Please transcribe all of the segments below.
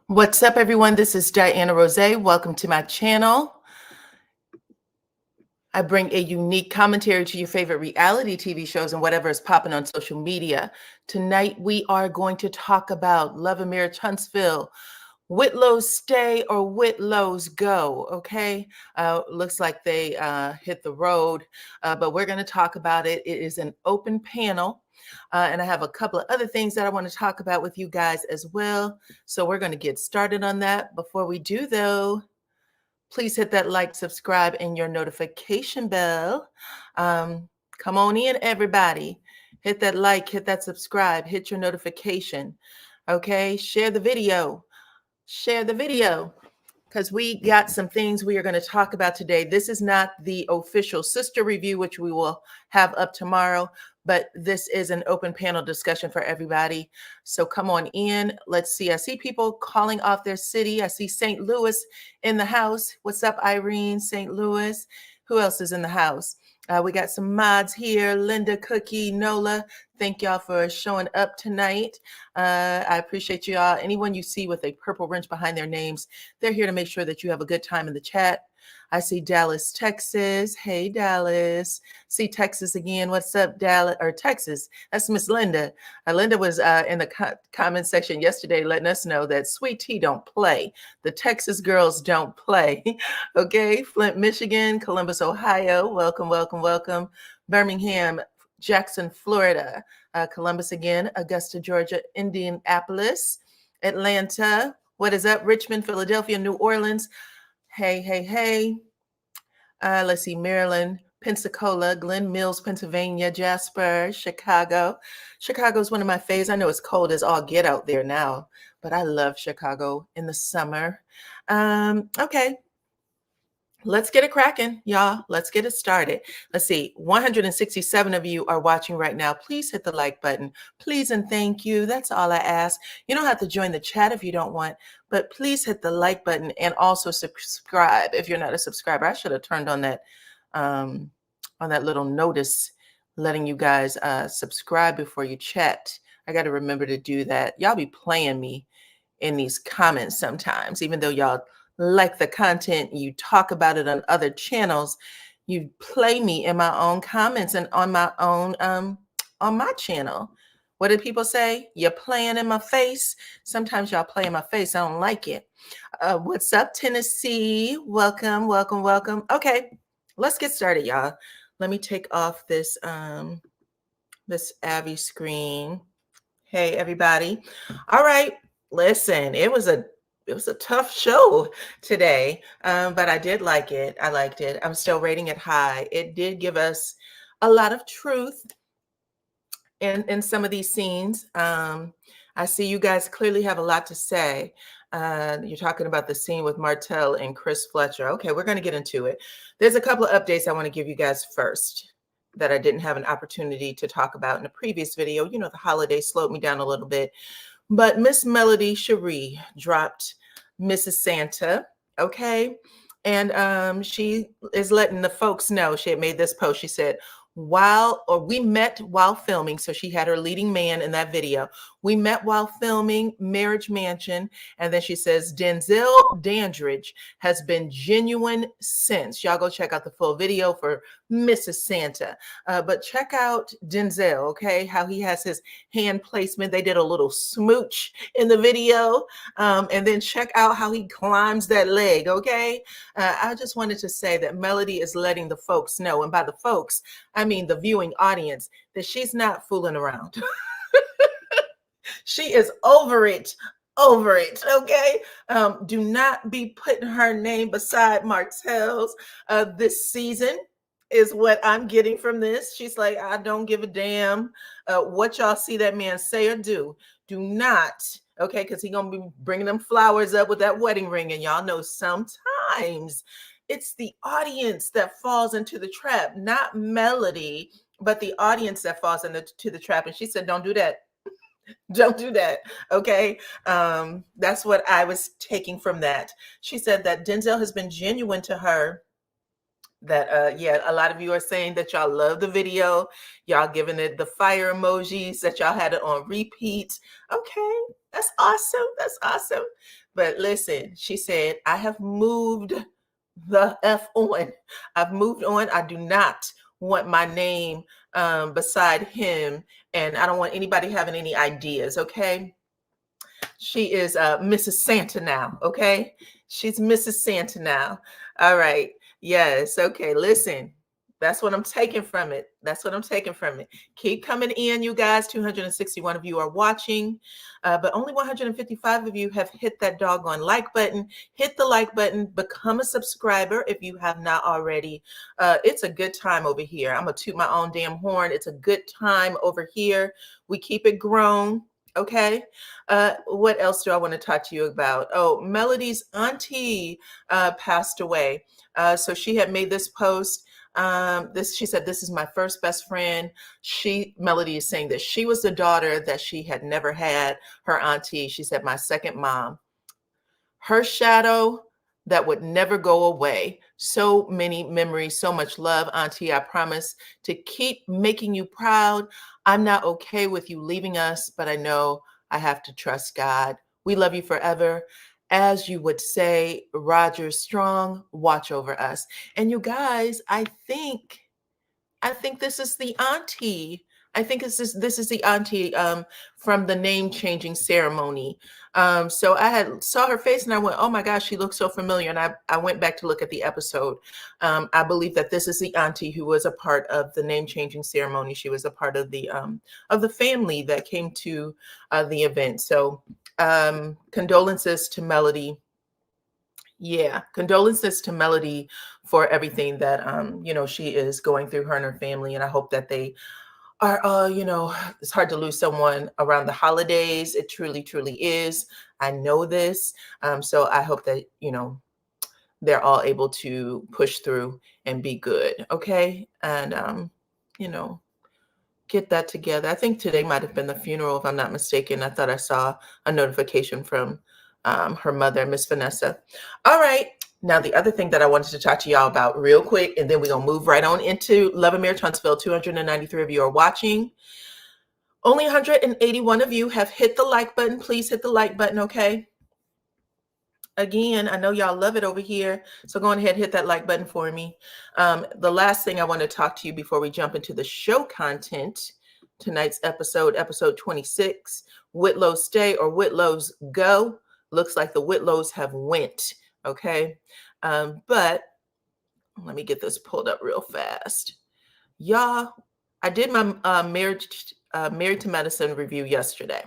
What's up, everyone? This is DYANAROZAY. Welcome to my channel. I bring a unique commentary to your favorite reality TV shows and whatever is popping on social media. Tonight, we are going to talk about Love and Marriage Huntsville, Whitlows stay or Whitlows go, okay? Looks like they hit the road, but we're going to talk about it. It is an open panel. And I have a couple of other things that I want to talk about with you guys as well. So we're going to get started on that. Before we do, though, please hit that like, subscribe, and your notification bell. Come on in, everybody. Hit that like, hit that subscribe, hit your notification. Okay, share the video. Share the video, because we got some things we are going to talk about today. This is not the official sister review, which we will have up tomorrow, but this is an open panel discussion for everybody. So come on in. Let's see. I see people calling off their city. I see St. Louis in the house. What's up, Irene? St. Louis. Who else is in the house? We got some mods here. Linda, Cookie, Nola. Thank y'all for showing up tonight. I appreciate y'all. Anyone you see with a purple wrench behind their names, they're here to make sure that you have a good time in the chat. I see Dallas, Texas. Hey, Dallas. See Texas again. What's up, Dallas or Texas? That's Miss Linda. Linda was in the comment section yesterday letting us know that Sweet Tea don't play. The Texas girls don't play. Okay, Flint, Michigan, Columbus, Ohio. Welcome, welcome, welcome. Birmingham, Jackson, Florida. Columbus again, Augusta, Georgia, Indianapolis, Atlanta. What is up? Richmond, Philadelphia, New Orleans. Hey, hey, hey. Let's see, Maryland, Pensacola, Glen Mills, Pennsylvania, Jasper, Chicago. Chicago is one of my faves. I know it's cold as all get out there now, but I love Chicago in the summer. Okay. Let's get it cracking, y'all. Let's get it started. Let's see. 167 of you are watching right now. Please hit the like button. Please and thank you. That's all I ask. You don't have to join the chat if you don't want, but please hit the like button and also subscribe if you're not a subscriber. I should have turned on that little notice letting you guys subscribe before you chat. I got to remember to do that. Y'all be playing me in these comments sometimes, even though y'all like the content, you talk about it on other channels, you play me in my own comments and on my own on my channel. What did people say? You're playing in my face. Sometimes y'all play in my face. I don't like it. What's up, Tennessee? Welcome, welcome, welcome. Okay, let's get started, y'all. Let me take off this this Abby screen. Hey, everybody. All right, listen, it was a tough show today, but I did like it. I liked it. I'm still rating it high. It did give us a lot of truth in some of these scenes. I see you guys clearly have a lot to say. You're talking about the scene with Martell and Chris Fletcher. Okay, we're going to get into it. There's a couple of updates I want to give you guys first that I didn't have an opportunity to talk about in a previous video. You know, the holiday slowed me down a little bit. But Miss Melody Cherie dropped Mrs. Santa, okay? And she is letting the folks know. She had made this post. She said, we met while filming. So she had her leading man in that video. We met while filming Marriage Mansion. And then she says, Denzel Dandridge has been genuine since. Y'all go check out the full video for Mrs. Santa. But check out Denzel, okay? How he has his hand placement. They did a little smooch in the video. And then check out how he climbs that leg, okay? I just wanted to say that Melody is letting the folks know, and by the folks, I mean the viewing audience, that she's not fooling around. She is over it, okay? Do not be putting her name beside Martell's this season is what I'm getting from this. She's like, I don't give a damn what y'all see that man say or do. Do not, okay, because he's going to be bringing them flowers up with that wedding ring, and y'all know sometimes it's the audience that falls into the trap, not Melody, but the audience that falls into the trap. And she said, don't do that. Don't do that. Okay. That's what I was taking from that. She said that Denzel has been genuine to her. That yeah, a lot of you are saying that y'all love the video. Y'all giving it the fire emojis, that y'all had it on repeat. Okay, that's awesome. That's awesome. But listen, she said, I have moved the F on. I've moved on. I do not want my name beside him, and I don't want anybody having any ideas, okay? She is Mrs. Santa now, okay? She's Mrs. Santa now. All right. Yes. Okay. Listen, that's what I'm taking from it. That's what I'm taking from it. Keep coming in, you guys. 261 of you are watching, but only 155 of you have hit that doggone like button. Hit the like button. Become a subscriber if you have not already. It's a good time over here. I'm going to toot my own damn horn. It's a good time over here. We keep it grown. Okay. What else do I want to talk to you about? Oh, Melody's auntie passed away. So she had made this post. She said, this is my first best friend. Melody is saying that she was the daughter that she had never had her auntie. She said, my second mom. Her shadow that would never go away. So many memories, so much love, auntie. I promise to keep making you proud. I'm not okay with you leaving us, but I know I have to trust God. We love you forever. As you would say, Roger Strong, watch over us. And you guys, I think this is the auntie. I think this is the auntie from the name changing ceremony. So I saw her face and I went, oh my gosh, she looks so familiar. And I went back to look at the episode. I believe that this is the auntie who was a part of the name changing ceremony. She was a part of the family that came to the event. So condolences to Melody. Yeah, condolences to Melody for everything that she is going through, her and her family, and I hope that they are it's hard to lose someone around the holidays. It truly, truly is. I know this. So I hope that they're all able to push through and be good. Okay. And get that together. I think today might have been the funeral, if I'm not mistaken. I thought I saw a notification from her mother, Miss Vanessa. All right. Now, the other thing that I wanted to talk to y'all about real quick, and then we're going to move right on into Love and Marriage Huntsville. 293 of you are watching. Only 181 of you have hit the like button. Please hit the like button, okay? Again, I know y'all love it over here, so go ahead and hit that like button for me. The last thing I want to talk to you before we jump into the show content, tonight's episode 26, Whitlows stay or Whitlows go. Looks like the Whitlows have went, okay? But let me get this pulled up real fast. Y'all, I did my Married to Medicine review yesterday.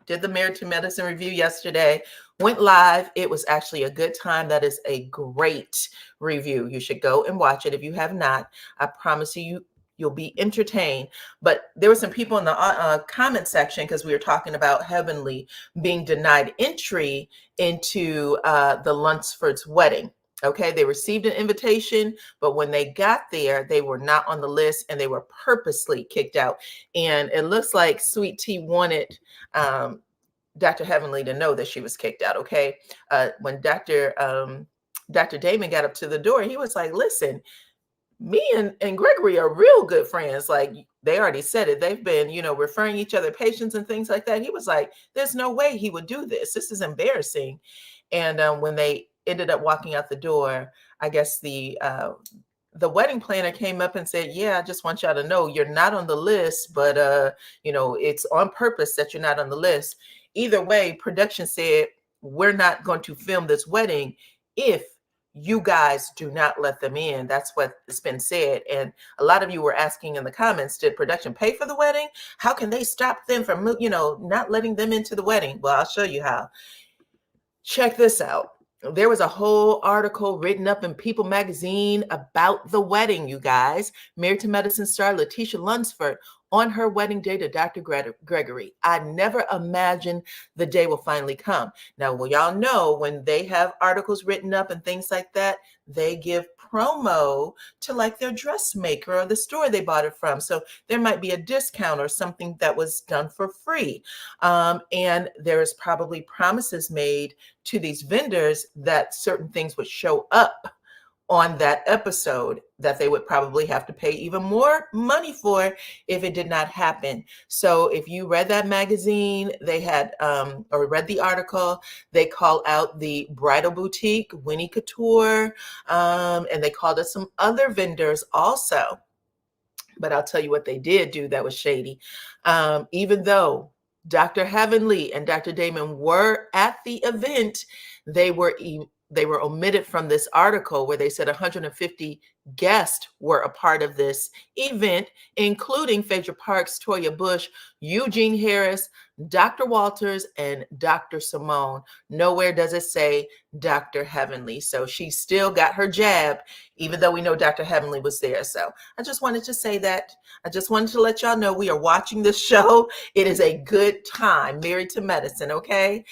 Did the Married to Medicine review yesterday, went live. It was actually a good time. That is a great review. You should go and watch it if you have not. I promise you'll be entertained. But there were some people in the comment section, because we were talking about Heavenly being denied entry into the Lunsford's wedding. Okay, they received an invitation, but when they got there, they were not on the list and they were purposely kicked out. And it looks like Sweet Tea wanted Dr. Heavenly to know that she was kicked out. Okay, when Dr. Damon got up to the door, he was like, listen, me and Gregory are real good friends. Like, they already said it. They've been, referring each other patients and things like that. He was like, there's no way he would do this. This is embarrassing. And when they ended up walking out the door, I guess the wedding planner came up and said, yeah, I just want y'all to know you're not on the list, but it's on purpose that you're not on the list. Either way, production said, we're not going to film this wedding if you guys do not let them in. That's what has been said. And a lot of you were asking in the comments, did production pay for the wedding? How can they stop them from, not letting them into the wedding? Well, I'll show you how. Check this out. There was a whole article written up in People magazine about the wedding, you guys. Married to Medicine star Letitia Lunsford on her wedding day to Dr. Gregory. I never imagined the day will finally come. Now, well, y'all know when they have articles written up and things like that, they give promo to like their dressmaker or the store they bought it from. So there might be a discount or something that was done for free. And there is probably promises made to these vendors that certain things would show up on that episode that they would probably have to pay even more money for if it did not happen. So if you read that magazine, they had, or read the article, they call out the bridal boutique, Winnie Couture, and they called it some other vendors also. But I'll tell you what they did do that was shady. Even though Dr. Heavenly and Dr. Damon were at the event, they were omitted from this article where they said 150 guests were a part of this event, including Phaedra Parks, Toya Bush, Eugene Harris, Dr. Walters, and Dr. Simone. Nowhere does it say Dr. Heavenly. So she still got her jab, even though we know Dr. Heavenly was there. So I just wanted to say that. I just wanted to let y'all know we are watching this show. It is a good time. Married to Medicine, okay?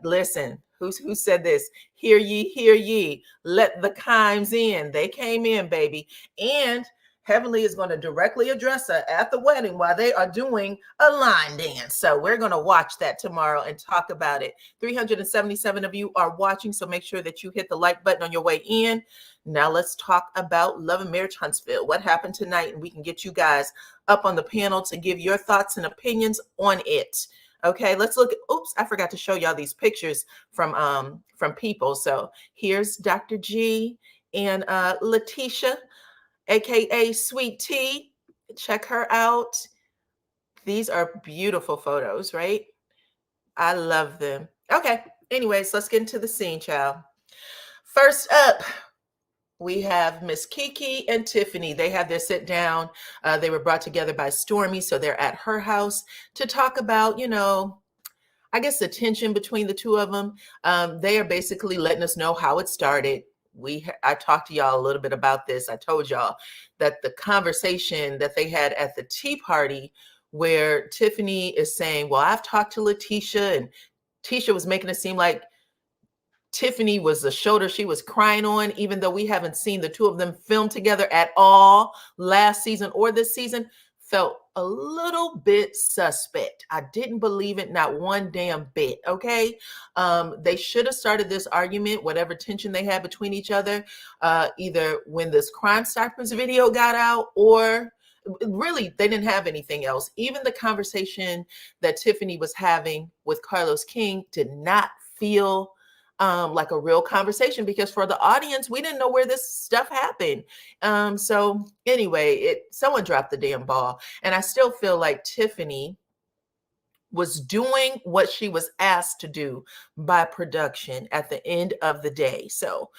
Listen, who said this? Hear ye, let the chimes in. They came in, baby. And Heavenly is going to directly address her at the wedding while they are doing a line dance. So we're going to watch that tomorrow and talk about it. 377 of you are watching, so make sure that you hit the like button on your way in. Now let's talk about Love and Marriage Huntsville. What happened tonight? And we can get you guys up on the panel to give your thoughts and opinions on it. Okay, let's look at, oops, I forgot to show y'all these pictures from people. So here's Dr. G and Letitia, AKA Sweet Tea. Check her out. These are beautiful photos, right? I love them. Okay, anyways, let's get into the scene, child. First up, we have Miss Kiki and Tiffany. They have their sit down. They were brought together by Stormy, so they're at her house to talk about, you know, I guess the tension between the two of them. They are basically letting us know how it started. I talked to y'all a little bit about this. I told y'all that the conversation that they had at the tea party where Tiffany is saying, well, I've talked to Letitia, and Tisha was making it seem like Tiffany was the shoulder she was crying on, even though we haven't seen the two of them film together at all last season or this season. Felt a little bit suspect. I didn't believe it, not one damn bit, okay? They should have started this argument, whatever tension they had between each other, either when this Crime Stoppers video got out, or really, they didn't have anything else. Even the conversation that Tiffany was having with Carlos King did not feel like a real conversation, because for the audience, we didn't know where this stuff happened. So anyway, someone dropped the damn ball. And I still feel like Tiffany was doing what she was asked to do by production at the end of the day. So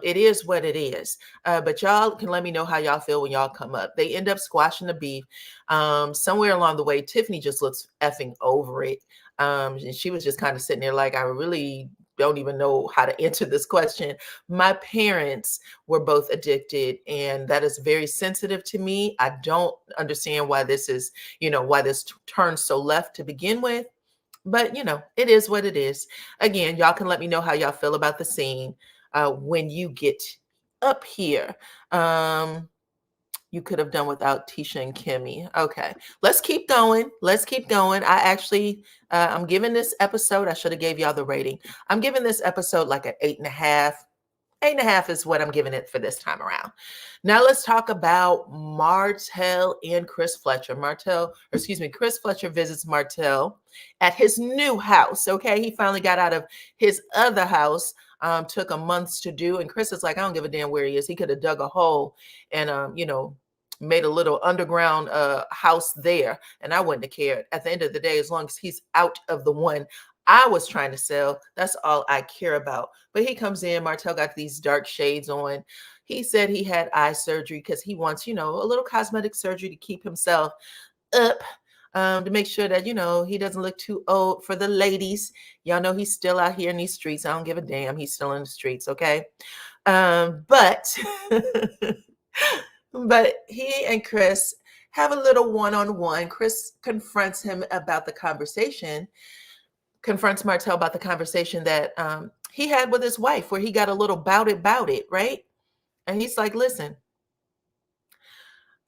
it is what it is. But y'all can let me know how y'all feel when y'all come up. They end up squashing the beef. Somewhere along the way, Tiffany just looks effing over it. And she was just kind of sitting there like, I really don't even know how to answer this question. My parents were both addicted, and that is very sensitive to me. I don't understand why this is, why this turned so left to begin with. But, it is what it is. Again, y'all can let me know how y'all feel about the scene when you get up here. You could have done without Tisha and Kimmy. Okay, let's keep going. Let's keep going. I actually, I'm giving this episode, I should have gave y'all the rating. I'm giving this episode like an 8.5. 8.5 is what I'm giving it for this time around. Now let's talk about Martell and Chris Fletcher. Chris Fletcher visits Martell at his new house. Okay, he finally got out of his other house. Took a month to do, and Chris is like, I don't give a damn where he is. He could have dug a hole and made a little underground house there, and I wouldn't have cared. At the end of the day, as long as he's out of the one I was trying to sell, that's all I care about. But he comes in, Martell got these dark shades on. He said he had eye surgery because he wants, a little cosmetic surgery to keep himself up, to make sure that, he doesn't look too old for the ladies. Y'all know he's still out here in these streets. I don't give a damn. He's still in the streets, okay? But but he and Chris have a little one-on-one. Chris confronts Martell about the conversation that he had with his wife, where he got a little bout it, right? And he's like, listen,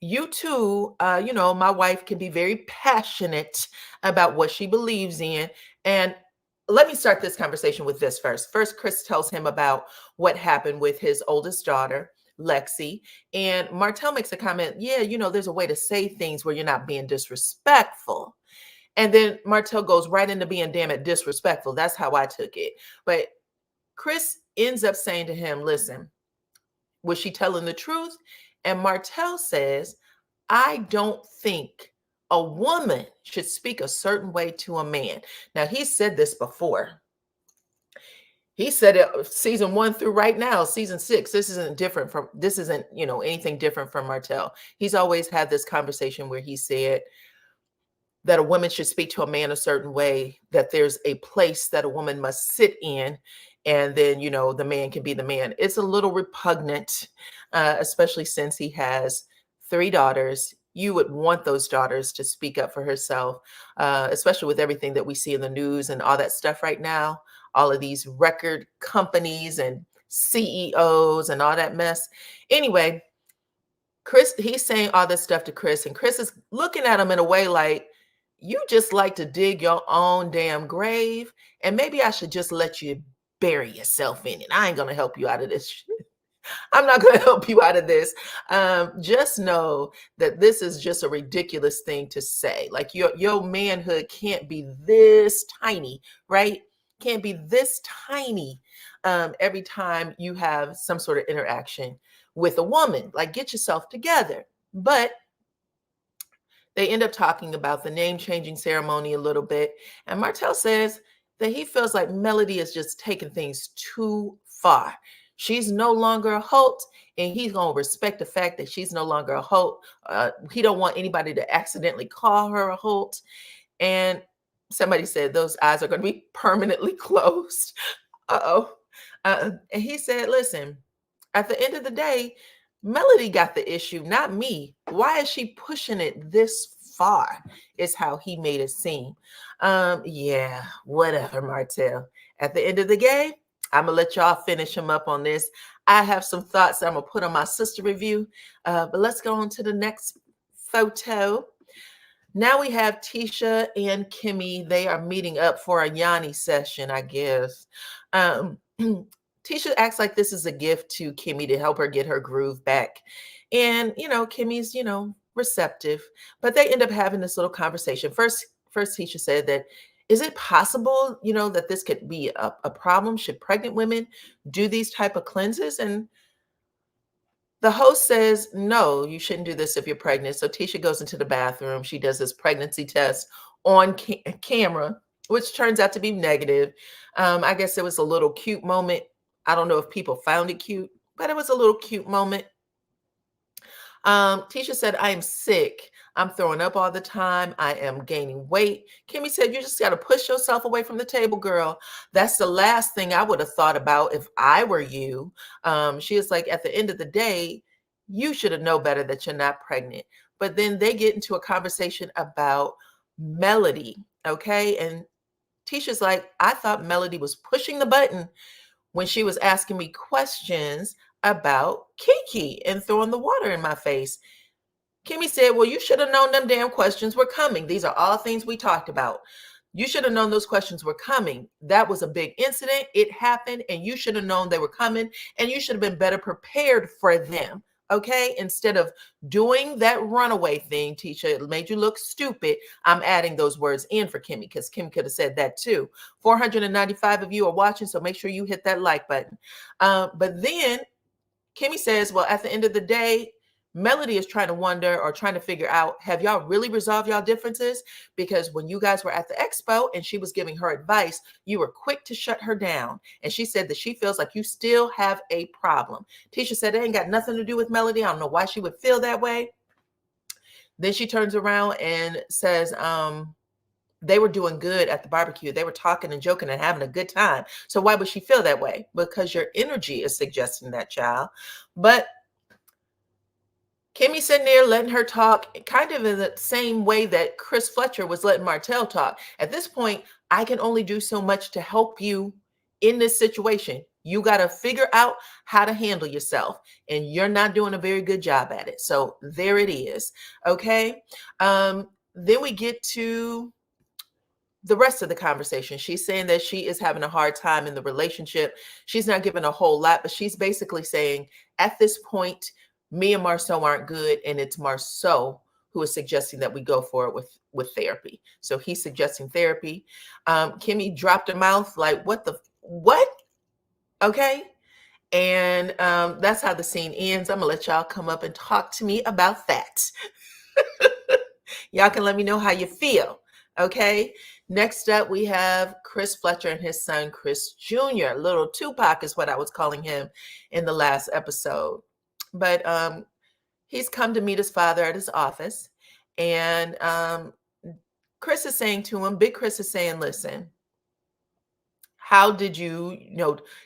you two, my wife can be very passionate about what she believes in. And let me start this conversation with this first. First, Chris tells him about what happened with his oldest daughter, Lexi. And Martell makes a comment, yeah, you know, there's a way to say things where you're not being disrespectful. And then Martell goes right into being damn it disrespectful. That's how I took it. But Chris ends up saying to him, listen, was she telling the truth? And Martell says, I don't think a woman should speak a certain way to a man. Now, he said this before. He said it season 1 through right now, season 6. This isn't, you know, anything different from Martell. He's always had this conversation where he said that a woman should speak to a man a certain way, that there's a place that a woman must sit in, and then, you know, the man can be the man. It's a little repugnant, especially since he has 3 daughters. You would want those daughters to speak up for herself, especially with everything that we see in the news and all that stuff right now, all of these record companies and CEOs and all that mess. Anyway, Chris, he's saying all this stuff to Chris, and Chris is looking at him in a way like, you just like to dig your own damn grave, and maybe I should just let you bury yourself in it. I ain't gonna help you out of this shit. I'm not going to help you out of this. Just know that this is just a ridiculous thing to say. Like your manhood can't be this tiny, right? Can't be this tiny every time you have some sort of interaction with a woman. Like, get yourself together. But they end up talking about the name changing ceremony a little bit. And Martell says that he feels like Melody is just taking things too far. She's no longer a Holt, and he's going to respect the fact that she's no longer a Holt. He don't want anybody to accidentally call her a Holt. And somebody said those eyes are going to be permanently closed. Uh-oh. And he said, listen, at the end of the day, Melody got the issue, not me. Why is she pushing it this far? Is how he made it seem. Yeah, whatever, Martell. At the end of the game, I'm going to let y'all finish him up on this. I have some thoughts that I'm going to put on my sister review. But let's go on to the next photo. Now we have Tisha and Kimmy. They are meeting up for a Yanni session, I guess. Tisha acts like this is a gift to Kimmy to help her get her groove back. And, you know, Kimmy's, you know, receptive. But they end up having this little conversation. First Tisha said that, is it possible, you know, that this could be a problem? Should pregnant women do these type of cleanses? And the host says, no, you shouldn't do this if you're pregnant. So Tisha goes into the bathroom. She does this pregnancy test on camera, which turns out to be negative. I guess it was a little cute moment. I don't know if people found it cute, but it was a little cute moment. Tisha said, I am sick. I'm throwing up all the time. I am gaining weight. Kimmy said, you just got to push yourself away from the table, girl. That's the last thing I would have thought about if I were you. She is like, at the end of the day, you should have known better that you're not pregnant. But then they get into a conversation about Melody. Okay. And Tisha's like, I thought Melody was pushing the button when she was asking me questions about Kiki and throwing the water in my face. Kimmy said, well, you should have known them damn questions were coming. These are all things we talked about. You should have known those questions were coming. That was a big incident. It happened, and you should have known they were coming, and you should have been better prepared for them. Okay? Instead of doing that runaway thing, Tisha, it made you look stupid. I'm adding those words in for Kimmy because Kim could have said that too. 495 of you are watching, so make sure you hit that like button. But then Kimmy says, well, at the end of the day, Melody is trying to wonder or trying to figure out, have y'all really resolved y'all differences? Because when you guys were at the expo and she was giving her advice, you were quick to shut her down. And she said that she feels like you still have a problem. Tisha said it ain't got nothing to do with Melody. I don't know why she would feel that way. Then she turns around and says, they were doing good at the barbecue. They were talking and joking and having a good time. So why would she feel that way? Because your energy is suggesting that, child. But Kimmy sitting there letting her talk kind of in the same way that Chris Fletcher was letting Martell talk. At this point, I can only do so much to help you in this situation. You got to figure out how to handle yourself, and you're not doing a very good job at it. So there it is. Okay. Then we get to the rest of the conversation. She's saying that she is having a hard time in the relationship. She's not giving a whole lot, but she's basically saying at this point, me and Marceau aren't good, and it's Marceau who is suggesting that we go for it with therapy. So he's suggesting therapy. Kimmy dropped her mouth like, what? Okay. And that's how the scene ends. I'm gonna let y'all come up and talk to me about that. Y'all can let me know how you feel. Okay. Next up, we have Chris Fletcher and his son, Chris Jr. Little Tupac is what I was calling him in the last episode. But he's come to meet his father at his office. And Chris is saying to him, Big Chris is saying, listen, how did you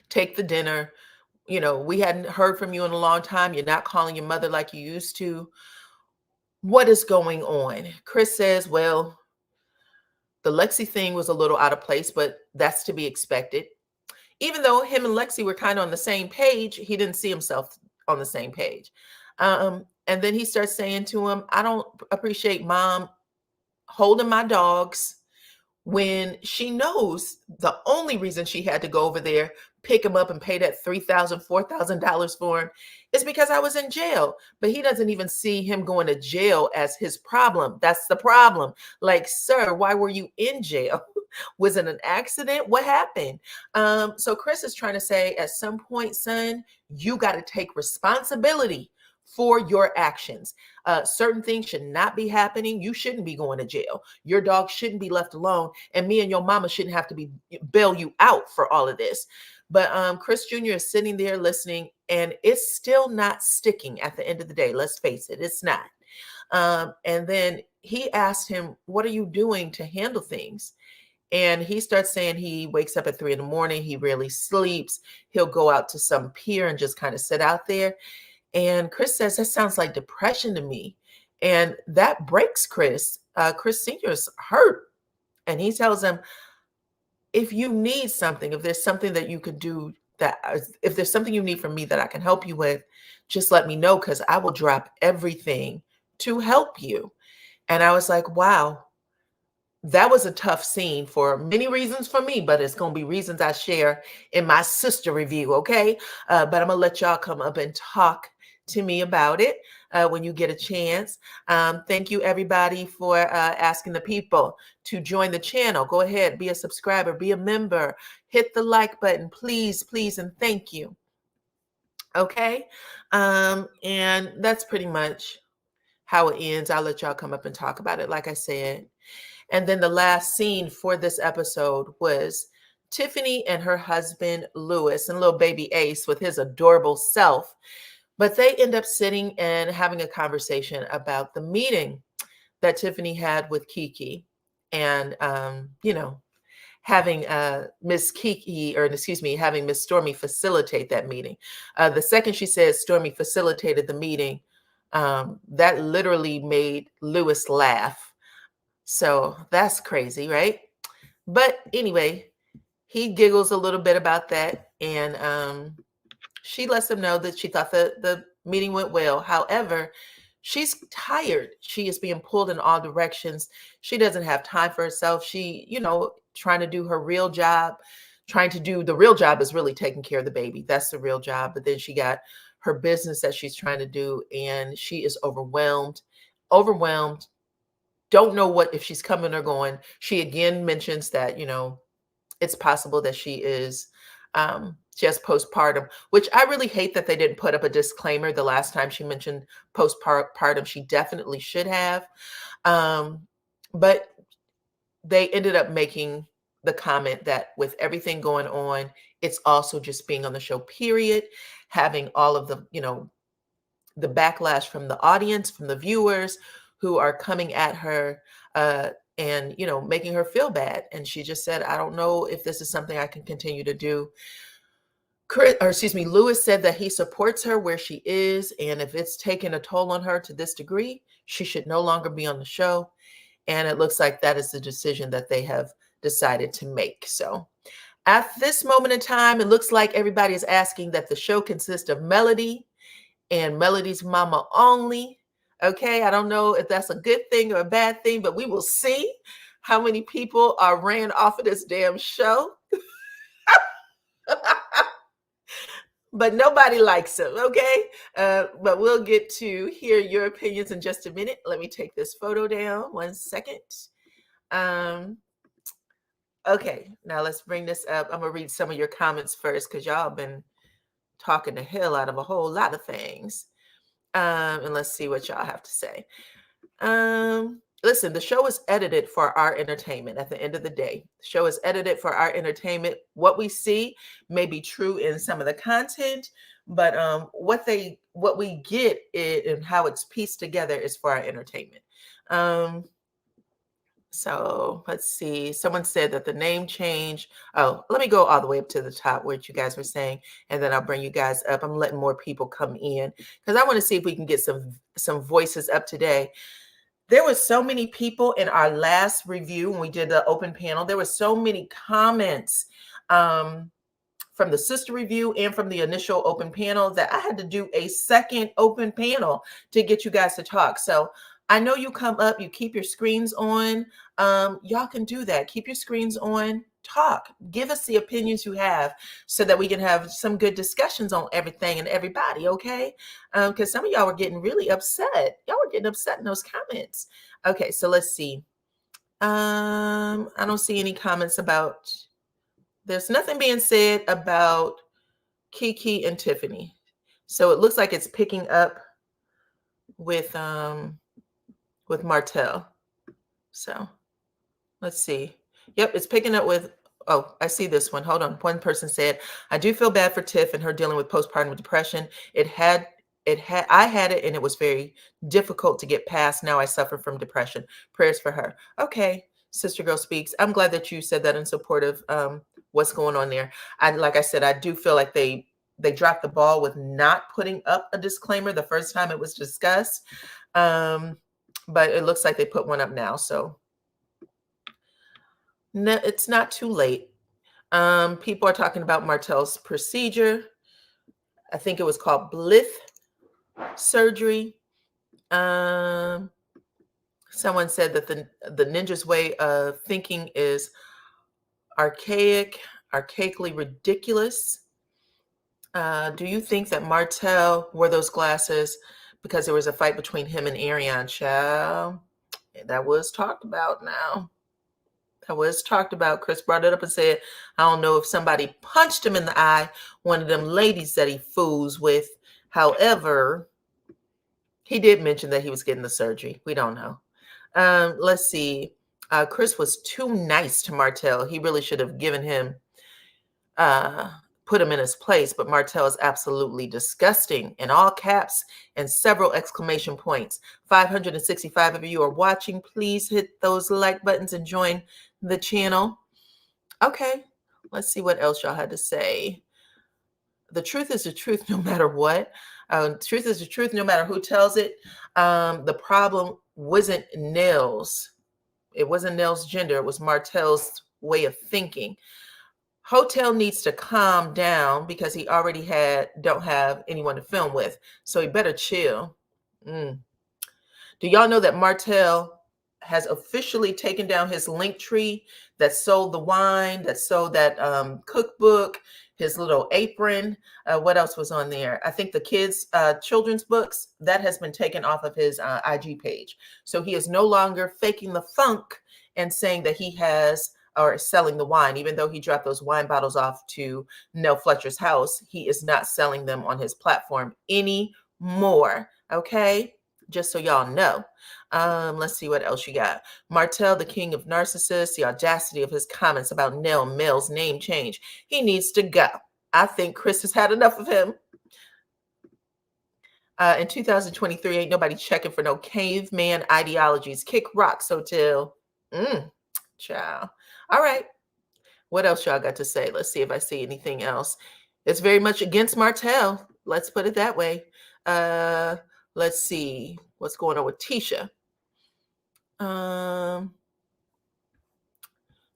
take the dinner? We hadn't heard from you in a long time. You're not calling your mother like you used to. What is going on? Chris says, well, the Lexi thing was a little out of place, but that's to be expected. Even though him and Lexi were kind of on the same page, he didn't see himself on the same page. And then he starts saying to him, I don't appreciate Mom holding my dogs when she knows the only reason she had to go over there, pick him up and pay that $3,000, $4,000 for him is because I was in jail. But he doesn't even see him going to jail as his problem. That's the problem. Like, sir, why were you in jail? Was it an accident? What happened? So Chris is trying to say at some point, son, you got to take responsibility for your actions. Certain things should not be happening. You shouldn't be going to jail. Your dog shouldn't be left alone. And me and your mama shouldn't have to bail you out for all of this. But Chris Jr. is sitting there listening, and it's still not sticking at the end of the day. Let's face it, it's not. And then he asked him, what are you doing to handle things? And he starts saying he wakes up at 3 a.m. He rarely sleeps. He'll go out to some pier and just kind of sit out there. And Chris says, that sounds like depression to me. And that breaks Chris. Chris Sr. is hurt. And he tells him, if you need something, if there's something that you could do, if there's something you need from me that I can help you with, just let me know, because I will drop everything to help you. And I was like, wow, that was a tough scene for many reasons for me, but it's going to be reasons I share in my sister review. Okay. But I'm going to let y'all come up and talk to me about it when you get a chance. Thank you, everybody, for asking the people to join the channel. Go ahead, be a subscriber, be a member, hit the like button, please, please, and thank you. Okay. And that's pretty much how it ends. I'll let y'all come up and talk about it, like I said. And then the last scene for this episode was Tiffany and her husband, Lewis, and little baby Ace with his adorable self. But they end up sitting and having a conversation about the meeting that Tiffany had with Kiki, and, having Miss Kiki, or excuse me, having Miss Stormy facilitate that meeting. The second she says Stormy facilitated the meeting, that literally made Lewis laugh. So that's crazy, right? But anyway, he giggles a little bit about that, and she lets him know that she thought the meeting went well. However, she's tired. She is being pulled in all directions. She doesn't have time for herself. She, trying to do her real job, the real job is really taking care of the baby. That's the real job. But then she got her business that she's trying to do, and she is overwhelmed. Don't know if she's coming or going. She again mentions that, it's possible that she is just postpartum, which I really hate that they didn't put up a disclaimer the last time she mentioned postpartum. She definitely should have. But they ended up making the comment that with everything going on, it's also just being on the show, period, having all of the, the backlash from the audience, from the viewers who are coming at her and, making her feel bad. And she just said, I don't know if this is something I can continue to do. Lewis said that he supports her where she is. And if it's taken a toll on her to this degree, she should no longer be on the show. And it looks like that is the decision that they have decided to make. So at this moment in time, it looks like everybody is asking that the show consists of Melody and Melody's mama only. Okay, I don't know if that's a good thing or a bad thing, but we will see how many people are ran off of this damn show. But nobody likes him, okay? But we'll get to hear your opinions in just a minute. Let me take this photo down 1 second. Okay, now let's bring this up. I'm gonna read some of your comments first because y'all been talking the hell out of a whole lot of things. And let's see what y'all have to say. Listen, the show is edited for our entertainment. At the end of the day, the show is edited for our entertainment. What we see may be true in some of the content, but what we get and how it's pieced together is for our entertainment. So let's see. Someone said that the name change. Oh, let me go all the way up to the top where you guys were saying, and then I'll bring you guys up. I'm letting more people come in because I want to see if we can get some voices up today. There were so many people in our last review when we did the open panel. There were so many comments from the sister review and from the initial open panel that I had to do a second open panel to get you guys to talk. So I know you come up, you keep your screens on. Y'all can do that. Keep your screens on, talk, give us the opinions you have so that we can have some good discussions on everything and everybody, okay? Because some of y'all were getting really upset. Y'all were getting upset in those comments. Okay, so let's see. I don't see any comments about, there's nothing being said about Kiki and Tiffany. So it looks like it's picking up with Martell. So let's see. Yep, it's picking up with, oh, I see this one. Hold on. One person said, I do feel bad for Tiff and her dealing with postpartum depression. I had it and it was very difficult to get past. Now I suffer from depression. Prayers for her. Okay, Sister Girl Speaks. I'm glad that you said that in support of what's going on there. Like I said, I do feel like they dropped the ball with not putting up a disclaimer the first time it was discussed. But it looks like they put one up now. So no, it's not too late. People are talking about Martell's procedure. I think it was called Blith surgery. Someone said that the ninja's way of thinking is archaically ridiculous. Do you think that Martell wore those glasses because there was a fight between him and Ariane? Child, that was talked about now. That was talked about. Chris brought it up and said, I don't know if somebody punched him in the eye, one of them ladies that he fools with. However, he did mention that he was getting the surgery. We don't know. Let's see. Chris was too nice to Martell. He really should have given him, put him in his place, but Martell is absolutely disgusting, in all caps and several exclamation points. 565 of you are watching. Please hit those like buttons and join the channel. Okay, let's see what else y'all had to say. The truth is the truth no matter what. Truth is the truth no matter who tells it. The problem wasn't Nell's. It wasn't Nell's gender. It was Martell's way of thinking. Hotel needs to calm down because he already don't have anyone to film with. So he better chill. Do y'all know that Martell has officially taken down his link tree that sold the wine, that sold that cookbook, his little apron? What else was on there? I think the kids' children's books, that has been taken off of his IG page. So he is no longer faking the funk and saying that he has, or selling the wine. Even though he dropped those wine bottles off to Nell Fletcher's house, he is not selling them on his platform anymore. Okay, just so y'all know. Let's see what else you got. Martell, the king of narcissists, the audacity of his comments about Nell Mill's name change. He needs to go. I think Chris has had enough of him. In 2023, ain't nobody checking for no caveman ideologies. Kick rocks, Hotel. Child. All right. What else y'all got to say? Let's see if I see anything else. It's very much against Martell. Let's put it that way. Let's see what's going on with Tisha.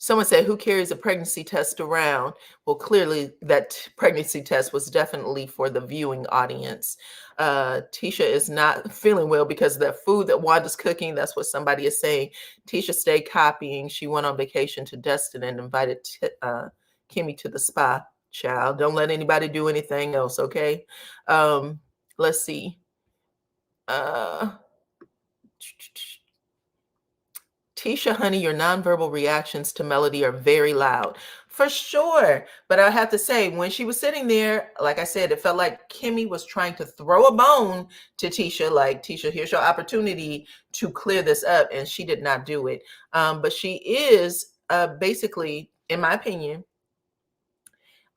Someone said, who carries a pregnancy test around? Well, clearly that pregnancy test was definitely for the viewing audience. Tisha is not feeling well because of that food that Wanda's cooking. That's what somebody is saying. Tisha stayed copying. She went on vacation to Destin and invited Kimmy to the spa. Child, don't let anybody do anything else, okay? Let's see. Tisha, honey, your nonverbal reactions to Melody are very loud. For sure. But I have to say, when she was sitting there, like I said, it felt like Kimmy was trying to throw a bone to Tisha, like, Tisha, here's your opportunity to clear this up. And she did not do it. But she is basically, in my opinion,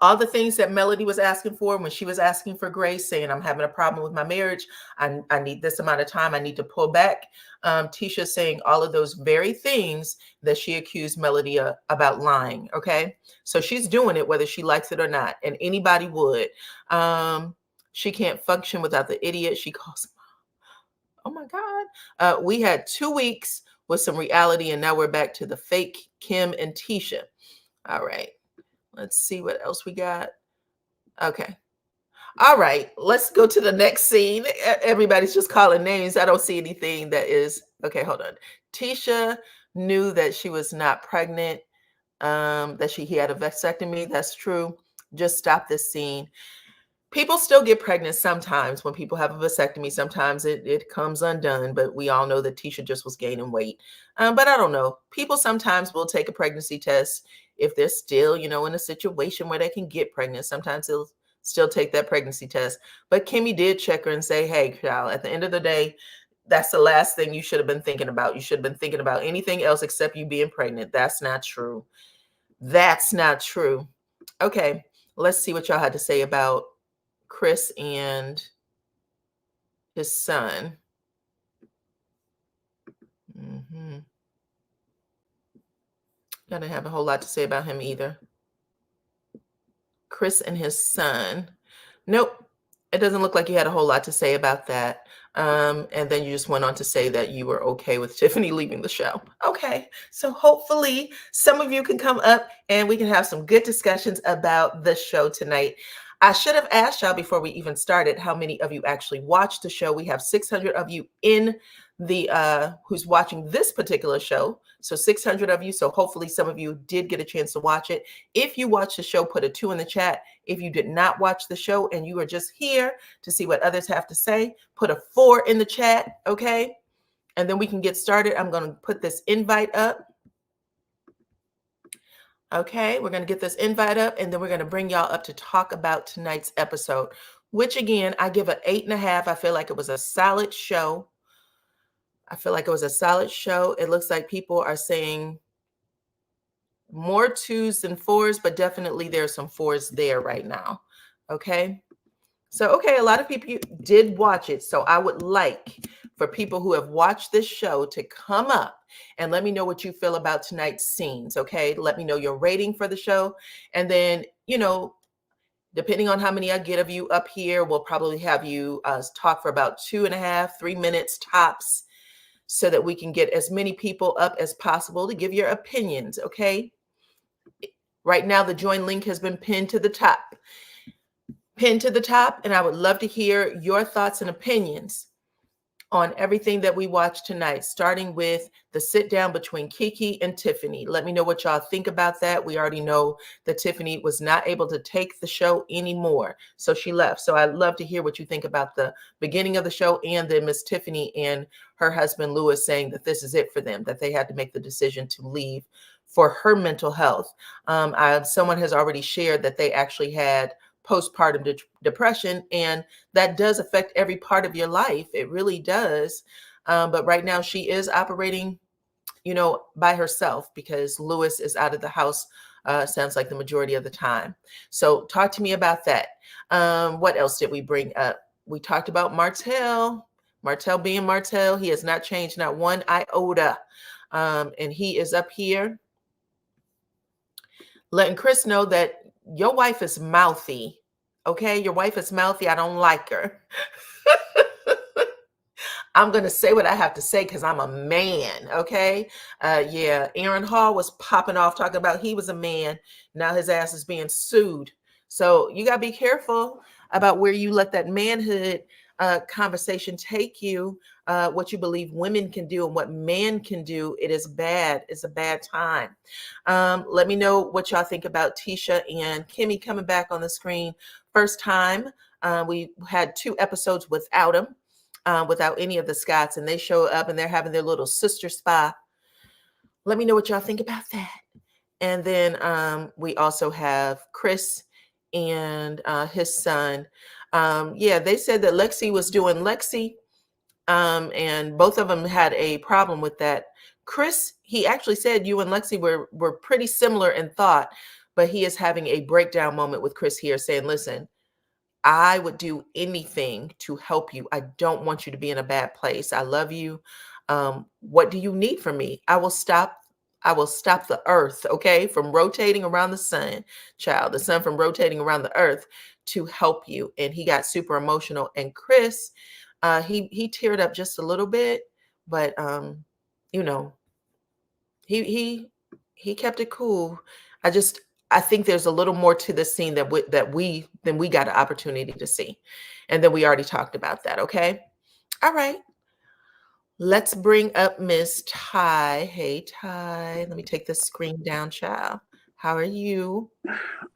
all the things that Melody was asking for when she was asking for grace, saying, I'm having a problem with my marriage. I need this amount of time. I need to pull back. Tisha saying all of those very things that she accused Melody about lying. Okay. So she's doing it, whether she likes it or not. And anybody would. She can't function without the idiot she calls. Oh my God. We had 2 weeks with some reality, and now we're back to the fake Kim and Tisha. All right. Let's see what else we got. Okay. All right. Let's go to the next scene. Everybody's just calling names. I don't see anything that is. Okay, hold on. Tisha knew that she was not pregnant, that he had a vasectomy. That's true. Just stop this scene. People still get pregnant sometimes when people have a vasectomy. Sometimes it comes undone, but we all know that Tisha just was gaining weight. But I don't know. People sometimes will take a pregnancy test if they're still, in a situation where they can get pregnant. Sometimes they'll still take that pregnancy test. But Kimmy did check her and say, hey, child, at the end of the day, that's the last thing you should have been thinking about. You should have been thinking about anything else except you being pregnant. That's not true. That's not true. Okay, let's see what y'all had to say about Chris and his son. I don't have a whole lot to say about him either. Chris and his son. Nope. It doesn't look like you had a whole lot to say about that. And then you just went on to say that you were okay with Tiffany leaving the show. Okay. So hopefully some of you can come up and we can have some good discussions about the show tonight. I should have asked y'all before we even started how many of you actually watched the show. We have 600 of you in the who's watching this particular show. So 600 of you. So hopefully some of you did get a chance to watch it. If you watched the show, put a 2 in the chat. If you did not watch the show and you are just here to see what others have to say, put a 4 in the chat. Okay. And then we can get started. I'm going to put this invite up. Okay, we're going to get this invite up and then we're going to bring y'all up to talk about tonight's episode, which again, I give an 8.5. I feel like it was a solid show. It looks like people are saying more 2s than 4s, but definitely there's some 4s there right now. Okay. So, okay, a lot of people did watch it. So I would like for people who have watched this show to come up and let me know what you feel about tonight's scenes. Okay. Let me know your rating for the show. And then, depending on how many I get of you up here, we'll probably have you talk for about 2.5, 3 minutes tops so that we can get as many people up as possible to give your opinions. Okay. Right now, the join link has been pinned to the top. And I would love to hear your thoughts and opinions on everything that we watched tonight, starting with the sit down between Kiki and Tiffany. Let me know what y'all think about that. We already know that Tiffany was not able to take the show anymore, so she left. So I'd love to hear what you think about the beginning of the show and then Miss Tiffany and her husband Louis saying that this is it for them, that they had to make the decision to leave for her mental health. Someone has already shared that they actually had postpartum depression, and that does affect every part of your life. It really does. But right now she is operating, by herself because Louis is out of the house. Sounds like the majority of the time. So talk to me about that. What else did we bring up? We talked about Martell being Martell. He has not changed, not one iota. And he is up here letting Chris know that your wife is mouthy. Okay, your wife is mouthy. I don't like her. I'm going to say what I have to say because I'm a man. Okay. Yeah. Aaron Hall was popping off talking about he was a man. Now his ass is being sued. So you got to be careful about where you let that manhood conversation take you, what you believe women can do and what men can do. It is bad. It's a bad time. Let me know what y'all think about Tisha and Kimmy coming back on the screen. First time. We had 2 episodes without them. Without any of the Scotts, and they show up and they're having their little sister spa. Let me know what y'all think about that. And then we also have Chris and his son. Yeah, they said that Lexi was doing Lexi, and both of them had a problem with that. Chris, he actually said you and Lexi were pretty similar in thought, but he is having a breakdown moment with Chris here, saying, listen, I would do anything to help you. I don't want you to be in a bad place. I love you. What do you need from me? I will stop the earth, okay, from rotating around the sun, child, the sun from rotating around the earth to help you. And he got super emotional. And Chris, he teared up just a little bit, but you know, he kept it cool. I think there's a little more to the scene that we got an opportunity to see. And then we already talked about that. Okay. All right. Let's bring up Miss Ty. Hey, Ty. Let me take this screen down, child. How are you?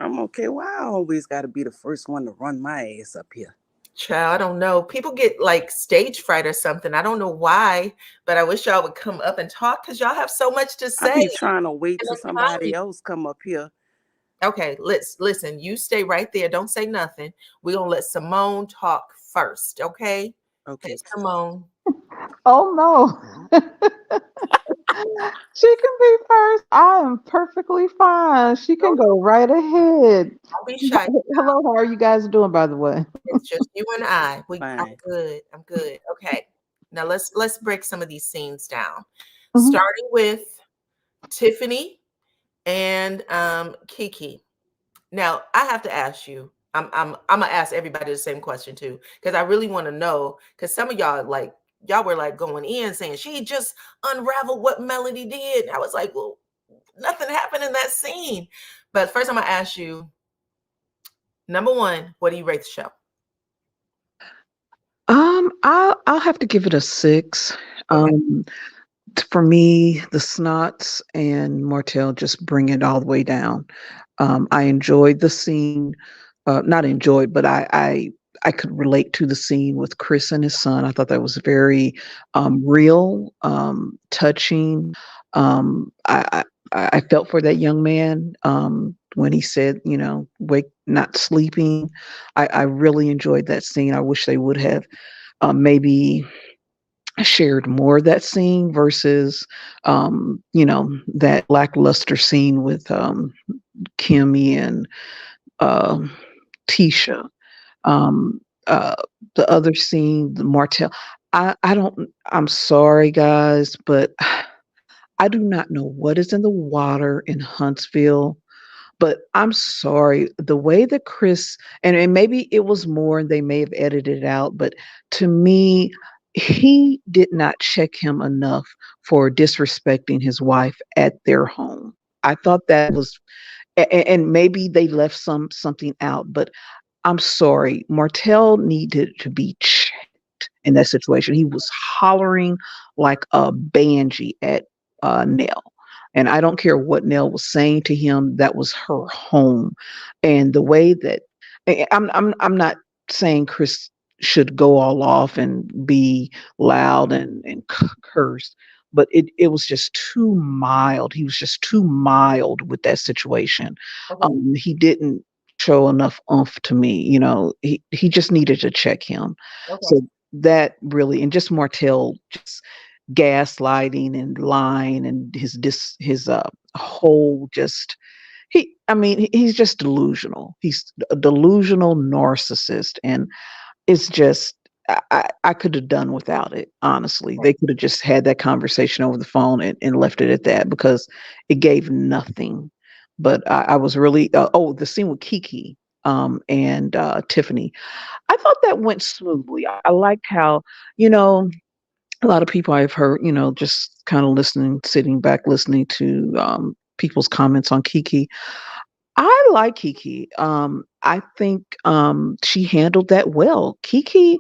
I'm okay. Well, I always got to be the first one to run my ass up here. Child, I don't know. People get like stage fright or something. I don't know why, but I wish y'all would come up and talk because y'all have so much to say. I be trying to wait till somebody else come up here. Okay, listen, you stay right there. Don't say nothing. We're gonna let Simone talk first, okay? Okay. Hey, Simone. Oh no. She can be first. I am perfectly fine. She can go right ahead. Don't be shy. Hello, how are you guys doing, by the way? It's just you and I. I'm Fine. good. I'm good. Okay. Now let's break some of these scenes down. Mhm. Starting with Tiffany and Kiki. Now I have to ask you. I'm gonna ask everybody the same question too, because I really want to know. Because some of y'all were like going in saying she just unraveled what Melody did. And I was like, well, nothing happened in that scene. But first, I'm gonna ask you. Number one, what do you rate the show? I'll have to give it a 6. Okay. For me, the Snots and Martell just bring it all the way down. I enjoyed the scene, not enjoyed, but I could relate to the scene with Chris and his son. I thought that was very real, touching. I felt for that young man when he said, wake, not sleeping. I really enjoyed that scene. I wish they would have maybe shared more of that scene versus that lackluster scene with Kimmy and uh, Tisha. um uh the other scene, the Martell, I don't, I'm sorry guys, but I do not know what is in the water in Huntsville. But I'm sorry, the way that Chris, and maybe it was more and they may have edited it out, but to me, he did not check him enough for disrespecting his wife at their home. I thought that was, and maybe they left something out, but I'm sorry, Martell needed to be checked in that situation. He was hollering like a banshee at Nell. And I don't care what Nell was saying to him, that was her home. And the way that I'm not saying Chris should go all off and be loud and curse, but it was just too mild. He was just too mild with that situation. Okay. He didn't show enough oomph to me. He just needed to check him. Okay. So that really, and just Martell just gaslighting and lying and his whole just he's just delusional. He's a delusional narcissist, and it's just I could have done without it, honestly. They could have just had that conversation over the phone and left it at that because it gave nothing. But I was really the scene with Kiki and Tiffany. I thought that went smoothly. I liked how, you know, a lot of people I've heard, just kind of listening, sitting back, listening to people's comments on Kiki. I like Kiki. I think she handled that well. Kiki,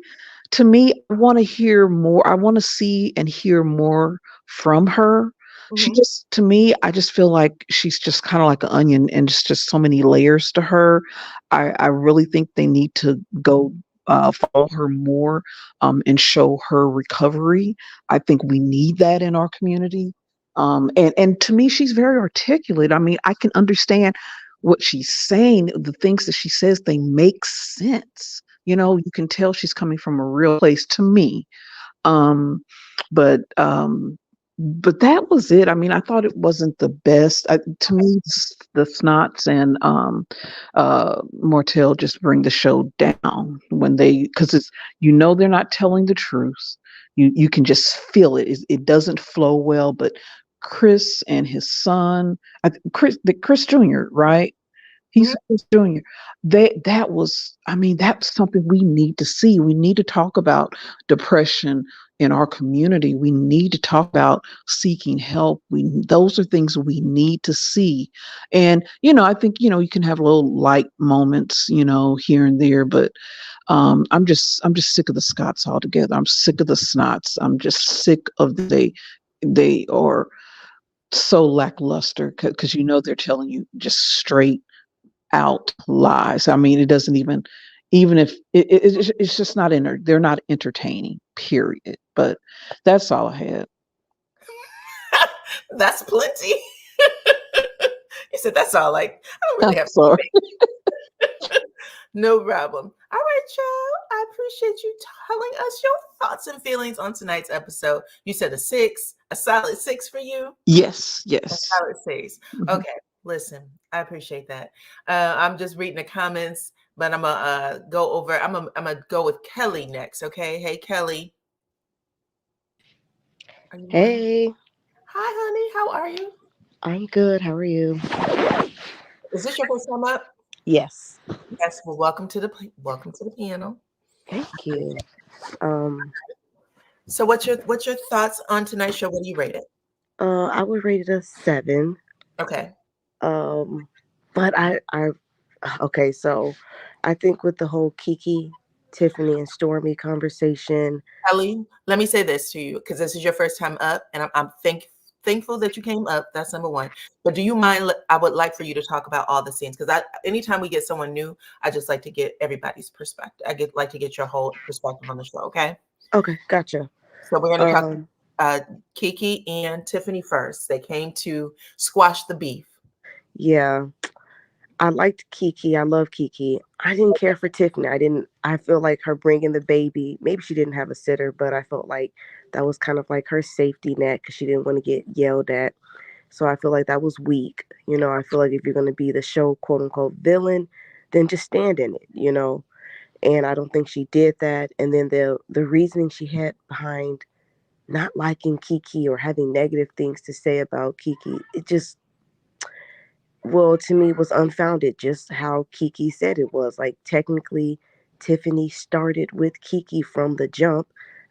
to me, I want to hear more. I want to see and hear more from her. She Mhm. just, to me, I just feel like she's just kind of like an onion, and just so many layers to her. I really think they need to go follow her more, and show her recovery. I think we need that in our community. And to me, she's very articulate. I mean, I can understand what she's saying, the things that she says, they make sense. You can tell she's coming from a real place to me. Um, but that was it. I mean, I thought it wasn't the best. To me, the Snots and Martell just bring the show down when because they're not telling the truth. You can just feel it. It doesn't flow well. But Chris and his son, Chris Jr., right? He's Mhm. Chris Jr. That was, I mean, that's something we need to see. We need to talk about depression in our community. We need to talk about seeking help. Those are things we need to see. And, I think, you can have little light moments, here and there, but I'm just sick of the Scots altogether. I'm sick of the Snots. I'm just sick of they are so lackluster because they're telling you just straight out lies. I mean, it doesn't even if it's just not they're not entertaining, period. But that's all I had. That's plenty. You said that's all. Like, I don't I'm really have sorry. no problem. All right, y'all. I appreciate you telling us your thoughts and feelings on tonight's episode. You said a solid 6 for you. Yes, A yes. solid 6. Mhm. Okay, listen, I appreciate that. I'm just reading the comments, but I'm gonna go over. I'm gonna go with Kelly next. Okay, hey Kelly, are you on? Hey, Hi, honey. How are you? I'm good. How are you? Is this your first time up? Yes. Yes. Well, welcome to the panel. Thank you. Um, So, what's your thoughts on tonight's show? What do you rate it? I would rate it a 7. Okay. Um, but okay, so I think with the whole Kiki, Tiffany, and Stormy conversation, Kelly, let me say this to you because this is your first time up, and I'm thankful that you came up. That's number one. But do you mind? I would like for you to talk about all the scenes because anytime we get someone new, I just like to get everybody's perspective. Like to get your whole perspective on the show. Okay. okay, gotcha. So we're going to talk Um, Kiki and Tiffany first. They came to squash the beef. yeah, I liked Kiki. I love Kiki. I didn't care for Tiffany. I feel like her bringing the baby, maybe she didn't have a sitter, but I felt like that was kind of like her safety net because she didn't want to get yelled at. So I feel like that was weak. I feel like if you're going to be the show, quote unquote, villain, then just stand in it. And I don't think she did that. And then the reasoning she had behind not liking Kiki or having negative things to say about Kiki, it just, well, to me, was unfounded, just how Kiki said it was. Like, technically, Tiffany started with Kiki from the jump.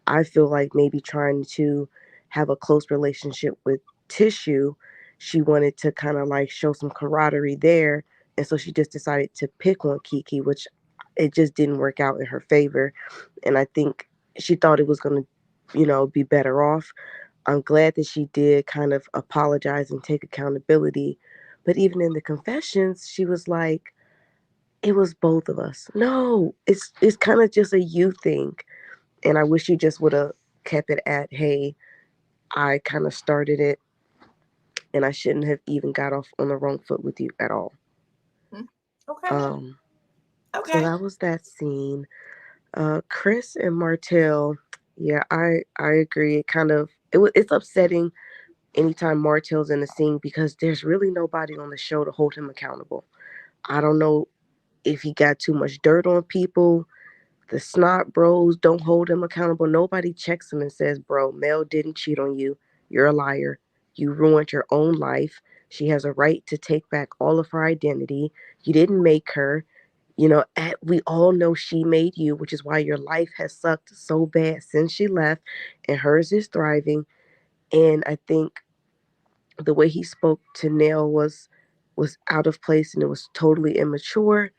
I feel like maybe trying to have a close relationship with Tissue, she wanted to kind of like show some camaraderie there. And so she just decided to pick on Kiki, which it just didn't work out in her favor. And I think she thought it was going to, be better off. I'm glad that she did kind of apologize and take accountability. But even in the confessions, she was like, it was both of us. No, it's kind of just a you thing. And I wish you just would have kept it at, hey, I kind of started it and I shouldn't have even got off on the wrong foot with you at all. Okay. Um, so Okay. that was that scene. Chris and Martell, yeah, I agree. It's upsetting anytime Martell's in the scene because there's really nobody on the show to hold him accountable. I don't know if he got too much dirt on people. The snot bros don't hold him accountable. Nobody checks him and says, bro, Mel didn't cheat on you. You're a liar. You ruined your own life. She has a right to take back all of her identity. You didn't make her. You know, we all know she made you, which is why your life has sucked so bad since she left, and hers is thriving. And I think the way he spoke to Nell was out of place, and it was totally immature.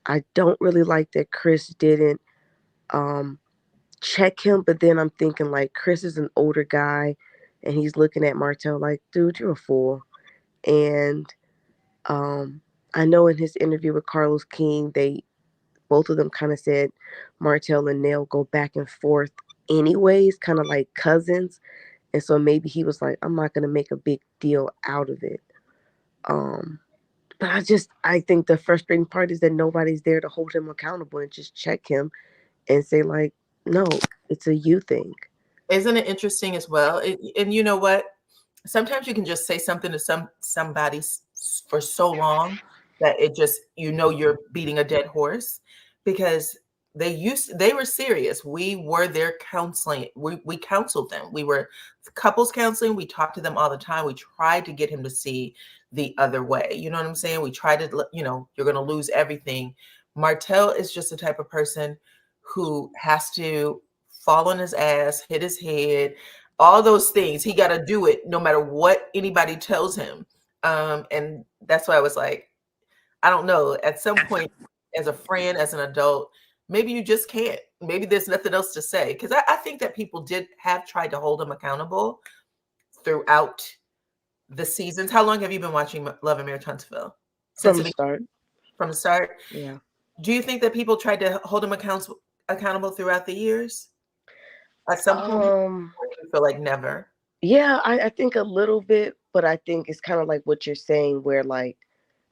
I don't really like that Chris didn't um, check him, but then I'm thinking like Chris is an older guy, and he's looking at Martell like, dude, you're a fool. And I know in his interview with Carlos King, both of them kind of said Martell and Nell go back and forth anyways, kind of like cousins. And so maybe he was like, I'm not going to make a big deal out of it. But I think the frustrating part is that nobody's there to hold him accountable and just check him and say like, no, it's a you thing. Isn't it interesting as well? And you know what? Sometimes you can just say something to somebody for so long that it just, you're beating a dead horse, because they were serious. We were their counseling. We counseled them. We were couples counseling. We talked to them all the time. We tried to get him to see the other way. You know what I'm saying? We tried to, you're going to lose everything. Martell is just the type of person who has to fall on his ass, hit his head, all those things. He got to do it no matter what anybody tells him. And that's why I was like, I don't know, at some point as a friend, as an adult, maybe you just can't. Maybe there's nothing else to say. Because I think that people have tried to hold him accountable throughout the seasons. How long have you been watching Love and Marriage Huntsville? From the start. From the start? Yeah. Do you think that people tried to hold him accountable throughout the years? At some point, I feel like never. Yeah, I think a little bit, but I think it's kind of like what you're saying, where like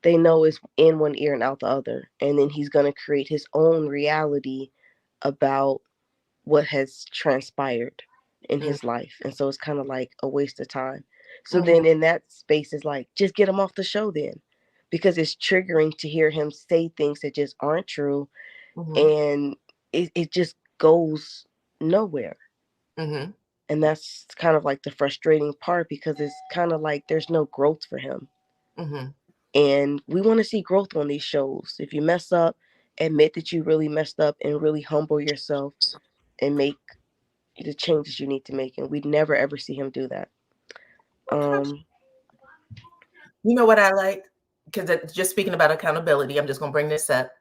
they know it's in one ear and out the other, and then he's gonna create his own reality about what has transpired in his life, and so it's kind of like a waste of time. So then in that space is like, just get him off the show then, because it's triggering to hear him say things that just aren't true, and it just goes nowhere. And that's kind of like the frustrating part, because it's kind of like there's no growth for him. And we want to see growth on these shows. If you mess up, admit that you really messed up and really humble yourself and make the changes you need to make. And we'd never ever see him do that. You know what I like? Because just speaking about accountability, I'm just going to bring this up.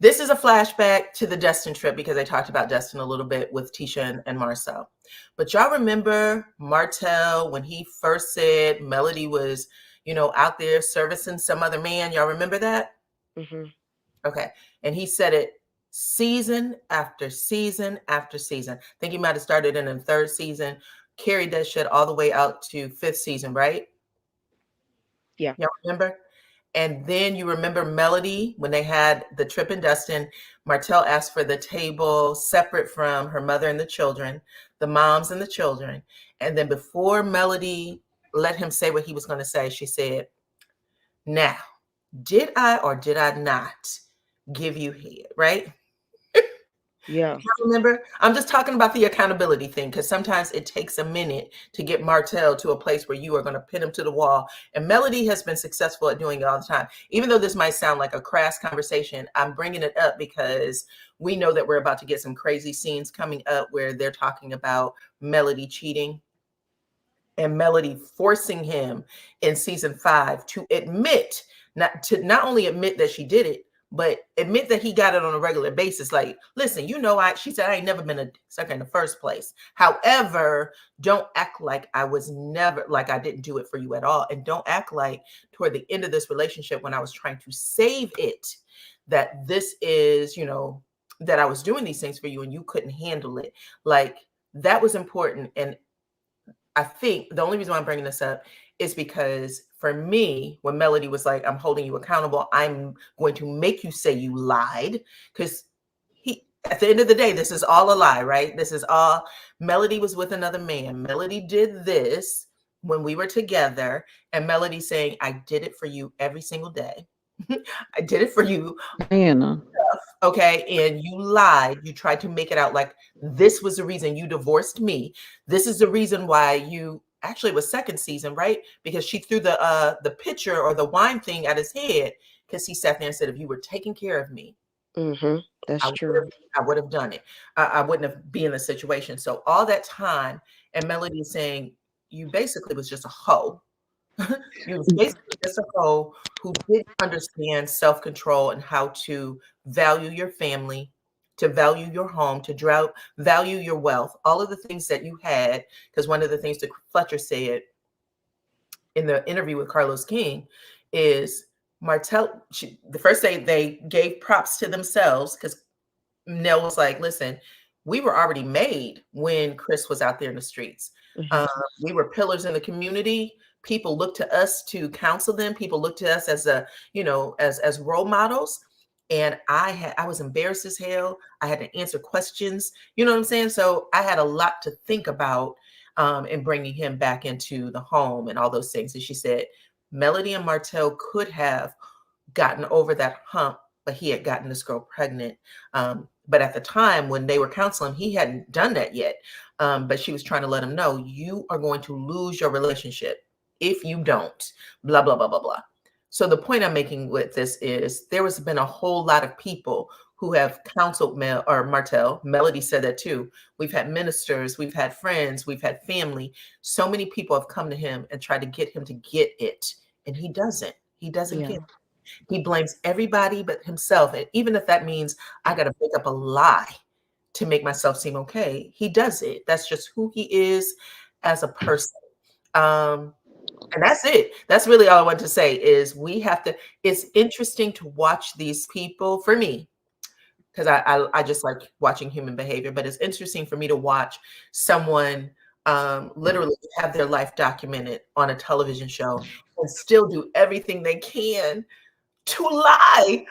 This is a flashback to the Destin trip, because I talked about Destin a little bit with Tisha and Marcel. But y'all remember Martell when he first said Melody was, out there servicing some other man? Y'all remember that? Okay. And he said it season after season after season. I think he might have started in the 3rd season, carried that shit all the way out to 5th season, right? Yeah. Y'all remember? And then you remember Melody, when they had the trip in Destin, Martell asked for the table separate from her mother and the children, the moms and the children. And then before Melody let him say what he was going to say, she said, now, did I or did I not give you head, right? Yeah. You remember? I'm just talking about the accountability thing, because sometimes it takes a minute to get Martell to a place where you are going to pin him to the wall. And Melody has been successful at doing it all the time. Even though this might sound like a crass conversation, I'm bringing it up because we know that we're about to get some crazy scenes coming up where they're talking about Melody cheating and Melody forcing him in season 5 to admit, not only admit that she did it, but admit that he got it on a regular basis. Like, listen, she said, I ain't never been a sucker in the first place. However, don't act like I didn't do it for you at all. And don't act like toward the end of this relationship, when I was trying to save it, that this is, that I was doing these things for you and you couldn't handle it. Like, that was important. And I think the only reason why I'm bringing this up is because for me, when Melody was like, I'm holding you accountable, I'm going to make you say you lied, because at the end of the day, this is all a lie, right? This is all, Melody was with another man. Melody did this when we were together, and Melody saying, I did it for you every single day. I did it for you. Diana. Okay. And you lied. You tried to make it out like this was the reason you divorced me. This is the reason why actually it was 2nd season, right? Because she threw the pitcher or the wine thing at his head, because he sat there and said, if you were taking care of me, That's true. I would have done it. I wouldn't have been in the situation. So all that time, and Melody is saying, you basically was just a hoe. You was basically just a hoe who didn't understand self-control and how to value your family, to value your home, to value your wealth, all of the things that you had. Because one of the things that Fletcher said in the interview with Carlos King is Martell, the first day they gave props to themselves, because Nell was like, listen, we were already made when Chris was out there in the streets. We were pillars in the community. People looked to us to counsel them. People looked to us as as role models. And I was embarrassed as hell. I had to answer questions. You know what I'm saying? So I had a lot to think about in bringing him back into the home and all those things. And she said, Melody and Martell could have gotten over that hump, but he had gotten this girl pregnant. But at the time when they were counseling, he hadn't done that yet. But she was trying to let him know, you are going to lose your relationship if you don't, blah, blah, blah, blah, blah. So the point I'm making with this is there has been a whole lot of people who have counseled Martell. Melody said that too. We've had ministers, we've had friends, we've had family. So many people have come to him and tried to get him to get it. And he doesn't. He doesn't get it. He blames everybody but himself. And even if that means I got to make up a lie to make myself seem okay, he does it. That's just who he is as a person. And that's it. That's really all I want to say is it's interesting to watch these people, for me, because I just like watching human behavior, but it's interesting for me to watch someone literally have their life documented on a television show and still do everything they can to lie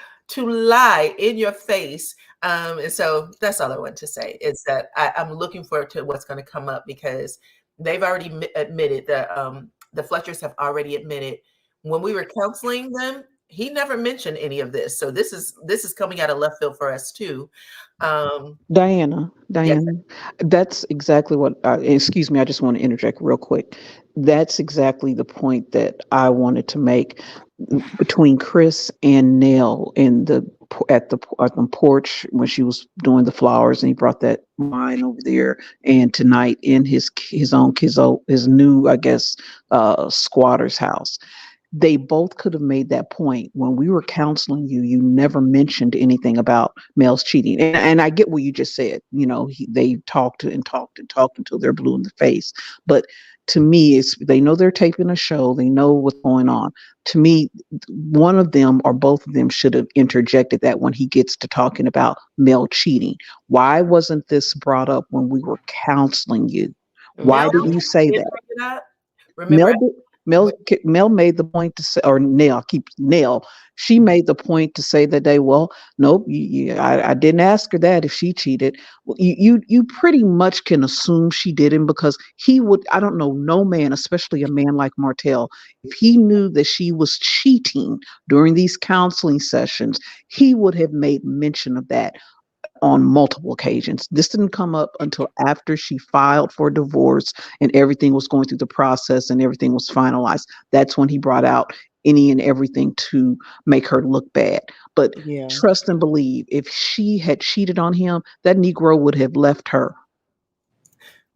in your face. And so that's all I want to say is that I'm looking forward to what's going to come up, because they've already admitted that the Fletchers have already admitted when we were counseling them, he never mentioned any of this. So this is coming out of left field for us too. Diana, that's exactly what, excuse me, I just want to interject real quick. That's exactly the point that I wanted to make between Chris and Nell at the porch when she was doing the flowers, and he brought that wine over there, and tonight in his new, I guess, squatter's house. They both could have made that point. When we were counseling you, you never mentioned anything about Mel's cheating. And I get what you just said. They talked and talked and talked until they're blue in the face. But to me, they know they're taping a show. They know what's going on. To me, one of them or both of them should have interjected that when he gets to talking about Mel cheating. Why wasn't this brought up when we were counseling you? Why didn't you say that? Remember, Mel made the point to say, or Nell, she made the point to say that nope, I didn't ask her that if she cheated. Well, you pretty much can assume she didn't, because he would, I don't know, no man, especially a man like Martell, if he knew that she was cheating during these counseling sessions, he would have made mention of that on multiple occasions. This didn't come up until after she filed for divorce and everything was going through the process and everything was finalized. That's when he brought out any and everything to make her look bad. But trust and believe, if she had cheated on him, that Negro would have left her.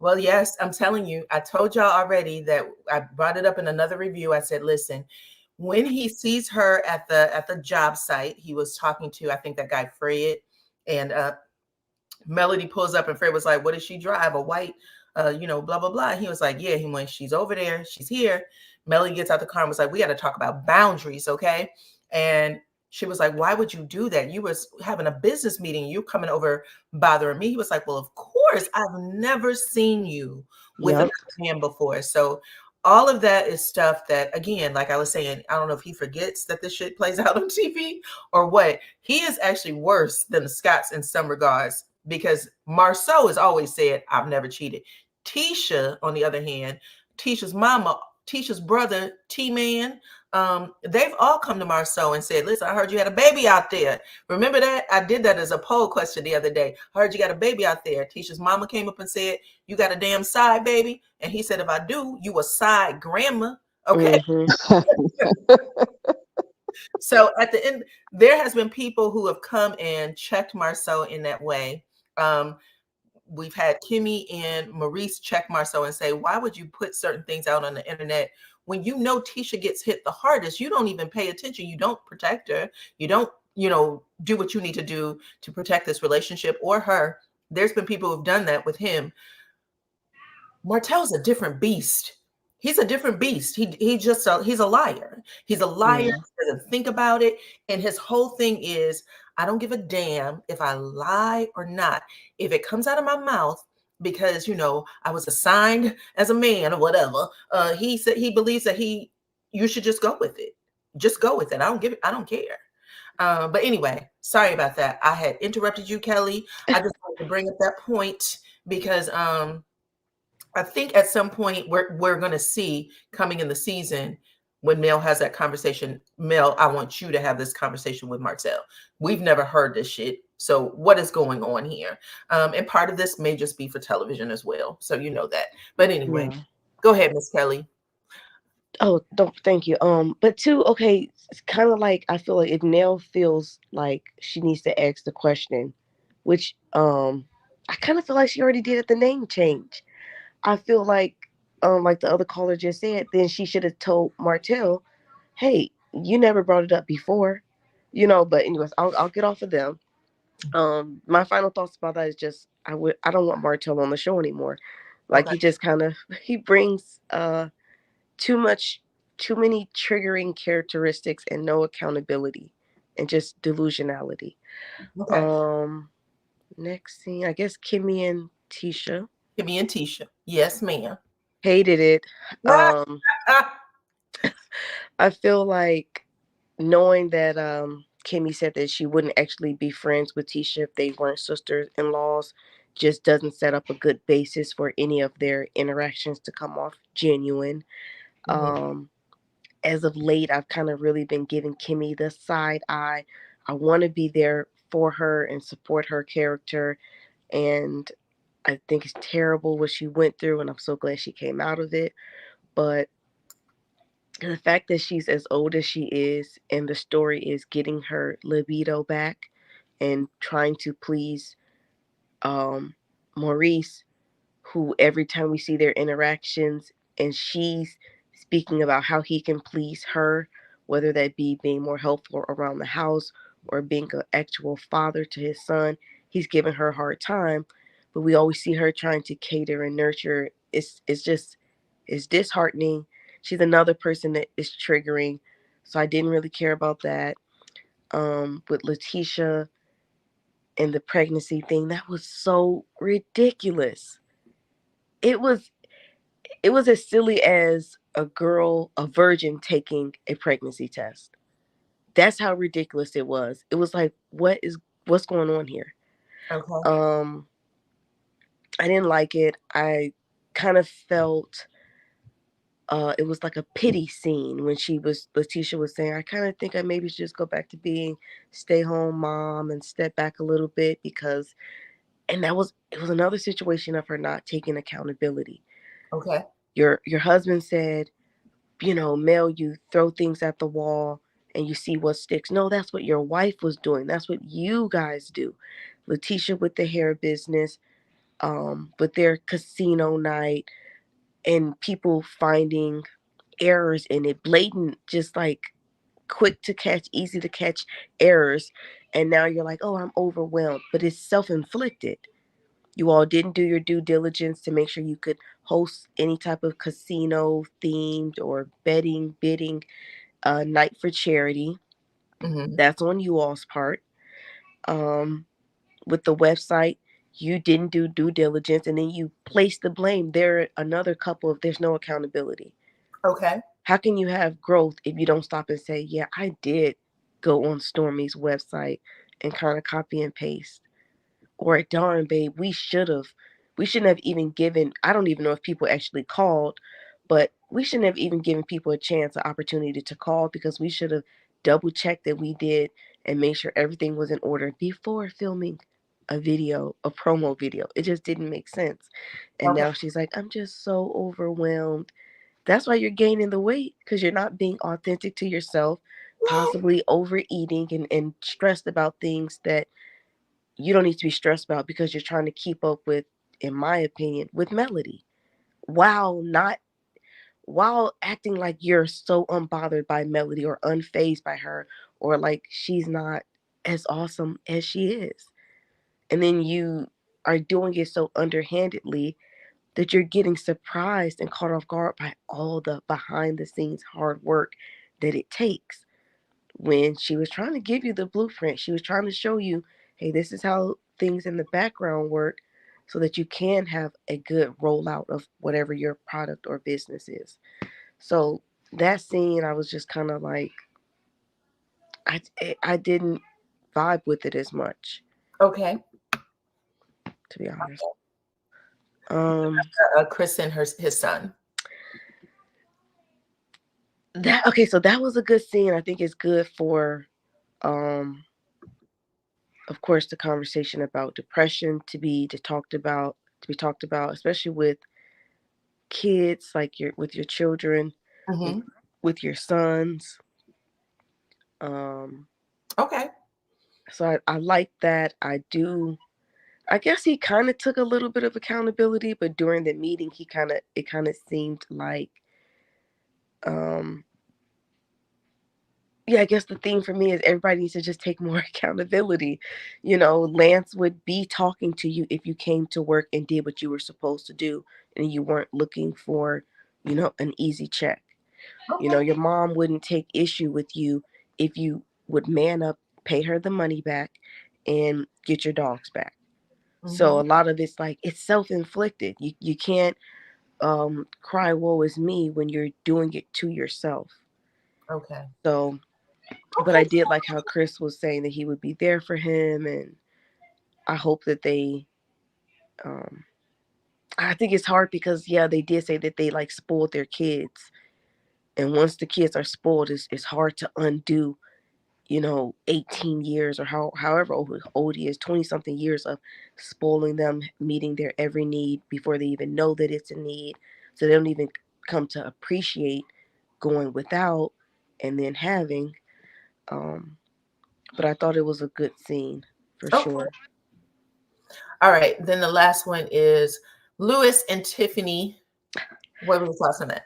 Well, yes, I'm telling you, I told y'all already that I brought it up in another review. I said, listen, when he sees her at the job site, he was talking to, I think, that guy Fred, and Melody pulls up and Fred was like, what does she drive? A white, blah, blah, blah. And he was like, yeah, when she's over there, she's here. Melody gets out the car and was like, we got to talk about boundaries, okay? And she was like, why would you do that? You was having a business meeting. You coming over bothering me. He was like, well, of course. I've never seen you with a man before. So all of that is stuff that, again, like I was saying, I don't know if he forgets that this shit plays out on TV or what. He is actually worse than the Scotts in some regards, because Marceau has always said, I've never cheated. Tisha, on the other hand, Tisha's mama, Tisha's brother, T-Man, they've all come to Marceau and said, listen, I heard you had a baby out there. Remember that? I did that as a poll question the other day. I heard you got a baby out there. Tisha's mama came up and said, you got a damn side baby? And he said, if I do, you a side grandma. Okay. So at the end, there has been people who have come and checked Marcel in that way. We've had Kimmy and Maurice check Marcel and say, why would you put certain things out on the internet when you know Tisha gets hit the hardest? You don't even pay attention. You don't protect her. You don't, do what you need to do to protect this relationship or her. There's been people who've done that with him. Martell's a different beast. He's a different beast. He's a liar. He's a liar. Yeah. He doesn't think about it. And his whole thing is, I don't give a damn if I lie or not. If it comes out of my mouth because, I was assigned as a man or whatever, he said he believes that you should just go with it. Just go with it. I don't care. But anyway, sorry about that. I had interrupted you, Kelly. I just wanted to bring up that point because I think at some point we're going to see coming in the season when Mel has that conversation. Mel, I want you to have this conversation with Martell. We've never heard this shit. So what is going on here? And part of this may just be for television as well. So you know that. But anyway, Go ahead, Miss Kelly. Oh, don't thank you. But two, okay, it's kind of like I feel like if Nell feels like she needs to ask the question, which I kind of feel like she already did at the name change. I feel like the other caller just said, then she should have told Martell, "Hey, you never brought it up before," But anyways, I'll get off of them. My final thoughts about that is just I don't want Martell on the show anymore. Like Okay. he just kind of he brings too many triggering characteristics and no accountability and just delusionality. Okay. Next scene, I guess Kimmy and Tisha. Kimmy and Tisha. Yes, ma'am. Hated it. I feel like knowing that Kimmy said that she wouldn't actually be friends with Tisha if they weren't sisters-in-laws just doesn't set up a good basis for any of their interactions to come off genuine. As of late, I've kind of really been giving Kimmy the side eye. I want to be there for her and support her character. And I think it's terrible what she went through, and I'm so glad she came out of it. But the fact that she's as old as she is, and the story is getting her libido back and trying to please Maurice, who every time we see their interactions and she's speaking about how he can please her, whether that be being more helpful around the house or being an actual father to his son, he's giving her a hard time. But we always see her trying to cater and nurture. It's disheartening. She's another person that is triggering. So I didn't really care about that. With Letitia and the pregnancy thing, that was so ridiculous. It was as silly as a virgin taking a pregnancy test. That's how ridiculous it was. It was like, what's going on here? Okay. I didn't like it. I kind of felt it was like a pity scene when Letitia was saying, I kind of think I maybe should just go back to being stay-home mom and step back a little bit and it was another situation of her not taking accountability. Okay. Your husband said, Mel, you throw things at the wall and you see what sticks. No, that's what your wife was doing. That's what you guys do. Letitia with the hair business, with their casino night, and people finding errors in it, blatant, just like quick to catch, easy to catch errors. And now you're like, oh, I'm overwhelmed, but it's self-inflicted. You all didn't do your due diligence to make sure you could host any type of casino themed or bidding night for charity. That's on you all's part. With the website, you didn't do due diligence, and then you place the blame. There another couple of there's no accountability. Okay. How can you have growth if you don't stop and say, yeah, I did go on Stormy's website and kind of copy and paste? Or darn, babe, we shouldn't have even given, I don't even know if people actually called, but we shouldn't have even given people a chance, an opportunity to call, because we should have double checked that we did and made sure everything was in order before filming a promo video. It just didn't make sense. And Okay. now she's like, I'm just so overwhelmed. That's why you're gaining the weight, because you're not being authentic to yourself. possibly overeating and stressed about things that you don't need to be stressed about because you're trying to keep up with, in my opinion, with Melody, while not while acting like you're so unbothered by Melody or unfazed by her, or like she's not as awesome as she is. And then you are doing it so underhandedly that you're getting surprised and caught off guard by all the behind the scenes hard work that it takes. When she was trying to give you the blueprint, she was trying to show you, hey, this is how things in the background work so that you can have a good rollout of whatever your product or business is. So that scene, I was just kind of like, I didn't vibe with it as much, Okay. to be honest. Chris and his son. That okay, so that was a good scene. I think it's good for, of course, the conversation about depression to be talked about, especially with kids, like with your children, Mm-hmm. with your sons. Um, Okay. so I like that. I do. I guess he kind of took a little bit of accountability, but during the meeting, it kind of seemed like, um, yeah, I guess the theme for me is everybody needs to just take more accountability. Lance would be talking to you if you came to work and did what you were supposed to do, and you weren't looking for, an easy check. Okay. Your mom wouldn't take issue with you if you would man up, pay her the money back, and get your dogs back. So a Mm-hmm. lot of it's like it's self-inflicted. You can't cry woe is me when you're doing it to yourself. Okay. So, but I Okay. did like how Chris was saying that he would be there for him, and I hope that they. Um, I think it's hard because yeah, they did say that they like spoiled their kids, and once the kids are spoiled, it's hard to undo 18 years or however old he is, 20 something years of spoiling them, meeting their every need before they even know that it's a need. So they don't even come to appreciate going without and then having. But I thought it was a good scene for Okay. sure. All right. Then the last one is Lewis and Tiffany. What were your thoughts on that?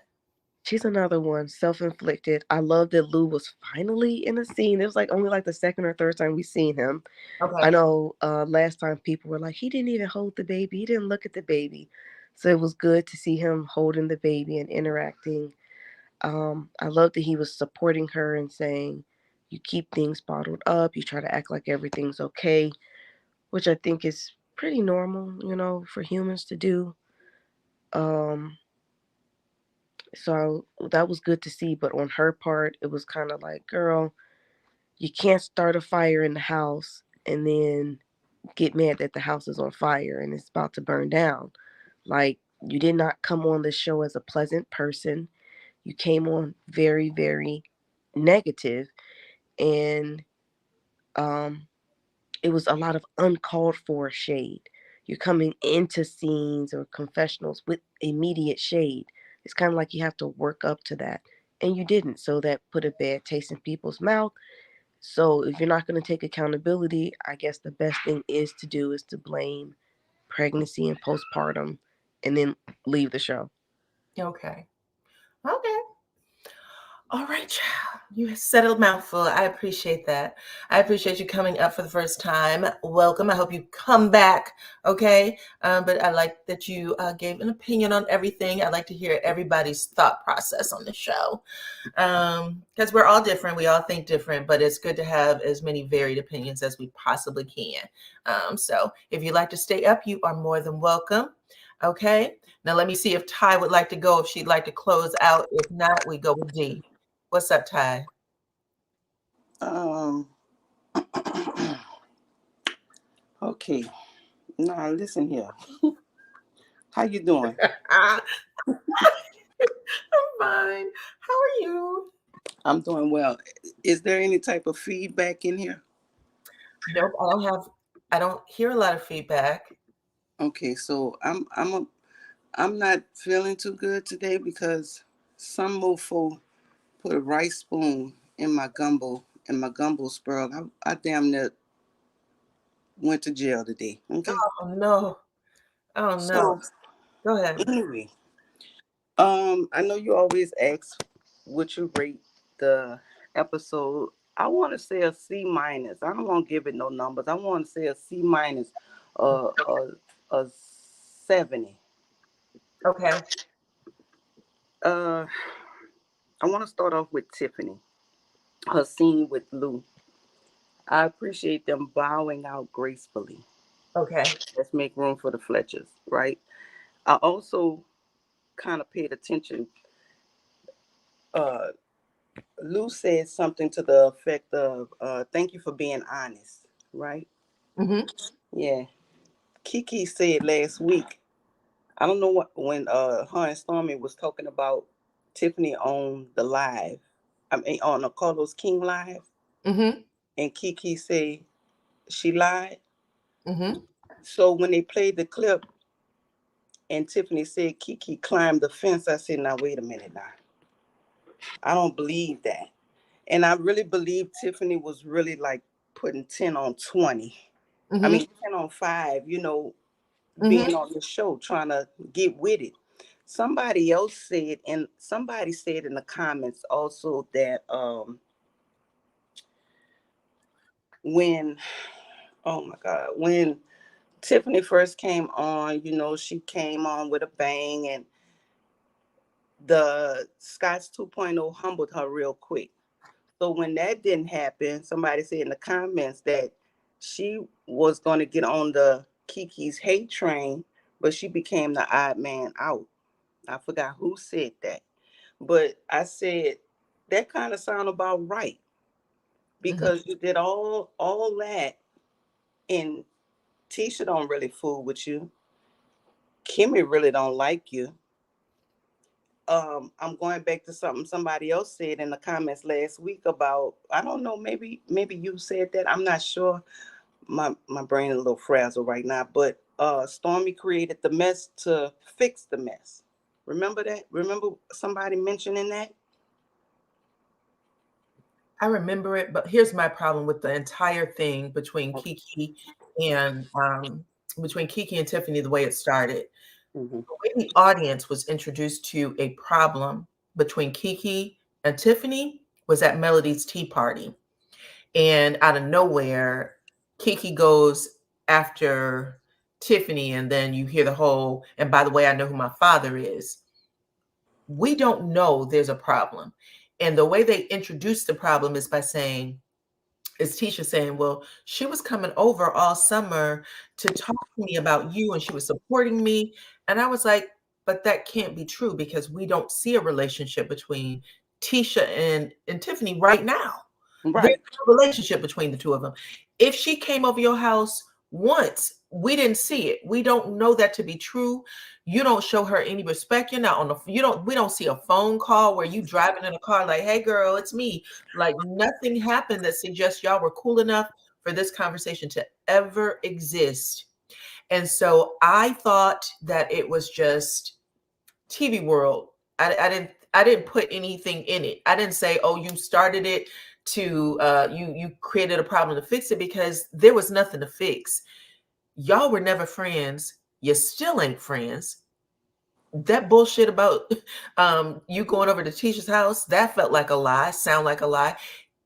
She's another one, self-inflicted. I love that Lou was finally in the scene. It was like only like the second or third time we seen him. I Okay. know last time people were like, he didn't even hold the baby. He didn't look at the baby. So it was good to see him holding the baby and interacting. I love that he was supporting her and saying, you keep things bottled up. You try to act like everything's okay, which I think is pretty normal, for humans to do. Um, so that was good to see. But on her part, it was kind of like, girl, you can't start a fire in the house and then get mad that the house is on fire and it's about to burn down. Like, you did not come on the show as a pleasant person. You came on very, very negative, and um, it was a lot of uncalled for shade. You're coming into scenes or confessionals with immediate shade. It's kind of like you have to work up to that, and you didn't. So that put a bad taste in people's mouth. So if you're not going to take accountability, I guess the best thing is to blame pregnancy and postpartum and then leave the show. Okay. Okay. All right, child. You said a mouthful. I appreciate that. I appreciate you coming up for the first time. Welcome. I hope you come back. Okay. But I like that you gave an opinion on everything. I like to hear everybody's thought process on the show. Because we're all different. We all think different, but it's good to have as many varied opinions as we possibly can. So if you'd like to stay up, you are more than welcome. Okay. Now let me see if Ty would like to go, if she'd like to close out. If not, we go with D. What's up, Ty? Um. Okay. Now listen here. How you doing? I'm fine. How are you? I'm doing well. Is there any type of feedback in here? Nope, I don't hear a lot of feedback. Okay, so I'm not feeling too good today because some mofo put a rice spoon in my gumbo spurl. I damn near went to jail today. Okay. Oh no. Oh no. So Go ahead. anyway, I know you always ask what you rate the episode. I want to say a C minus. I don't want to give it no numbers. I want to say a C minus, a 70. Okay. Uh, I want to start off with Tiffany. Her scene with Lou. I appreciate them bowing out gracefully. Okay. Let's make room for the Fletchers, right? I also kind of paid attention. Uh, Lou said something to the effect of, thank you for being honest, right? Mm-hmm. Yeah. Kiki said last week, I don't know what, when her and Stormy was talking about Tiffany on the live, I mean on the Carlos King live, Mm-hmm. and Kiki said she lied. Mm-hmm. So when they played the clip and Tiffany said Kiki climbed the fence, I said, now wait a minute now. I don't believe that. And I really believe Tiffany was really like putting 10 on 20. I Mm-hmm. mean, 10 on 5, you know, Mm-hmm. being on the show, trying to get with it. Somebody else said, and somebody said in the comments also that when, oh my God, when Tiffany first came on, you know, she came on with a bang, and the Scott's 2.0 humbled her real quick. So when that didn't happen, somebody said in the comments that she was going to get on the Kiki's hate train, but she became the odd man out. I forgot who said that, but I said that kind of sound about right, Mm-hmm. because you did all that, and Tisha don't really fool with you. Kimmy really don't like you. I'm going back to something somebody else said in the comments last week about, I don't know, maybe you said that. I'm not sure. My brain is a little frazzled right now, but Stormy created the mess to fix the mess. Remember that? Remember somebody mentioning that? I remember it, but here's my problem with the entire thing and between Kiki and Tiffany, the way it started. Mm-hmm. The way the audience was introduced to a problem between Kiki and Tiffany was at Melody's tea party. And out of nowhere, Kiki goes after Tiffany, and then you hear the whole, and by the way, I know who my father is. We don't know there's a problem. And the way they introduce the problem is by saying, is Tisha saying, well, she was coming over all summer to talk to me about you and she was supporting me. And I was like, but that can't be true because we don't see a relationship between Tisha and Tiffany right now. There's Right. no relationship between the two of them. If she came over your house once, we didn't see it. We don't know that to be true. You don't show her any respect. You're not on the, we don't see a phone call where you driving in a car like, hey girl, it's me. Like nothing happened that suggests y'all were cool enough for this conversation to ever exist. And so I thought that it was just TV world. I didn't put anything in it. I didn't say, oh, you started it to you created a problem to fix it, because there was nothing to fix. Y'all were never friends. You still ain't friends. That bullshit about you going over to Tisha's house, that felt like a lie, sound like a lie.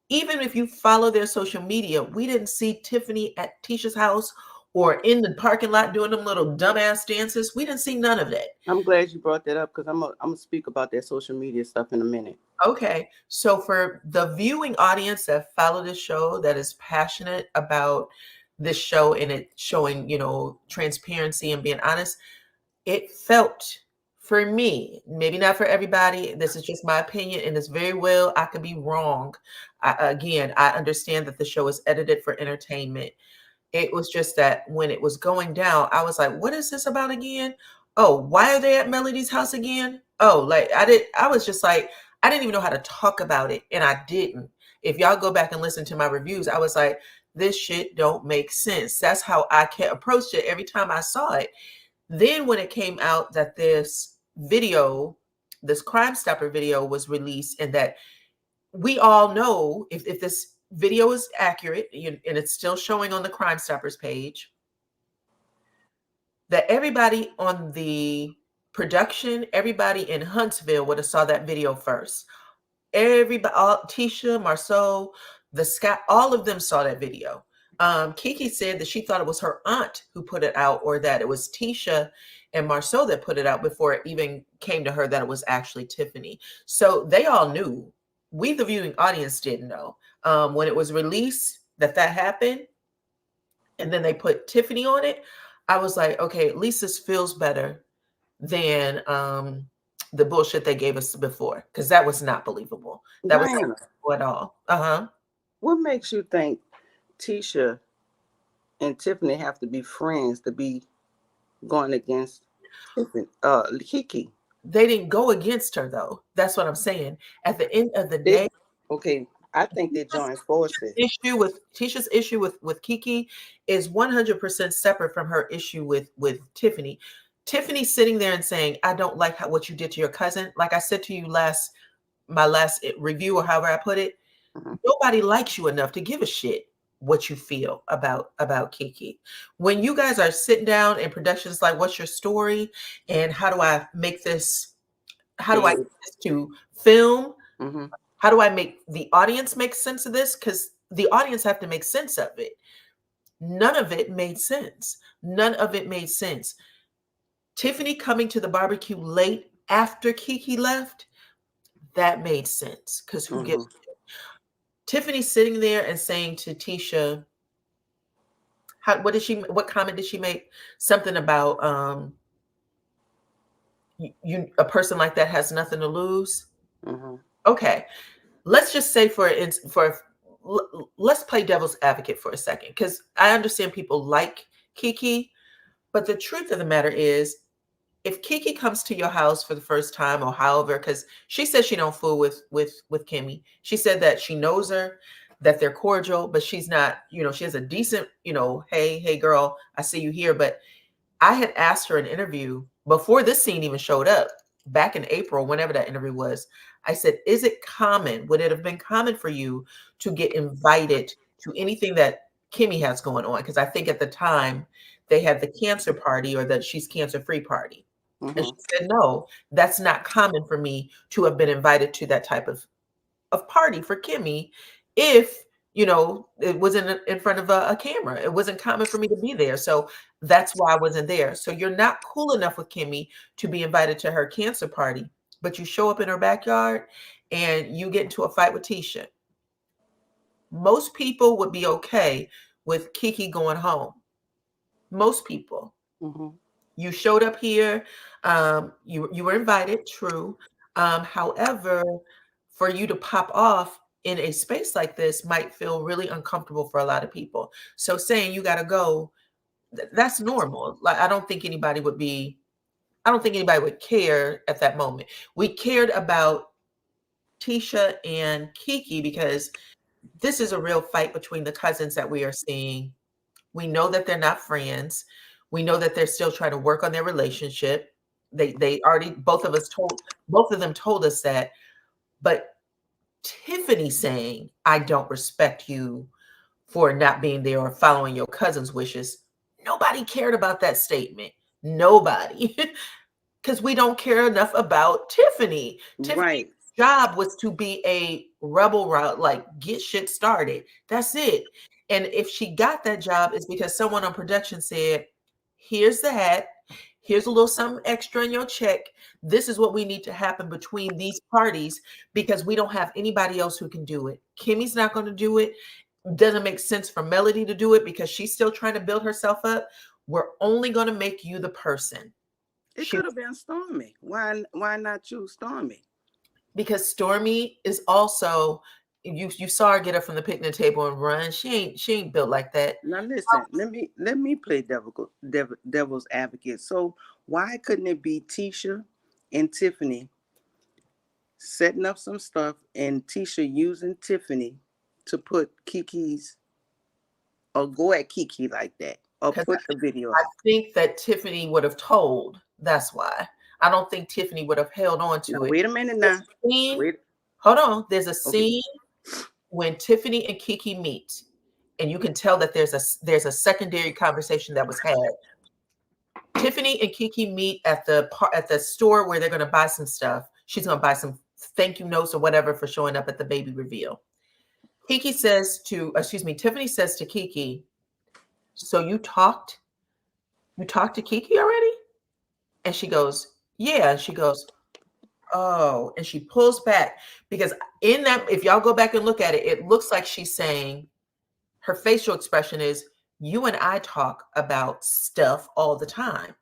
Even if you follow their social media, we didn't see Tiffany at Tisha's house or in the parking lot doing them little dumbass dances. We didn't see none of that. I'm glad you brought that up, because I'm gonna speak about that social media stuff in a minute. Okay, so for the viewing audience that follow this show, that is passionate about this show and it showing, transparency and being honest, it felt for me, maybe not for everybody, this is just my opinion, and it's very well, I could be wrong. Again, I understand that the show is edited for entertainment. It was just that when it was going down, I was like, what is this about again? Oh, why are they at Melody's house again? Oh, like I was just like, I didn't even know how to talk about it. And I didn't. If y'all go back and listen to my reviews, I was like, this shit don't make sense. That's how I approached it every time I saw it. Then when it came out that this Crime Stopper video was released, and that we all know if this video is accurate, and it's still showing on the Crime Stoppers page, that everybody on the production, everybody in Huntsville would have saw that video first. Everybody, Tisha, Marceau, the Scott, all of them saw that video. Kiki said that she thought it was her aunt who put it out, or that it was Tisha and Marceau that put it out before it even came to her that it was actually Tiffany. So they all knew. We, the viewing audience, didn't know. When it was released that happened, and then they put Tiffany on it, I was like, okay, at least this feels better than the bullshit they gave us before, because that was not believable. That was not believable at all. What makes you think Tisha and Tiffany have to be friends to be going against Kiki? They didn't go against her, though. That's what I'm saying. At the end of the day, okay, I think they joined forces. Tisha's issue with Kiki is 100% separate from her issue with Tiffany. Tiffany sitting there and saying, I don't like what you did to your cousin. Like I said to you my last review, or however I put it, nobody likes you enough to give a shit what you feel about Kiki. When you guys are sitting down in productions like, what's your story? And how do I make this? How do I get this to film? How do I make the audience make sense of this? Because the audience have to make sense of it. None of it made sense. None of it made sense. Tiffany coming to the barbecue late after Kiki left, that made sense, because who gives a shit? Tiffany sitting there and saying to Tisha, what comment did she make? Something about a person like that has nothing to lose. Okay, let's just say let's play devil's advocate for a second, because I understand people like Kiki, but the truth of the matter is, if Kiki comes to your house for the first time, or however, because she says she don't fool with Kimmy. She said that she knows her, that they're cordial, but she's not, she has a decent, hey girl, I see you here. But I had asked her in an interview before this scene even showed up, back in April, whenever that interview was. I said, would it have been common for you to get invited to anything that Kimmy has going on? Because I think at the time they had the cancer party, or the She's Cancer Free party. And she said, no, that's not common for me to have been invited to that type of party for Kimmy. If, it wasn't in front of a camera, it wasn't common for me to be there. So that's why I wasn't there. So you're not cool enough with Kimmy to be invited to her cancer party, but you show up in her backyard and you get into a fight with Tisha. Most people would be okay with Kiki going home. Most people. You showed up here. You were invited, true. However, for you to pop off in a space like this might feel really uncomfortable for a lot of people. So saying you got to go, that's normal. Like, I don't think anybody would care at that moment. We cared about Tisha and Kiki because this is a real fight between the cousins that we are seeing. We know that they're not friends. We know that they're still trying to work on their relationship. They already, both of them told us that. But Tiffany saying, I don't respect you for not being there or following your cousin's wishes, nobody cared about that statement. Nobody. Because we don't care enough about Tiffany. Tiffany's job was to be a rebel route, like get shit started. That's it. And if she got that job, it's because someone on production said, here's the hat. Here's a little something extra in your check. This is what we need to happen between these parties, because we don't have anybody else who can do it. Kimmy's not going to do it. Doesn't make sense for Melody to do it because she's still trying to build herself up. We're only going to make you the person. It could have been Stormy. Why not choose Stormy? Because Stormy is also, you saw her get up from the picnic table and run. She ain't built like that. Now listen, let me play devil's advocate. So why couldn't it be Tisha and Tiffany setting up some stuff and Tisha using Tiffany to put Kiki's, or go at Kiki like that, or put the video out? I think that Tiffany would have told. That's why. I don't think Tiffany would have held on to it. Wait a minute now. Hold on. There's a Okay. scene when Tiffany and Kiki meet, and you can tell that there's a secondary conversation that was had. Tiffany and Kiki meet at the store where they're going to buy some stuff. She's going to buy some thank you notes or whatever for showing up at the baby reveal. Tiffany says to Kiki, so you talked to Kiki already? And she goes, yeah. And she goes, oh, and she pulls back because in that, if y'all go back and look at it, it looks like she's saying, her facial expression is, you and I talk about stuff all the time.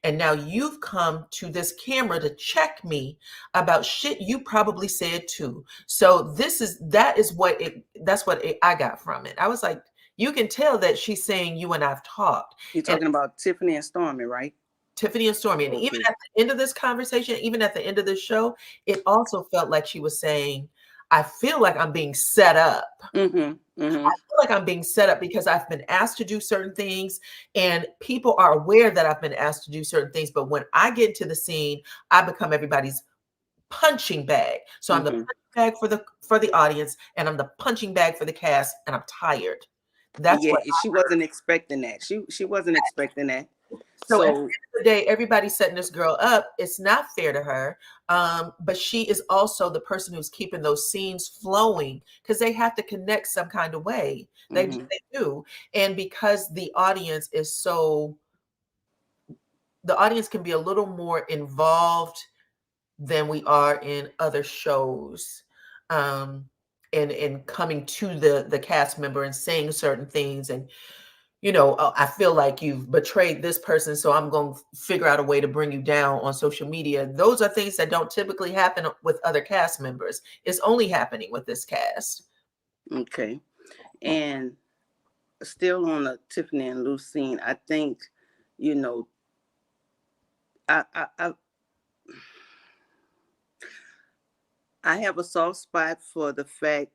And now you've come to this camera to check me about shit you probably said too. So that's what I got from it. I was like, you can tell that she's saying you and I've talked. You're talking about Tiffany and Stormy, right? Tiffany and Stormy. And even at the end of this conversation, even at the end of this show, it also felt like she was saying, I feel like I'm being set up. Mm-hmm. Mm-hmm. I feel like I'm being set up because I've been asked to do certain things and people are aware that I've been asked to do certain things. But when I get into the scene, I become everybody's punching bag. So I'm the punching bag for the audience, and I'm the punching bag for the cast, and I'm tired. That's what she wasn't expecting that. She wasn't expecting that. So at the end of the day, everybody's setting this girl up. It's not fair to her. But she is also the person who's keeping those scenes flowing because they have to connect some kind of way. They do. And because the audience can be a little more involved than we are in other shows. And coming to the cast member and saying certain things and, I feel like you've betrayed this person, so I'm going to figure out a way to bring you down on social media. Those are things that don't typically happen with other cast members. It's only happening with this cast. Okay. And still on the Tiffany and Lou scene, I think, I have a soft spot for the fact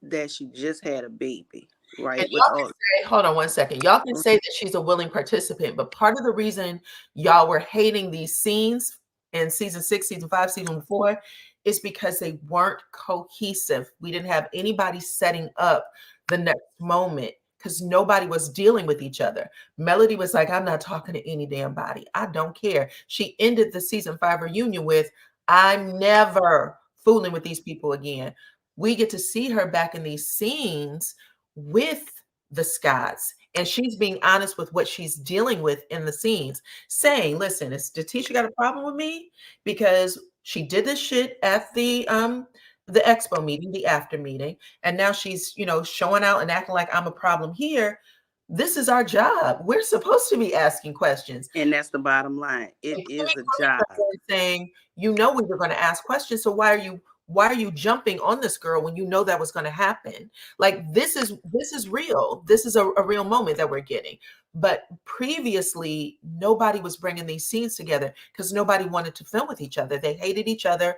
that she just had a baby. Right. And y'all can say, hold on one second. Y'all can say that she's a willing participant, but part of the reason y'all were hating these scenes in season 6, season 5, season 4 is because they weren't cohesive. We didn't have anybody setting up the next moment because nobody was dealing with each other. Melody was like, I'm not talking to any damn body. I don't care. She ended the season 5 reunion with, I'm never fooling with these people again. We get to see her back in these scenes with the Scotts, and she's being honest with what she's dealing with in the scenes, saying, listen, did Tisha got a problem with me? Because she did this shit at the expo meeting, the after meeting, and now she's, showing out and acting like I'm a problem here. This is our job. We're supposed to be asking questions. And that's the bottom line. It is a job. Saying, we were going to ask questions, so why are you jumping on this girl when you know that was going to happen? Like, this is real. This is a real moment that we're getting. But previously, nobody was bringing these scenes together because nobody wanted to film with each other. They hated each other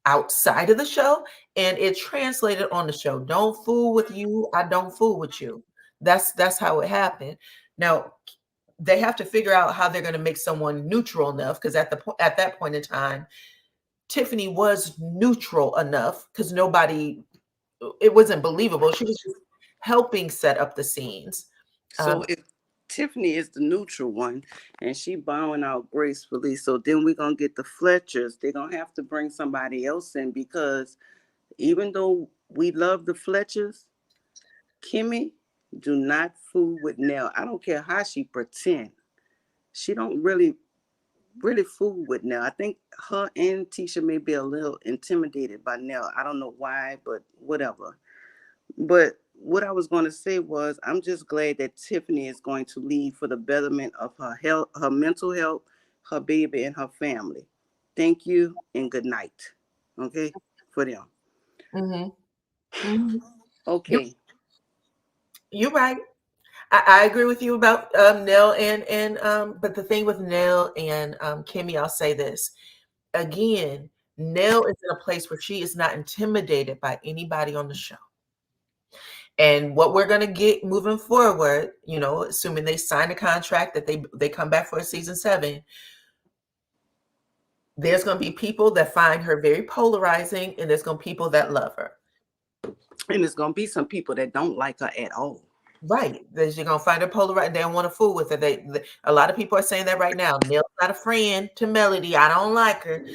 outside of the show, and it translated on the show. Don't fool with you. I don't fool with you. That's how it happened. Now, they have to figure out how they're going to make someone neutral enough, because at that point in time, Tiffany was neutral enough because it wasn't believable. She was just helping set up the scenes. So if Tiffany is the neutral one and she bowing out gracefully, so then we're going to get the Fletchers. They're going to have to bring somebody else in, because even though we love the Fletchers, Kimmy, do not fool with Nell. I don't care how she pretend. She don't really fool with Nell. I think her and Tisha may be a little intimidated by Nell. I don't know why, but whatever. But what I was going to say was, I'm just glad that Tiffany is going to lead for the betterment of her health, her mental health, her baby, and her family. Thank you and good night. Okay, for them. Mm-hmm. Mm-hmm. Okay. You're right. I agree with you about Nell and but the thing with Nell and Kimmy, I'll say this again. Nell is in a place where she is not intimidated by anybody on the show. And what we're going to get moving forward, assuming they sign a contract that they come back for a season 7, There's going to be people that find her very polarizing, and there's going to be people that love her. And there's going to be some people that don't like her at all. Right. You're going to find her polarized. They don't want to fool with her. A lot of people are saying that right now. Nell's not a friend to Melody. I don't like her.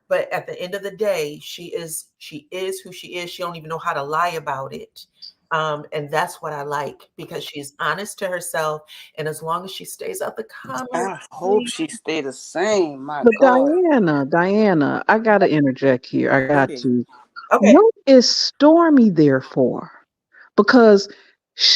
But at the end of the day, she is who she is. She don't even know how to lie about it. And that's what I like, because she's honest to herself. And as long as she stays out the comments. I hope she stay the same. My But God. Diana, I got to interject here. I got to. Okay. What is Stormy there for? Because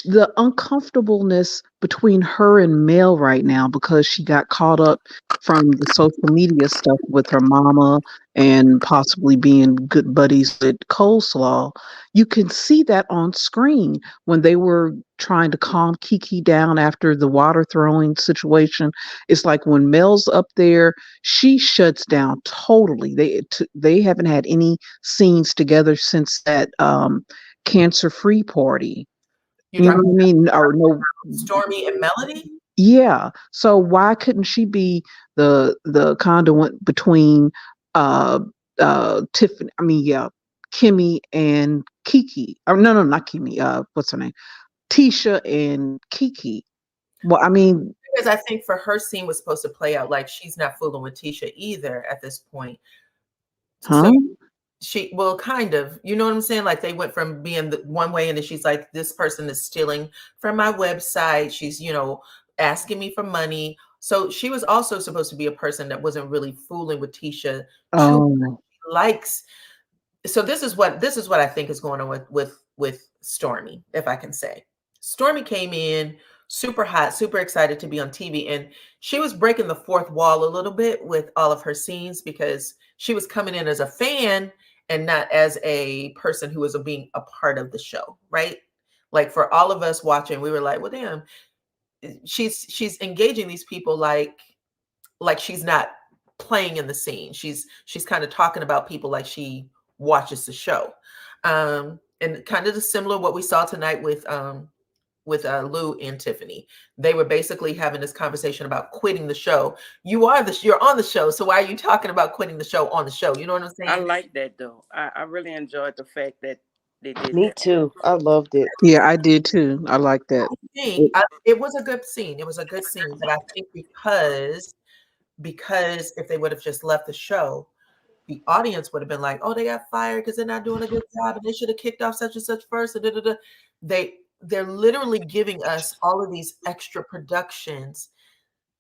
the uncomfortableness between her and Mel right now, because she got caught up from the social media stuff with her mama and possibly being good buddies with Coleslaw, you can see that on screen when they were trying to calm Kiki down after the water throwing situation. It's like when Mel's up there, she shuts down totally. They haven't had any scenes together since that cancer-free party. You know what I mean? Or no, Stormy and Melody? yeah. So why couldn't she be the conduit between Tiffany, Kimmy and Kiki? Or no, not Kimmy. What's her name? Tisha and Kiki. Well, I mean, because I think for her scene was supposed to play out like she's not fooling with Tisha either at this point. huh? So well, kind of, you know what I'm saying? Like they went from being the one way, and then she's like, this person is stealing from my website. She's, asking me for money. So she was also supposed to be a person that wasn't really fooling with Tisha. Oh. Likes. So this is what I think is going on with Stormy, if I can say. Stormy came in super hot, super excited to be on TV, and she was breaking the fourth wall a little bit with all of her scenes, because she was coming in as a fan and not as a person who was being a part of the show, right? Like for all of us watching, we were like, well, damn, she's engaging these people like she's not playing in the scene. She's kind of talking about people like she watches the show. And kind of the similar what we saw tonight with Lou and Tiffany. They were basically having this conversation about quitting the show. You're on the show, so why are you talking about quitting the show on the show? You know what I'm saying? I like that though. I really enjoyed the fact that they did Me that. too. I loved it. Yeah, I did too. I like that. It was a good scene. It was a good scene, but I think because if they would have just left the show, the audience would have been like, oh, they got fired because they're not doing a good job and they should have kicked off such and such first. And they're literally giving us all of these extra productions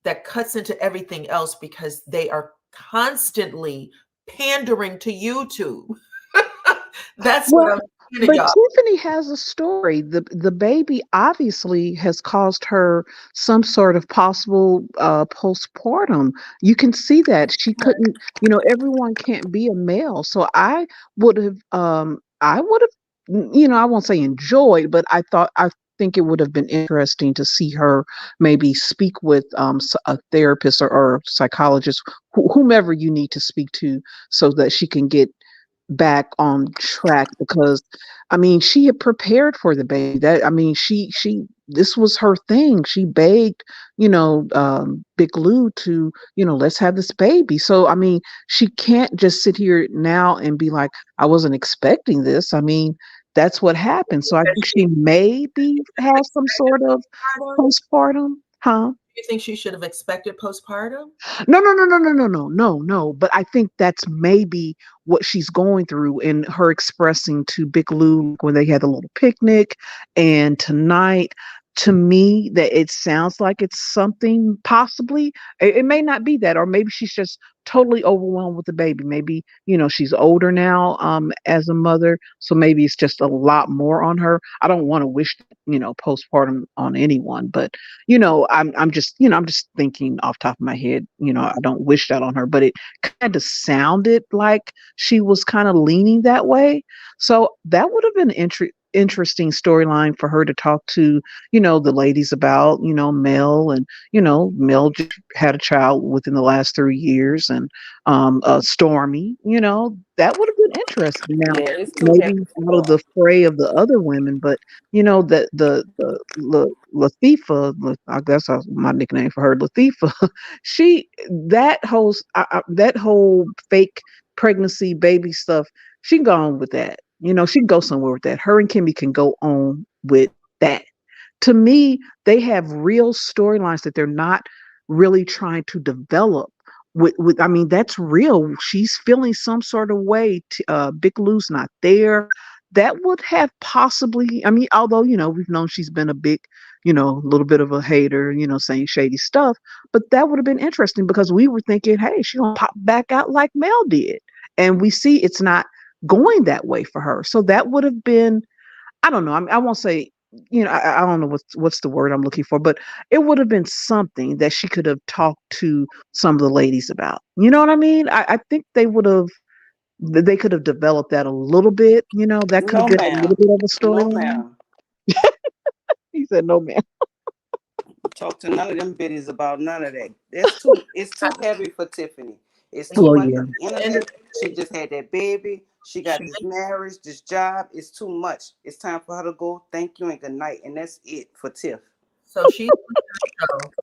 that cuts into everything else because they are constantly pandering to YouTube. That's what I'm saying, but y'all. Tiffany has a story. The baby obviously has caused her some sort of possible postpartum. You can see that she couldn't. Everyone can't be a male. So I would have. I won't say enjoyed, but I think it would have been interesting to see her maybe speak with a therapist or psychologist, whomever you need to speak to, so that she can get back on track, because she had prepared for the baby. She this was her thing. She begged Big Lou to let's have this baby. So she can't just sit here now and be like, I wasn't expecting this. That's what happened. So I think she maybe has some sort of postpartum. You think she should have expected postpartum? No. But I think that's maybe what she's going through, and her expressing to Big Lou when they had a little picnic, and tonight, to me, that it sounds like it's something possibly. It may not be that, or maybe she's just totally overwhelmed with the baby. Maybe, she's older now as a mother, so maybe it's just a lot more on her. I don't want to wish, postpartum on anyone, but I'm just thinking off the top of my head, I don't wish that on her, but it kind of sounded like she was kind of leaning that way. So that would have been interesting storyline for her to talk to, the ladies about, Mel, and, Mel just had a child within the last 3 years, and Stormy, that would have been interesting. Now, Yeah, it's too maybe heavy out of for the fray of the other women, but that Latifah, I guess that's my nickname for her, Latifah, she that whole fake pregnancy baby stuff, she can go on with that. She can go somewhere with that. Her and Kimmy can go on with that. To me, they have real storylines that they're not really trying to develop. I mean, that's real. She's feeling some sort of way. Big Lou's not there. That would have possibly, I mean, although, we've known she's been a big, little bit of a hater, saying shady stuff, but that would have been interesting because we were thinking, hey, she's going to pop back out like Mel did. And we see it's not going that way for her. So that would have been, I don't know. I mean, I won't say, I don't know what's the word I'm looking for, but it would have been something that she could have talked to some of the ladies about. You know what I mean? I think they could have developed that a little bit. That could have no, been a little ma'am. bit of a No, storyline. ma'am. He said, no, man. Talk to none of them biddies about none of that. It's too heavy for Tiffany. It's too Well, much yeah. on the internet. She just had that baby. She got this marriage, this job. It's too much. It's time for her to go. Thank you and good night. And that's it for Tiff. So she's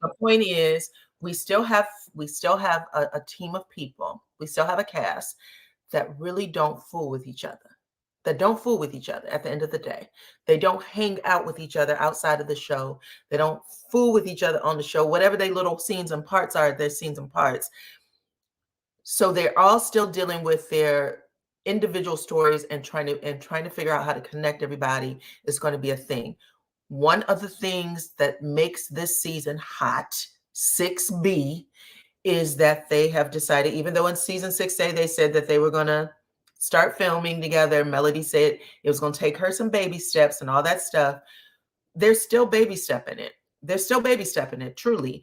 the point is we still have a team of people. We still have a cast that really don't fool with each other. That don't fool with each other at the end of the day. They don't hang out with each other outside of the show. They don't fool with each other on the show. Whatever their little scenes and parts are, their scenes and parts. So they're all still dealing with their individual stories and trying to figure out how to connect everybody is going to be a thing. One of the things that makes this season hot, 6B, is that they have decided, even though in season 6A they said that they were going to start filming together, Melody said it was going to take her some baby steps and all that stuff. They're still baby stepping it. They're still baby stepping it, truly.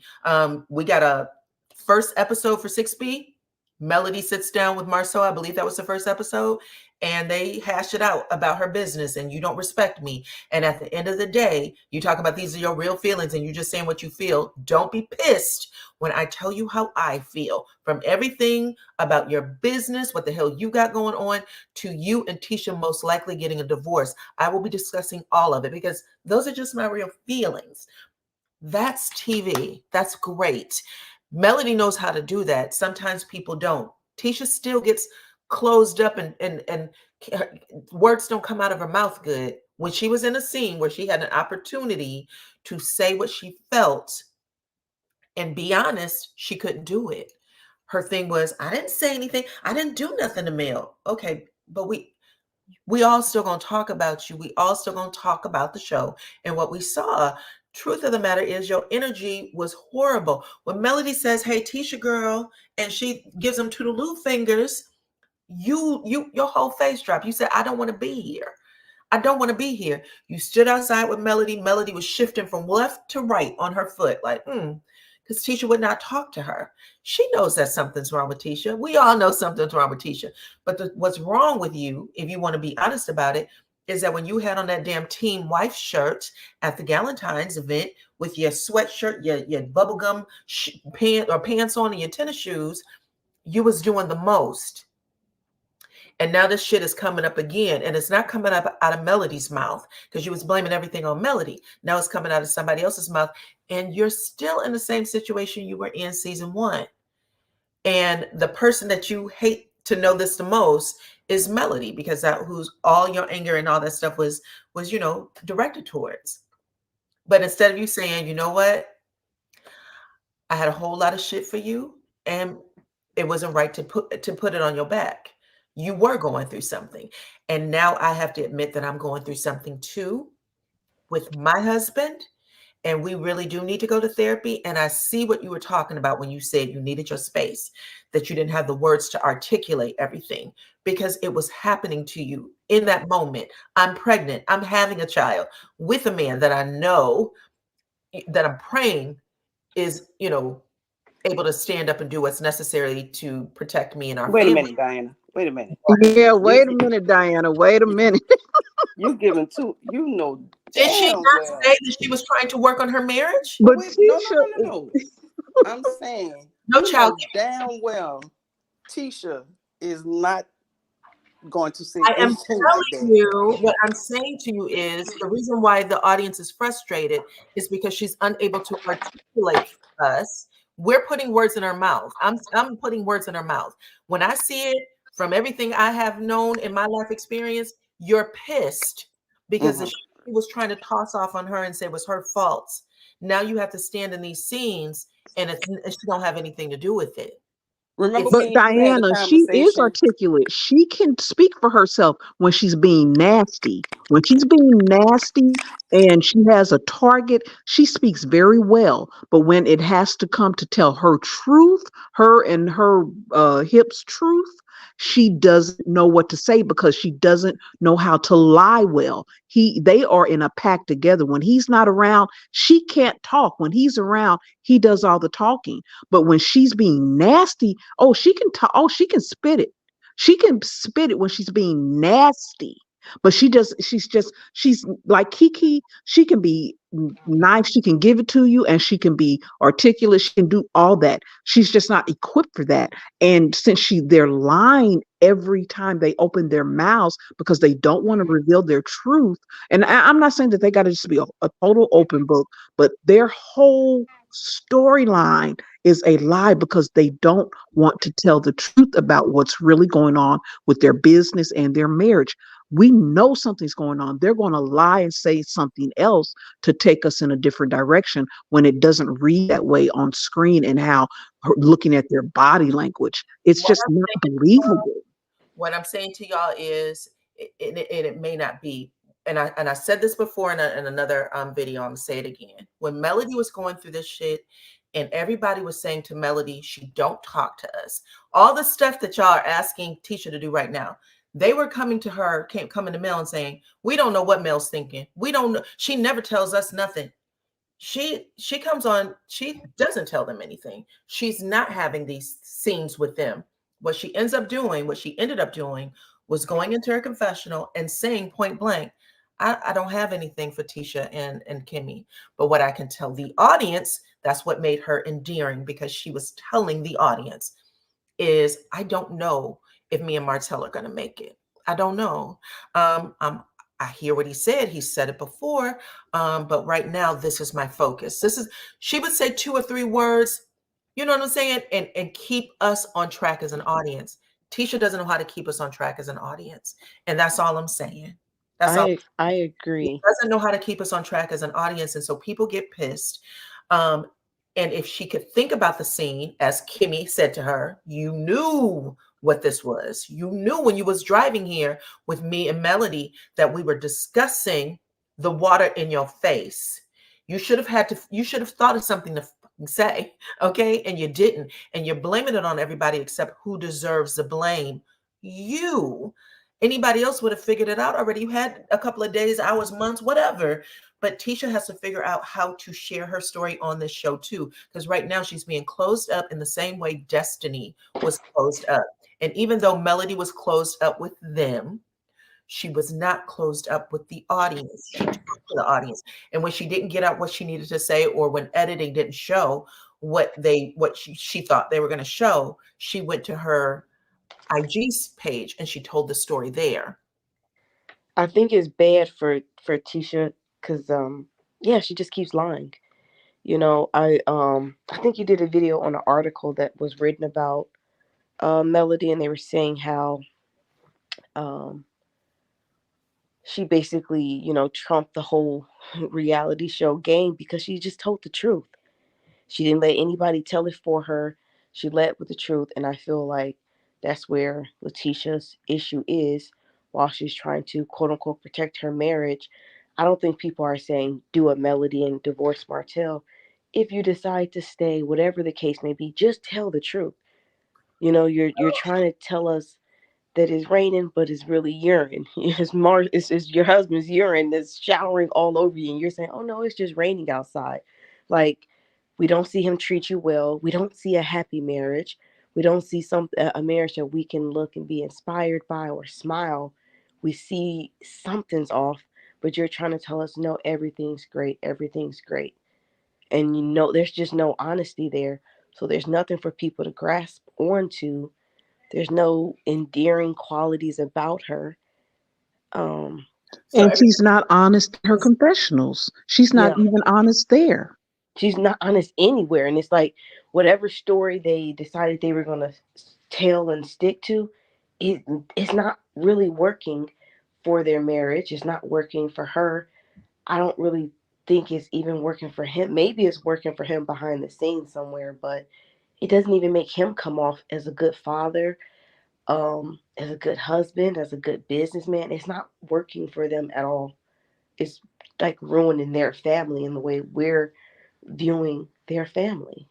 We got a first episode for 6B. Melody sits down with Marcel, I believe that was the first episode, and they hash it out about her business and you don't respect me. And at the end of the day, you talk about these are your real feelings and you're just saying what you feel. Don't be pissed when I tell you how I feel. From everything about your business, what the hell you got going on, to you and Tisha most likely getting a divorce. I will be discussing all of it because those are just my real feelings. That's TV. That's great. Melody knows how to do that. Sometimes people don't. Tisha still gets closed up and words don't come out of her mouth good. When she was in a scene where she had an opportunity to say what she felt and be honest, she couldn't do it. Her thing was, I didn't say anything. I didn't do nothing to Mel. Okay, but we all still gonna talk about you. We all still gonna talk about the show and what we saw. Truth of the matter is your energy was horrible. When Melody says, hey, Tisha girl, and she gives them toodaloo fingers, your whole face dropped. You said, I don't want to be here. I don't want to be here. You stood outside with Melody. Melody was shifting from left to right on her foot, like, because Tisha would not talk to her. She knows that something's wrong with Tisha. We all know something's wrong with Tisha. But what's wrong with you, if you want to be honest about it, is that when you had on that damn Team Wife shirt at the Galentine's event with your sweatshirt, your bubblegum pants on and your tennis shoes, you was doing the most. And now this shit is coming up again. And it's not coming up out of Melody's mouth because you was blaming everything on Melody. Now it's coming out of somebody else's mouth. And you're still in the same situation you were in season 1. And the person that you hate to know this the most is Melody, because that who's all your anger and all that stuff was directed towards. But instead of you saying, you know what, I had a whole lot of shit for you, and it wasn't right to put it on your back. You were going through something. And now I have to admit that I'm going through something too with my husband. And we really do need to go to therapy. And I see what you were talking about when you said you needed your space, that you didn't have the words to articulate everything because it was happening to you in that moment. I'm pregnant. I'm having a child with a man that I know, that I'm praying is, able to stand up and do what's necessary to protect me and our Wait a family. minute, Diana. Wait a minute. Yeah, wait a minute, Diana. Wait a minute. You giving too, you know Did she damn not well. say that she was trying to work on her marriage? But Wait, no, no, Tisha, no, no, no. I'm saying No you child. know damn well Tisha is not going to say I am anything like telling that. you, what I'm saying to you is the reason why the audience is frustrated is because she's unable to articulate for us. We're putting words in her mouth. I'm putting words in her mouth. When I see it from everything I have known in my life experience, you're pissed because the Mhm. shit he was trying to toss off on her and say was her fault. Now you have to stand in these scenes and she don't have anything to do with it. Remember It's me but and you had a Diana, she is conversation. articulate. She can speak for herself when she's being nasty. When she's being nasty and she has a target, she speaks very well. But when it has to come to tell her truth, her and her hips truth, she doesn't know what to say because she doesn't know how to lie well. They are in a pack together. When he's not around, she can't talk. When he's around, he does all the talking. But when she's being nasty, oh, she can talk. Oh, she can spit it. She can spit it when she's being nasty. But she's like Kiki. She can be nice. She can give it to you, and she can be articulate. She can do all that. She's just not equipped for that. And since they're lying every time they open their mouths because they don't want to reveal their truth. And I'm not saying that they got to just be a total open book, but their whole storyline is a lie because they don't want to tell the truth about what's really going on with their business and their marriage. We know something's going on. They're going to lie and say something else to take us in a different direction when it doesn't read that way on screen and how looking at their body language. It's what just I'm not saying, believable. what I'm saying to y'all is, it may not be, and I said this before in another video. I'm gonna say it again. When Melody was going through this shit, and everybody was saying to Melody, she don't talk to us. All the stuff that y'all are asking Tisha to do right now, they were coming to her, coming to Mel and saying, we don't know what Mel's thinking. We don't know. She never tells us nothing. She comes on, she doesn't tell them anything. She's not having these scenes with them. What she ended up doing was going into her confessional and saying point blank, I don't have anything for Tisha and Kimmy. But what I can tell the audience, that's what made her endearing, because she was telling the audience is, I don't know if me and Martell are gonna make it. I don't know. I hear what he said. He said it before, but right now this is my focus. She would say 2 or 3 words, you know what I'm saying, and keep us on track as an audience. Tisha doesn't know how to keep us on track as an audience, and that's all I'm saying. That's all. I He agree. doesn't know how to keep us on track as an audience, and so people get pissed. Um, and if she could think about the scene, as Kimmy said to her, you knew what this was. You knew when you was driving here with me and Melody that we were discussing the water in your face. You should have thought of something to say, okay? And you didn't. And you're blaming it on everybody except who deserves the blame. You. Anybody else would have figured it out already. You had a couple of days, hours, months, whatever. But Tisha has to figure out how to share her story on this show too, because right now she's being closed up in the same way Destiny was closed up. And even though Melody was closed up with them, she was not closed up with the audience. She talked to the audience. And when she didn't get out what she needed to say, or when editing didn't show what she thought they were going to show, she went to her IG page and she told the story there. I think it's bad for Tisha because yeah, she just keeps lying. I think you did a video on an article that was written about Melody, and they were saying how um she basically, trumped the whole reality show game because she just told the truth. She didn't let anybody tell it for her. She led with the truth, and I feel like that's where Letitia's issue is. While she's trying to quote unquote protect her marriage, I don't think people are saying do a Melody and divorce Martell. If you decide to stay, whatever the case may be, just tell the truth. You're trying to tell us that it's raining, but it's really urine. It's your husband's urine that's showering all over you, and you're saying, "Oh no, it's just raining outside." Like, we don't see him treat you well. We don't see a happy marriage. We don't see a marriage that we can look and be inspired by or smile. we see something's off, but you're trying to tell us, no, everything's great, everything's great. And you know, there's just no honesty there. So there's nothing for people to grasp onto. There's no endearing qualities about her. Um, So And she's not honest in her confessionals. She's not yeah, even honest there. she's not honest anywhere. And it's like whatever story they decided they were going to tell and stick to, it's not really working for their marriage. It's not working for her. I don't really think it's even working for him. Maybe it's working for him behind the scenes somewhere, but it doesn't even make him come off as a good father, as a good husband, as a good businessman. It's not working for them at all. It's like ruining their family in the way we're viewing their family.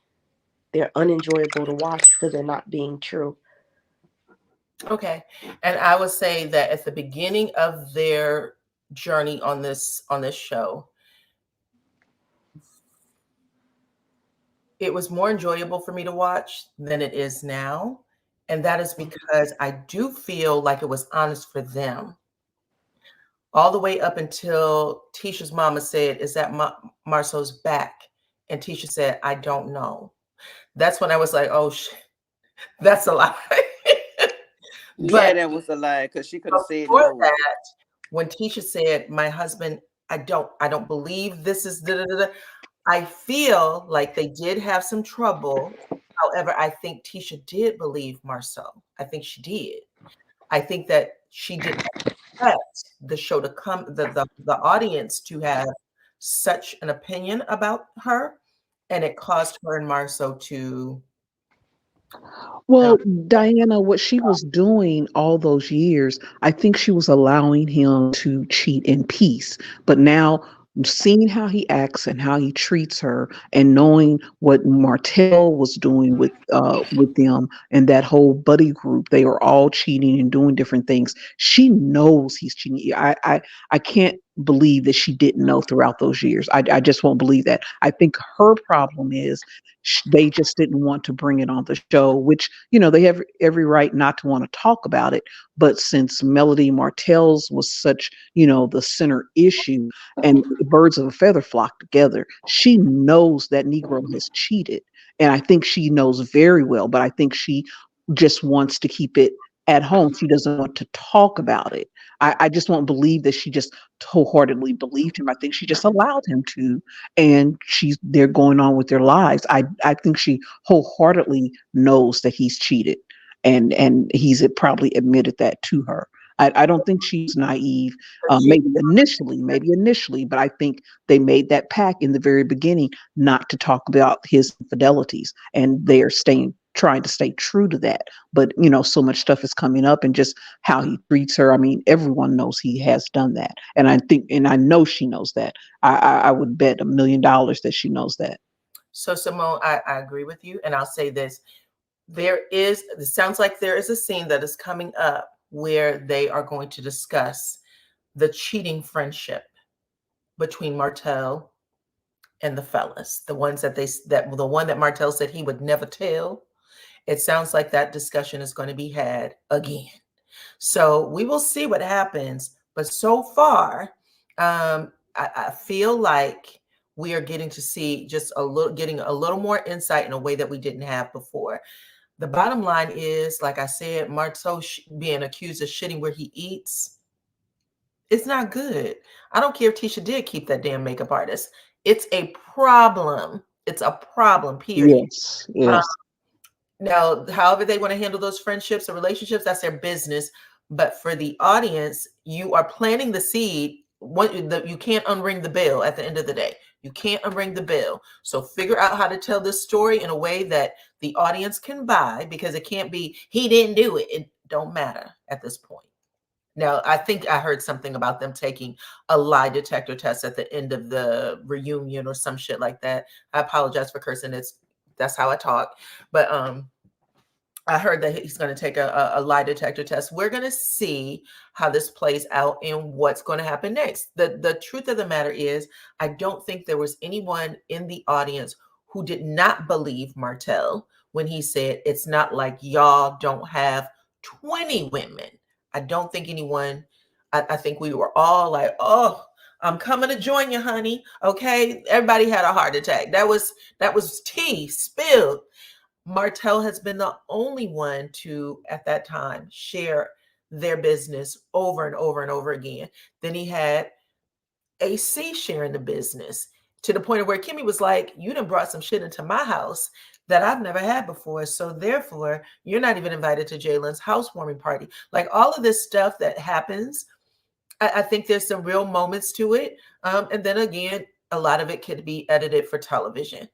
They're unenjoyable to watch because they're not being true. okay, and I would say that at the beginning of their journey on this show, it was more enjoyable for me to watch than it is now. And that is because I do feel like it was honest for them. All the way up until Tisha's mama said, "Is that Marceau's back?" And Tisha said, "I don't know." That's when I was like, "Oh, shit, that's a lie." Yeah, But that was a lie because she could have said before no. that, when Tisha said, "My husband, I don't believe this is da da da," I feel like they did have some trouble. However, I think Tisha did believe Marceau. I think she did. I think that she didn't expect the show to come, the audience to have such an opinion about her, and it caused her and Marceau to. Well, Diana, what she was doing all those years, I think she was allowing him to cheat in peace. But now, seeing how he acts and how he treats her, and knowing what Martell was doing with them and that whole buddy group, they were all cheating and doing different things. She knows he's cheating. I can't believe that she didn't know throughout those years. I just won't believe that. I think her problem is they just didn't want to bring it on the show, which, they have every right not to want to talk about it. But since Melody Martell's was such, the center issue, and birds of a feather flock together, she knows that Negro has cheated. And I think she knows very well, but I think she just wants to keep it at home. She doesn't want to talk about it. I just won't believe that she just wholeheartedly believed him. I think she just allowed him to, and they're going on with their lives. I think she wholeheartedly knows that he's cheated, and he's probably admitted that to her. I don't think she's naive. Maybe initially, but I think they made that pact in the very beginning not to talk about his infidelities, and they are trying to stay true to that. But so much stuff is coming up, and just how he treats her. I mean, everyone knows he has done that, and I know she knows that. I would bet $1 million that she knows that. So Simone, I agree with you, and I'll say this: it sounds like there is a scene that is coming up where they are going to discuss the cheating friendship between Martell and the fellas, the ones the one that Martell said he would never tell. It sounds like that discussion is going to be had again. So we will see what happens. But so far, I feel like we are getting to see getting a little more insight in a way that we didn't have before. The bottom line is, like I said, Martell being accused of shitting where he eats. It's not good. I don't care if Tisha did keep that damn makeup artist. It's a problem. It's a problem, period. Yes. Now, however they want to handle those friendships or relationships, that's their business. But for the audience, you are planting the seed. You can't unring the bell at the end of the day. You can't unring the bell. So figure out how to tell this story in a way that the audience can buy, because it can't be, he didn't do it. It don't matter at this point. Now, I think I heard something about them taking a lie detector test at the end of the reunion or some shit like that. I apologize for cursing. That's how I talk. But I heard that he's going to take a lie detector test. We're going to see how this plays out and what's going to happen next. The truth of the matter is, I don't think there was anyone in the audience who did not believe Martell when he said, it's not like y'all don't have 20 women. I don't think anyone I think we were all like, oh, I'm coming to join you, honey. Okay. Everybody had a heart attack. That was tea spilled. Martell has been the only one to, at that time, share their business over and over and over again. Then he had AC sharing the business to the point of where Kimmy was like, you done brought some shit into my house that I've never had before. So therefore, you're not even invited to Jalen's housewarming party. Like all of this stuff that happens, I think there's some real moments to it. And then again, a lot of it could be edited for television.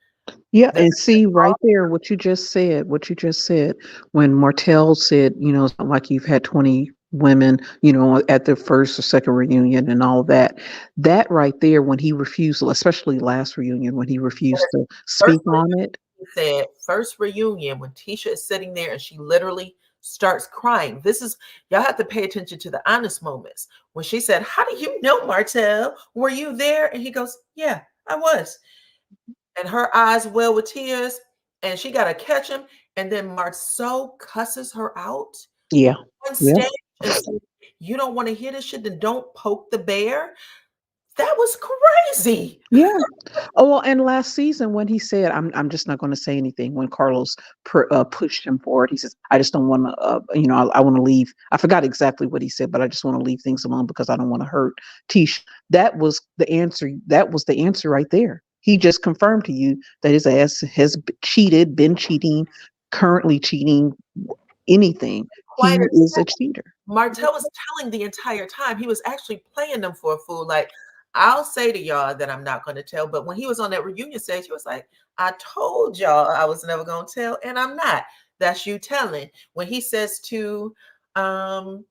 Yeah, and see right there what you just said, when Martell said, it's not like you've had 20 women, at the first or second reunion and all that. That right there, when he refused, especially last reunion, when he refused to speak on it. He said, first reunion, when Tisha is sitting there and she literally starts crying. Y'all have to pay attention to the honest moments. When she said, how do you know, Martell? Were you there? And he goes, yeah, I was. And her eyes well with tears, and she got to catch him. And then Marceau cusses her out Yeah. on stage and said, you don't want to hear this shit, then don't poke the bear. That was crazy. Yeah. Oh, well, and last season when he said, I'm just not going to say anything, when Carlos pushed him forward, he says, I just don't want to, I want to leave. I forgot exactly what he said, but I just want to leave things alone because I don't want to hurt Tisha. That was the answer. That was the answer right there. He just confirmed to you that his ass has cheated, been cheating, currently cheating, anything. He is a cheater. Martell was telling the entire time. He was actually playing them for a fool. Like, I'll say to y'all that I'm not going to tell, but when he was on that reunion stage, he was like, I told y'all I was never going to tell, and I'm not. That's you telling. When he says to Marceau,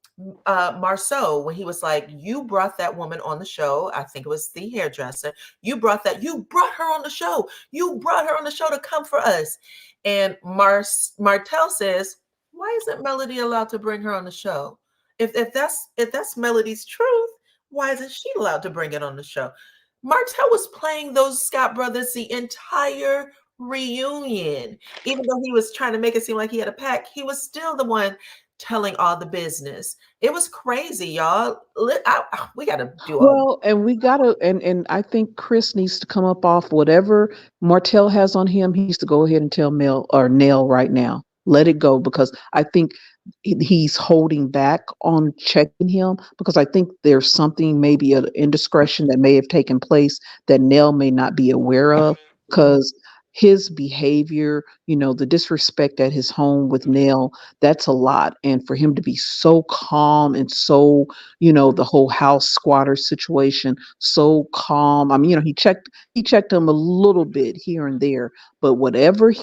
when he was like, you brought that woman on the show, I think it was the hairdresser, you brought her on the show. You brought her on the show to come for us. And Martell says, why isn't Melody allowed to bring her on the show? If that's Melody's truth, why isn't she allowed to bring it on the show? Martell was playing those Scott brothers the entire reunion. Even though he was trying to make it seem like he had a pack, he was still the one telling all the business. It was crazy, y'all. We got to do all. Well, and we got to, and I think Chris needs to come up off whatever Martell has on him. He needs to go ahead and tell Mel or Nell right now. Let it go, because I think he's holding back on checking him, because I think there's something, maybe an indiscretion that may have taken place that Nell may not be aware of, because his behavior, the disrespect at his home with Nell, that's a lot. And for him to be so calm and so, the whole house squatter situation, so calm. I mean, he checked him a little bit here and there, but whatever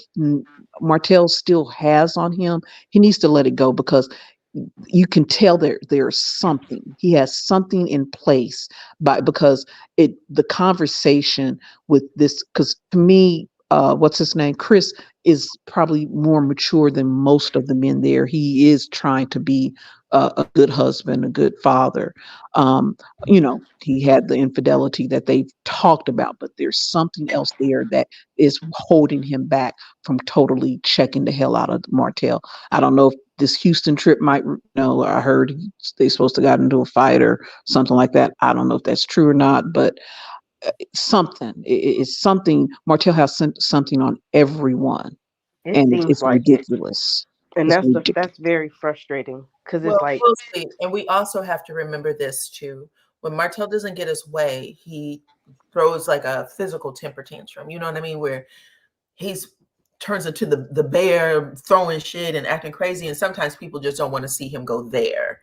Martell still has on him, he needs to let it go, because you can tell there's something. He has something in place, because the conversation with this, because to me, what's his name? Chris is probably more mature than most of the men there. He is trying to be a good husband, a good father. He had the infidelity that they've talked about, but there's something else there that is holding him back from totally checking the hell out of Martell. I don't know if this Houston trip might, I heard they supposed to got into a fight or something like that. I don't know if that's true or not, but something. It's something. Martell has something on everyone, and it's like ridiculous. And that's very frustrating, because it's like, and we also have to remember this too. When Martell doesn't get his way, he throws like a physical temper tantrum. You know what I mean? Where he's turns into the bear, throwing shit and acting crazy. And sometimes people just don't want to see him go there.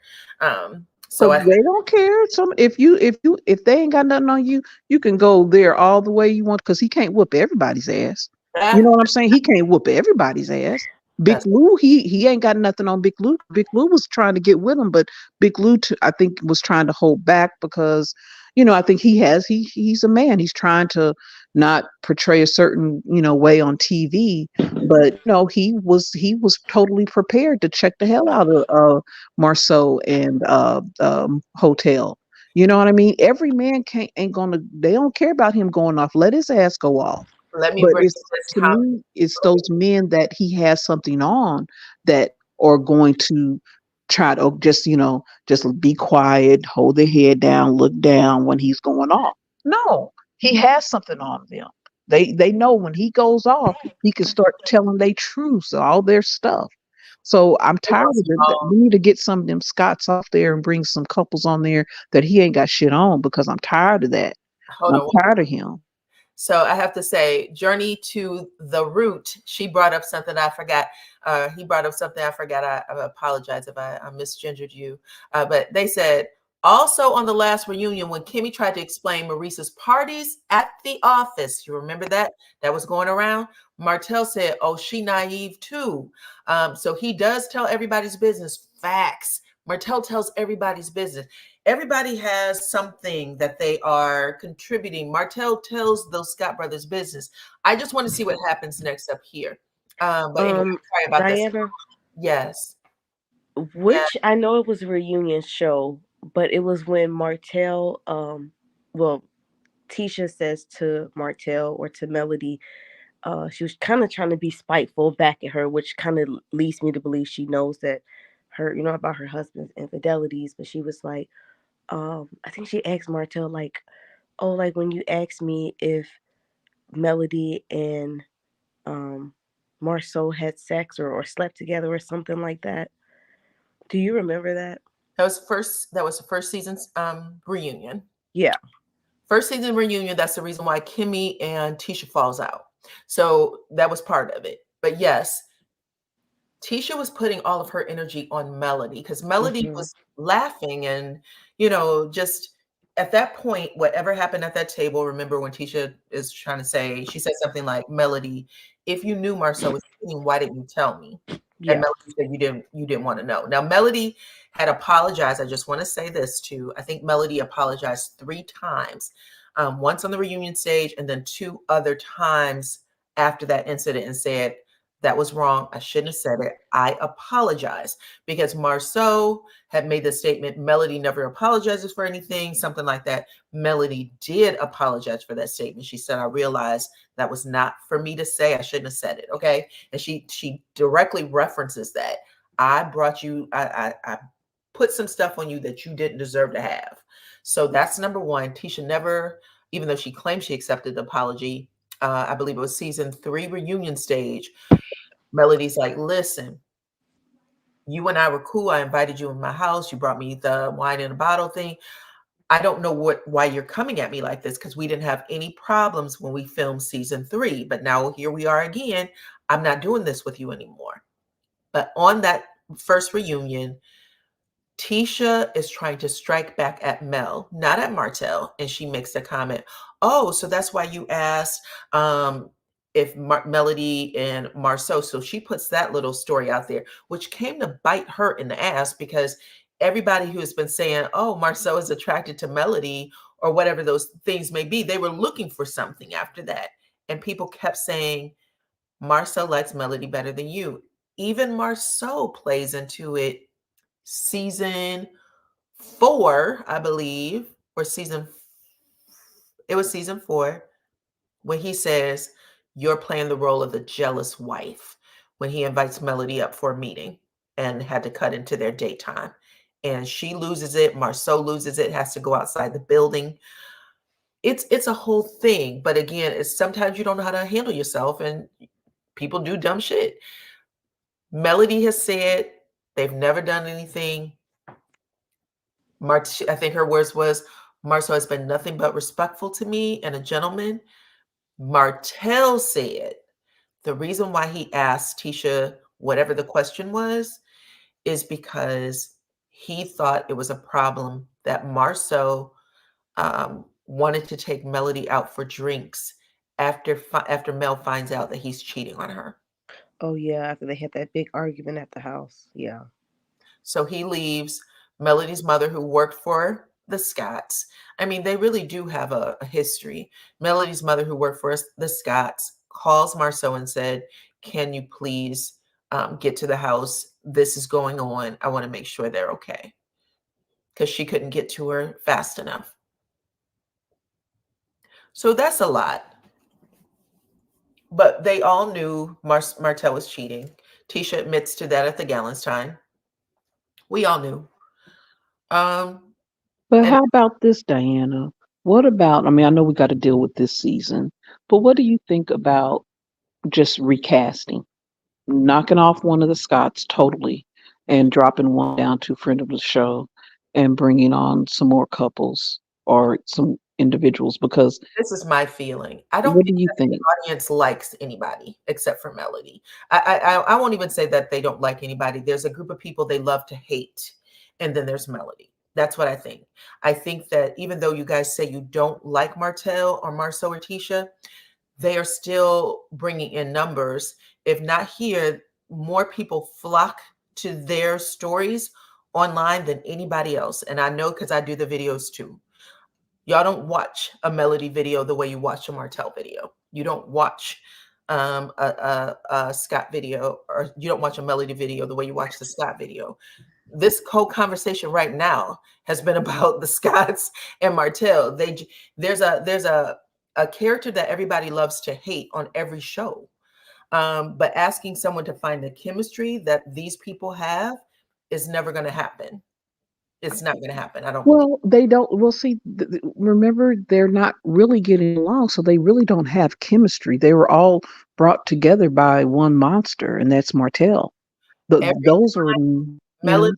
So they don't care. If they ain't got nothing on you, you can go there all the way you want, because he can't whoop everybody's ass. You know what I'm saying? He can't whoop everybody's ass. Big Lou, he ain't got nothing on Big Lou. Big Lou was trying to get with him, but Big Lou, I think, was trying to hold back, because, I think he's a man. He's trying to not portray a certain, way on TV, but he was totally prepared to check the hell out of Marceau and Hotel. You know what I mean? Every man they don't care about him going off. Let his ass go off. Let me But bring to me, it's those men that he has something on that are going to try to just, just be quiet, hold their head down, look down when he's going off. No, he has something on them. They know when he goes off, he can start telling their truths, all their stuff. So I'm It tired of was it. We need to get some of them Scots off there and bring some couples on there that he ain't got shit on, because I'm tired of that. hold I'm on. tired of him. So I have to say, Journey to the Root, she brought up something I forgot. He brought up something I forgot. I apologize if I misgendered you. But they said, also on the last reunion, when Kimmy tried to explain Maurice's parties at the office, you remember that? That was going around. Martell said, oh, she naive too. So he does tell everybody's business. Facts. Martell tells everybody's business. Everybody has something that they are contributing. Martell tells those Scott brothers business. I just want to see what happens next up here. But anyway, sorry about this. Diana, Yes. which I know it was a reunion show, but it was when Martell, well, Tisha says to Martell or to Melody, she was kind of trying to be spiteful back at her, which kind of leads me to believe she knows that about her husband's infidelities. But she was like, I think she asked Martell, like, oh, like when you asked me if Melody and Marceau had sex or slept together or something like that. Do you remember that? That was the first season's reunion. Yeah. First season reunion, that's the reason why Kimmy and Tisha falls out. So that was part of it. But yes, Tisha was putting all of her energy on Melody, because Melody was laughing and, just at that point, whatever happened at that table, remember when Tisha is trying to say, she said something like, Melody, if you knew Marceau was cheating, why didn't you tell me? Yeah. And Melody said you didn't want to know. Now, Melody had apologized. I just want to say this too. I think Melody apologized 3 times. Once on the reunion stage and then 2 other times after that incident, and said, that was wrong. I shouldn't have said it. I apologize, because Marceau had made the statement, Melody never apologizes for anything, something like that. Melody did apologize for that statement. She said, I realized that was not for me to say. I shouldn't have said it. Okay. And she directly references that. I brought you, I put some stuff on you that you didn't deserve to have. So that's number one. Tisha never, even though she claimed she accepted the apology, I believe it was season 3 reunion stage, Melody's like, listen, you and I were cool. I invited you in my house. You brought me the wine in a bottle thing. I don't know why you're coming at me like this, because we didn't have any problems when we filmed season 3. But now here we are again. I'm not doing this with you anymore. But on that first reunion, Tisha is trying to strike back at Mel, not at Martell. And she makes the comment, oh, so that's why you asked if Melody and Marceau. So she puts that little story out there, which came to bite her in the ass, because everybody who has been saying, oh, Marceau is attracted to Melody or whatever those things may be, they were looking for something after that. And people kept saying, Marceau likes Melody better than you. Even Marceau plays into it season 4, I believe, or it was season 4, when he says, you're playing the role of the jealous wife, when he invites Melody up for a meeting and had to cut into their daytime. And she loses it. Marceau loses it, has to go outside the building. It's a whole thing. But again, it's sometimes you don't know how to handle yourself, and people do dumb shit. Melody has said they've never done anything. I think her words was, Marceau has been nothing but respectful to me and a gentleman. Martell said the reason why he asked Tisha whatever the question was is because he thought it was a problem that Marceau wanted to take Melody out for drinks after Mel finds out that he's cheating on her. Oh yeah, after they had that big argument at the house. Yeah. So he leaves. Melody's mother, who worked for the Scotts, I mean, they really do have a history. Melody's mother, who worked for the Scotts, calls Marceau and said, can you please get to the house? This is going on. I want to make sure they're okay. Because she couldn't get to her fast enough. So that's a lot. But they all knew Martell was cheating. Tisha admits to that at the Gallenstein. We all knew. Um, But and how about this, Diana? What about, I mean, I know we got to deal with this season, but what do you think about just recasting, knocking off one of the Scots totally and dropping one down to friend of the show and bringing on some more couples or some individuals? Because this is my feeling. I don't what think do you that the think? audience likes anybody except for Melody. I won't even say that they don't like anybody. There's a group of people they love to hate, and then there's Melody. That's what I think. I think that even though you guys say you don't like Martell or Marceau or Tisha, they are still bringing in numbers. If not here, more people flock to their stories online than anybody else. And I know because I do the videos too. Y'all don't watch a Melody video the way you watch a Martell video. You don't watch a Scott video, or you don't watch a Melody video the way you watch the Scott video. This whole conversation right now has been about the Scotts and Martell. There's a character that everybody loves to hate on every show. But asking someone to find the chemistry that these people have is never going to happen. It's not going to happen. I don't believe. Well, they don't. Well, see, remember, they're not really getting along, so they really don't have chemistry. They were all brought together by one monster, and that's Martell. Every Those are, Melody,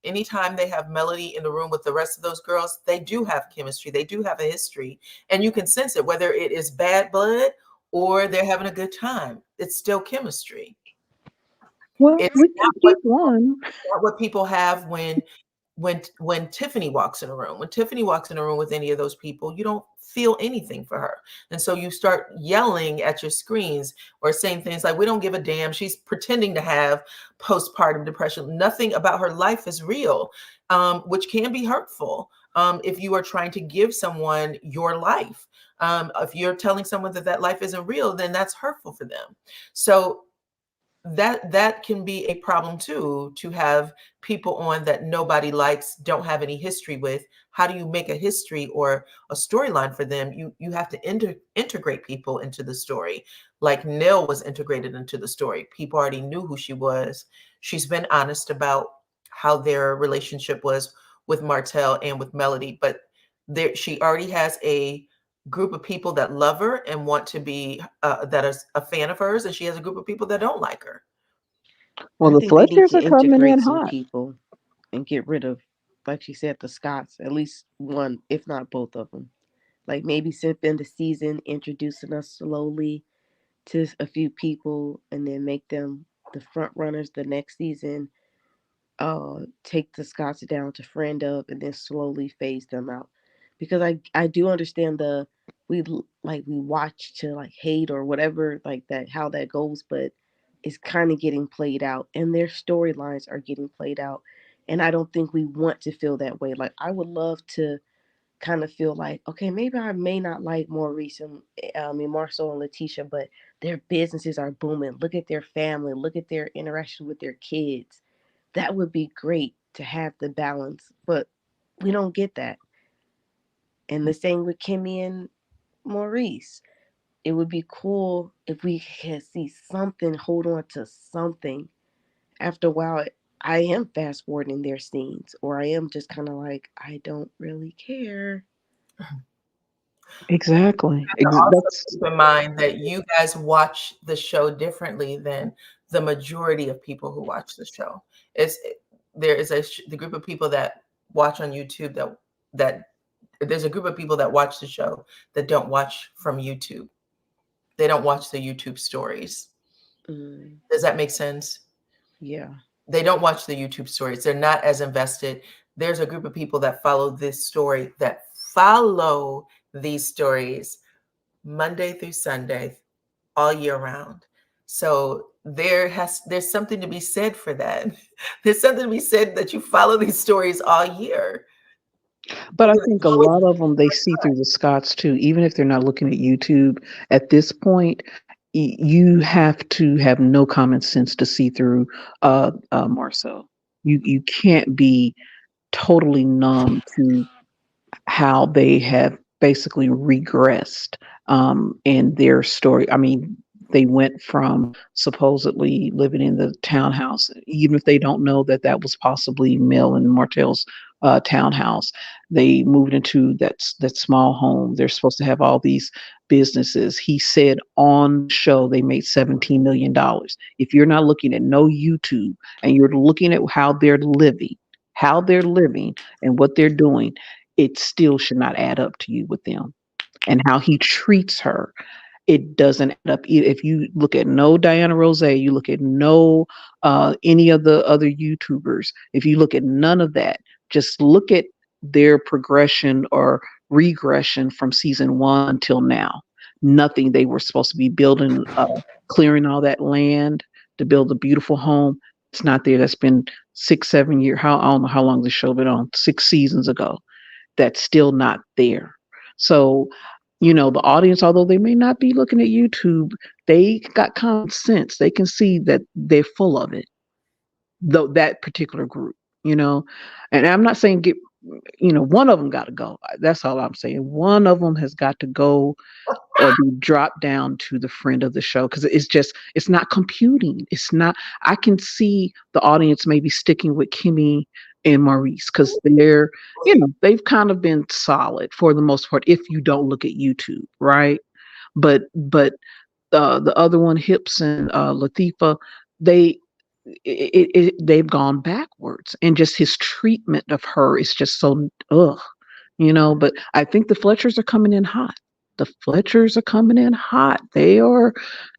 anytime they have Melody in the room with the rest of those girls, they do have chemistry. They do have a history, and you can sense it, whether it is bad blood or they're having a good time. It's still chemistry. well, It's we can not keep one. what people have when Tiffany walks in a room. When Tiffany walks in a room with any of those people, you don't feel anything for her. And so you start yelling at your screens or saying things like, we don't give a damn. She's pretending to have postpartum depression. Nothing about her life is real, which can be hurtful if you are trying to give someone your life. If you're telling someone that that life isn't real, then that's hurtful for them. So that can be a problem too, to have people on that nobody likes, don't have any history with. How do you make a history or a storyline for them? You have to integrate people into the story, like Nell was integrated into the story. People already knew who she was. She's been honest about how their relationship was with Martell and with Melody, but she already has a group of people that love her and want to be that is a fan of hers, and she has a group of people that don't like her. Well, I the think they need Fletchers to are coming in integrate some hot. people and get rid of, like she said, the Scots, at least one, if not both of them. Like maybe spend the season introducing us slowly to a few people and then make them the front runners the next season. Take the Scots down to friend up and then slowly phase them out. Because I do understand we we watch to like hate or whatever like that, how that goes, but it's kind of getting played out and their storylines are getting played out, and I don't think we want to feel that way. Like I would love to kind of feel like, okay, maybe I may not like Maurice and Marceau and Letitia, but their businesses are booming. Look at their family. Look at their interaction with their kids. That would be great to have the balance, but we don't get that. And the same with Kimmy and Maurice. It would be cool if we could see something, hold on to something. After a while, I am fast forwarding their scenes, or I am just kind of like, I don't really care. Exactly. To also That's keep in mind that you guys watch the show differently than the majority of people who watch the show. It's there is the group of people that watch on YouTube that there's a group of people that watch the show that don't watch from YouTube. They don't watch the YouTube stories. Mm, Does that make sense? yeah. They don't watch the YouTube stories. They're not as invested. There's a group of people that follow this story, that follow these stories Monday through Sunday, all year round. So there's something to be said for that. There's something to be said that you follow these stories all year. But I Because think a lot of them, they see through the Scots too, even if they're not looking at YouTube at this point. You have to have no common sense to see through Marceau. You can't be totally numb to how they have basically regressed in their story. I mean, They went from supposedly living in the townhouse, even if they don't know that that was possibly Mel and Martell's townhouse. They moved into that small home. They're supposed to have all these businesses. He said on the show they made $17 million. If you're not looking at no YouTube and you're looking at how they're living and what they're doing, it still should not add up to you with them. And how he treats her, it doesn't add up. If you look at no DYANAROZAY, you look at no any of the other YouTubers, if you look at none of that, just look at their progression or regression from season 1 until now. Nothing. They were supposed to be building, clearing all that land to build a beautiful home. It's not there. That's been 6, 7 years. I don't know how long the show been on. 6 seasons ago. That's still not there. So, the audience, although they may not be looking at YouTube, they got common sense. They can see that they're full of it, though that particular group, and I'm not saying one of them got to go. That's all I'm saying. One of them has got to go or be dropped down to the friend of the show, because it's not computing. It's not. I can see the audience maybe sticking with Kimmy and Maurice because they've kind of been solid for the most part if you don't look at YouTube, right? But the other one, Hips and Latifah, they've gone backwards, and just his treatment of her is just so But I think the Fletchers are coming in hot. They are,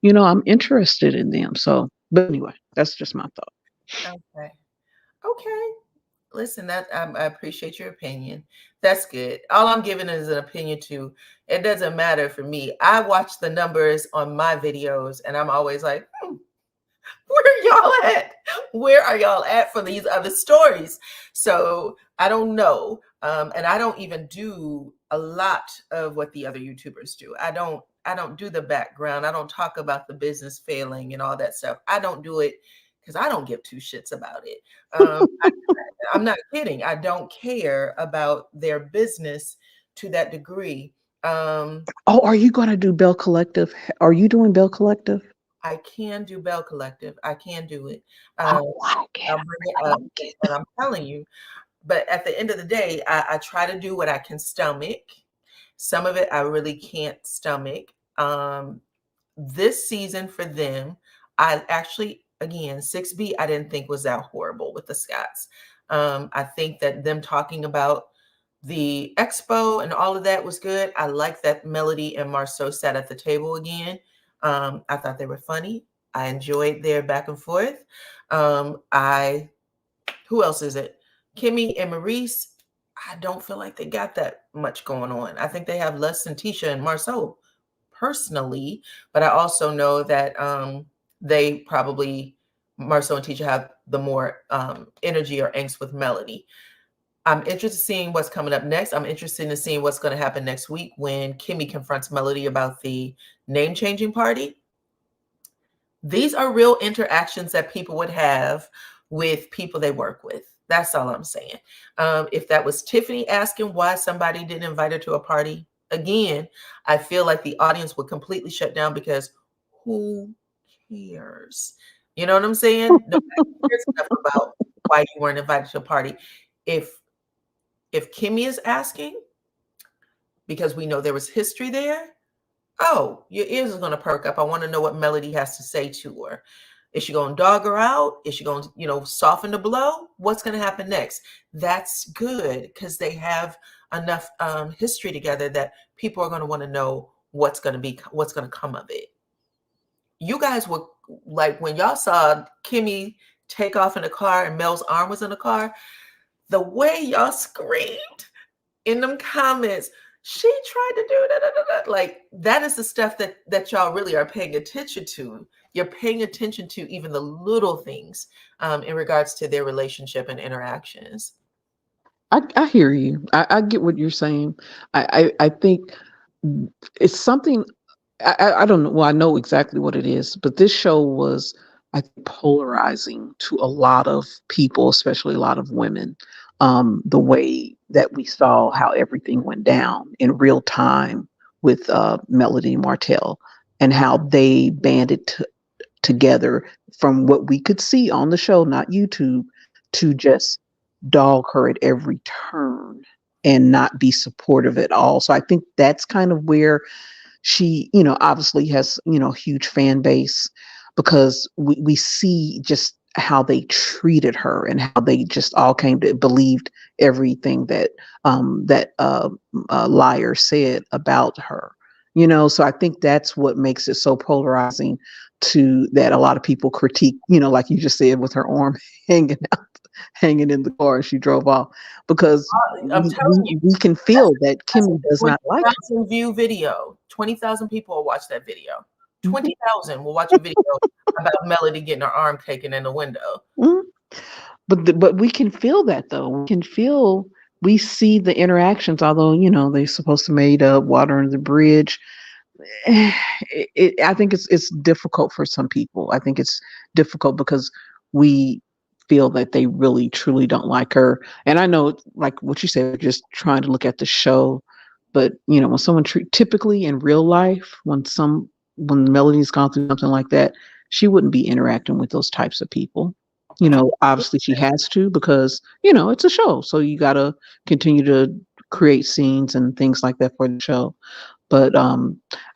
I'm interested in them. So, but anyway, that's just my thought. Okay. Listen, that I appreciate your opinion. That's good. All I'm giving is an opinion too. It doesn't matter for me. I watch the numbers on my videos, and I'm always like, where y'all at? Where are y'all at for these other stories? So I don't know. And I don't even do a lot of what the other YouTubers do. I don't do the background. I don't talk about the business failing and all that stuff. I don't do it because I don't give two shits about it. I'm not kidding. I don't care about their business to that degree. Are you going to do Bell Collective? Are you doing Bell Collective? I can do Bell Collective. I can do it. I'll bring it up, and I'm telling you. But at the end of the day, I try to do what I can stomach. Some of it I really can't stomach. This season for them, I actually, again, 6B, I didn't think was that horrible with the Scotts. I think that them talking about the expo and all of that was good. I like that Melody and Marceau sat at the table again. I thought they were funny. I enjoyed their back and forth. Who else is it? Kimmy and Maurice, I don't feel like they got that much going on. I think they have less than Tisha and Marceau personally, but I also know that they probably, Marceau and Tisha, have the more energy or angst with Melody. I'm interested in seeing what's coming up next. I'm interested in seeing what's going to happen next week when Kimmy confronts Melody about the name-changing party. These are real interactions that people would have with people they work with. That's all I'm saying. If that was Tiffany asking why somebody didn't invite her to a party, again, I feel like the audience would completely shut down because who cares? You know what I'm saying? Nobody cares enough about why you weren't invited to a party. If Kimmy is asking, because we know there was history there, oh, your ears are going to perk up. I want to know what Melody has to say to her. Is she going to dog her out? Is she going to, soften the blow? What's going to happen next? That's good because they have enough history together that people are going to want to know what's going to come of it. You guys were like, when y'all saw Kimmy take off in the car and Mel's arm was in the car, the way y'all screamed in them comments, she tried to do that. Like, that is the stuff that y'all really are paying attention to. You're paying attention to even the little things in regards to their relationship and interactions. I hear you. I get what you're saying. I think it's something, I don't know. Well, I know exactly what it is, but this show was, I think, polarizing to a lot of people, especially a lot of women. The way that we saw how everything went down in real time with Melody Martell. and how they banded together from what we could see on the show, not YouTube, to just dog her at every turn and not be supportive at all. So I think that's kind of where she, obviously has, huge fan base, because we see just how they treated her and how they just all came to believed everything that liar said about her. So I think that's what makes it so polarizing, to that a lot of people critique, like you just said, with her arm hanging out, hanging in the car as she drove off, because I'm telling you, we can feel that Kimmy does not like her. 20,000 view video. 20,000 people will watch that video. 20,000 will watch a video about Melody getting her arm taken in the window. Mhm. But we can feel that, though. We see the interactions, although they're supposed to made up water under the bridge. I think it's difficult for some people. I think it's difficult because we feel that they really truly don't like her. And I know, like what you said, just trying to look at the show. But when someone typically in real life, when Melody's gone through something like that, she wouldn't be interacting with those types of people. Obviously she has to, because it's a show, so you got to continue to create scenes and things like that for the show. But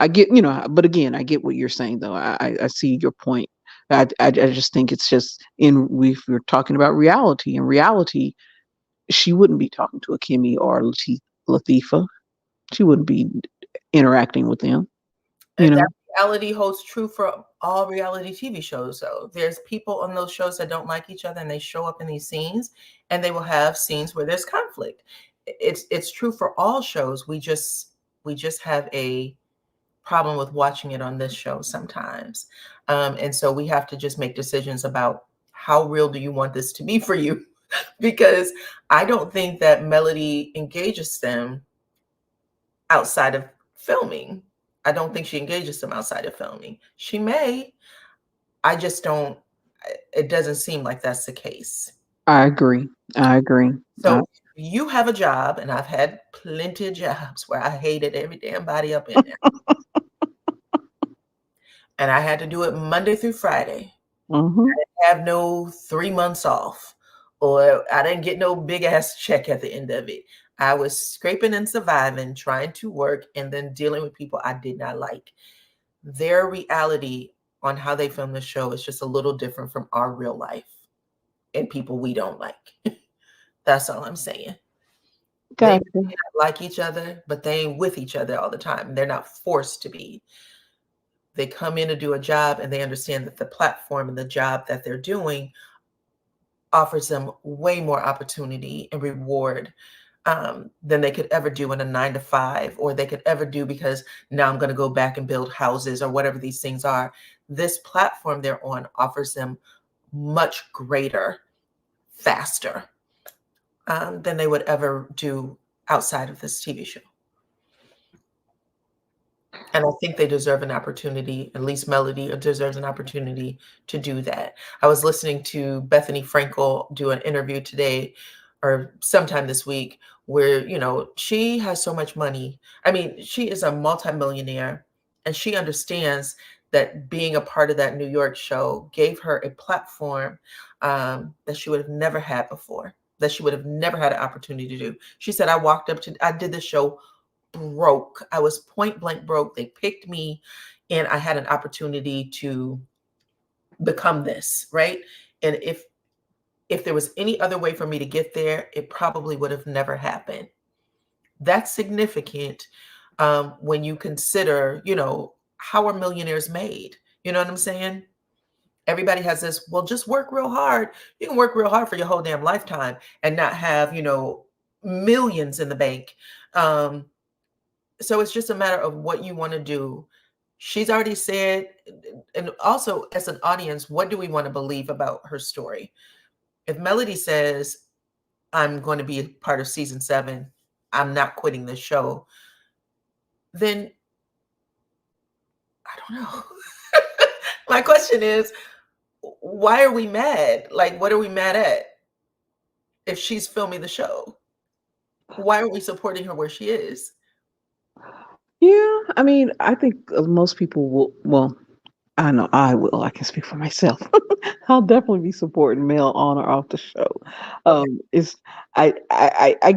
I get, but again, I get what you're saying, though. I see your point. I just think it's just if we're talking about reality. In reality, she wouldn't be talking to a Kimmy or Latifah. She wouldn't be interacting with them. And that reality holds true for all reality TV shows, though. There's people on those shows that don't like each other, and they show up in these scenes, and they will have scenes where there's conflict. It's true for all shows. We just have a problem with watching it on this show sometimes. And so we have to just make decisions about how real do you want this to be for you? Because I don't think that Melody engages them outside of filming. I don't think she engages them outside of filming. She may. I just don't. It doesn't seem like that's the case. I agree. So you have a job, and I've had plenty of jobs where I hated every damn body up in there. And I had to do it Monday through Friday. Mm-hmm. I didn't have no 3 months off, or I didn't get no big ass check at the end of it. I was scraping and surviving, trying to work, and then dealing with people I did not like. Their reality on how they film the show is just a little different from our real life and people we don't like. That's all I'm saying. Gotcha. They may not like each other, but they ain't with each other all the time. They're not forced to be. They come in to do a job, and they understand that the platform and the job that they're doing offers them way more opportunity and reward than they could ever do in a 9-to-5, or they could ever do because now I'm going to go back and build houses or whatever these things are. This platform they're on offers them much greater, faster than they would ever do outside of this TV show. And I think they deserve an opportunity, at least Melody deserves an opportunity to do that. I was listening to Bethany Frankel do an interview today or sometime this week where, she has so much money. I mean, she is a multimillionaire, and she understands that being a part of that New York show gave her a platform that she would have never had before, that she would have never had an opportunity to do. She said, I did the show broke. I was point blank broke. They picked me, and I had an opportunity to become this, right? And if there was any other way for me to get there, it probably would have never happened. That's significant when you consider, how are millionaires made? You know what I'm saying? Everybody has this, well, just work real hard. You can work real hard for your whole damn lifetime and not have, millions in the bank. So it's just a matter of what you want to do. She's already said, and also as an audience, what do we want to believe about her story? If Melody says, I'm going to be a part of season 7, I'm not quitting the show, then I don't know. My question is, why are we mad? Like, what are we mad at? If she's filming the show, why are we supporting her where she is? Yeah, I mean, I think most people will. Well, I know I will. I can speak for myself. I'll definitely be supporting Mel on or off the show. Okay. It's I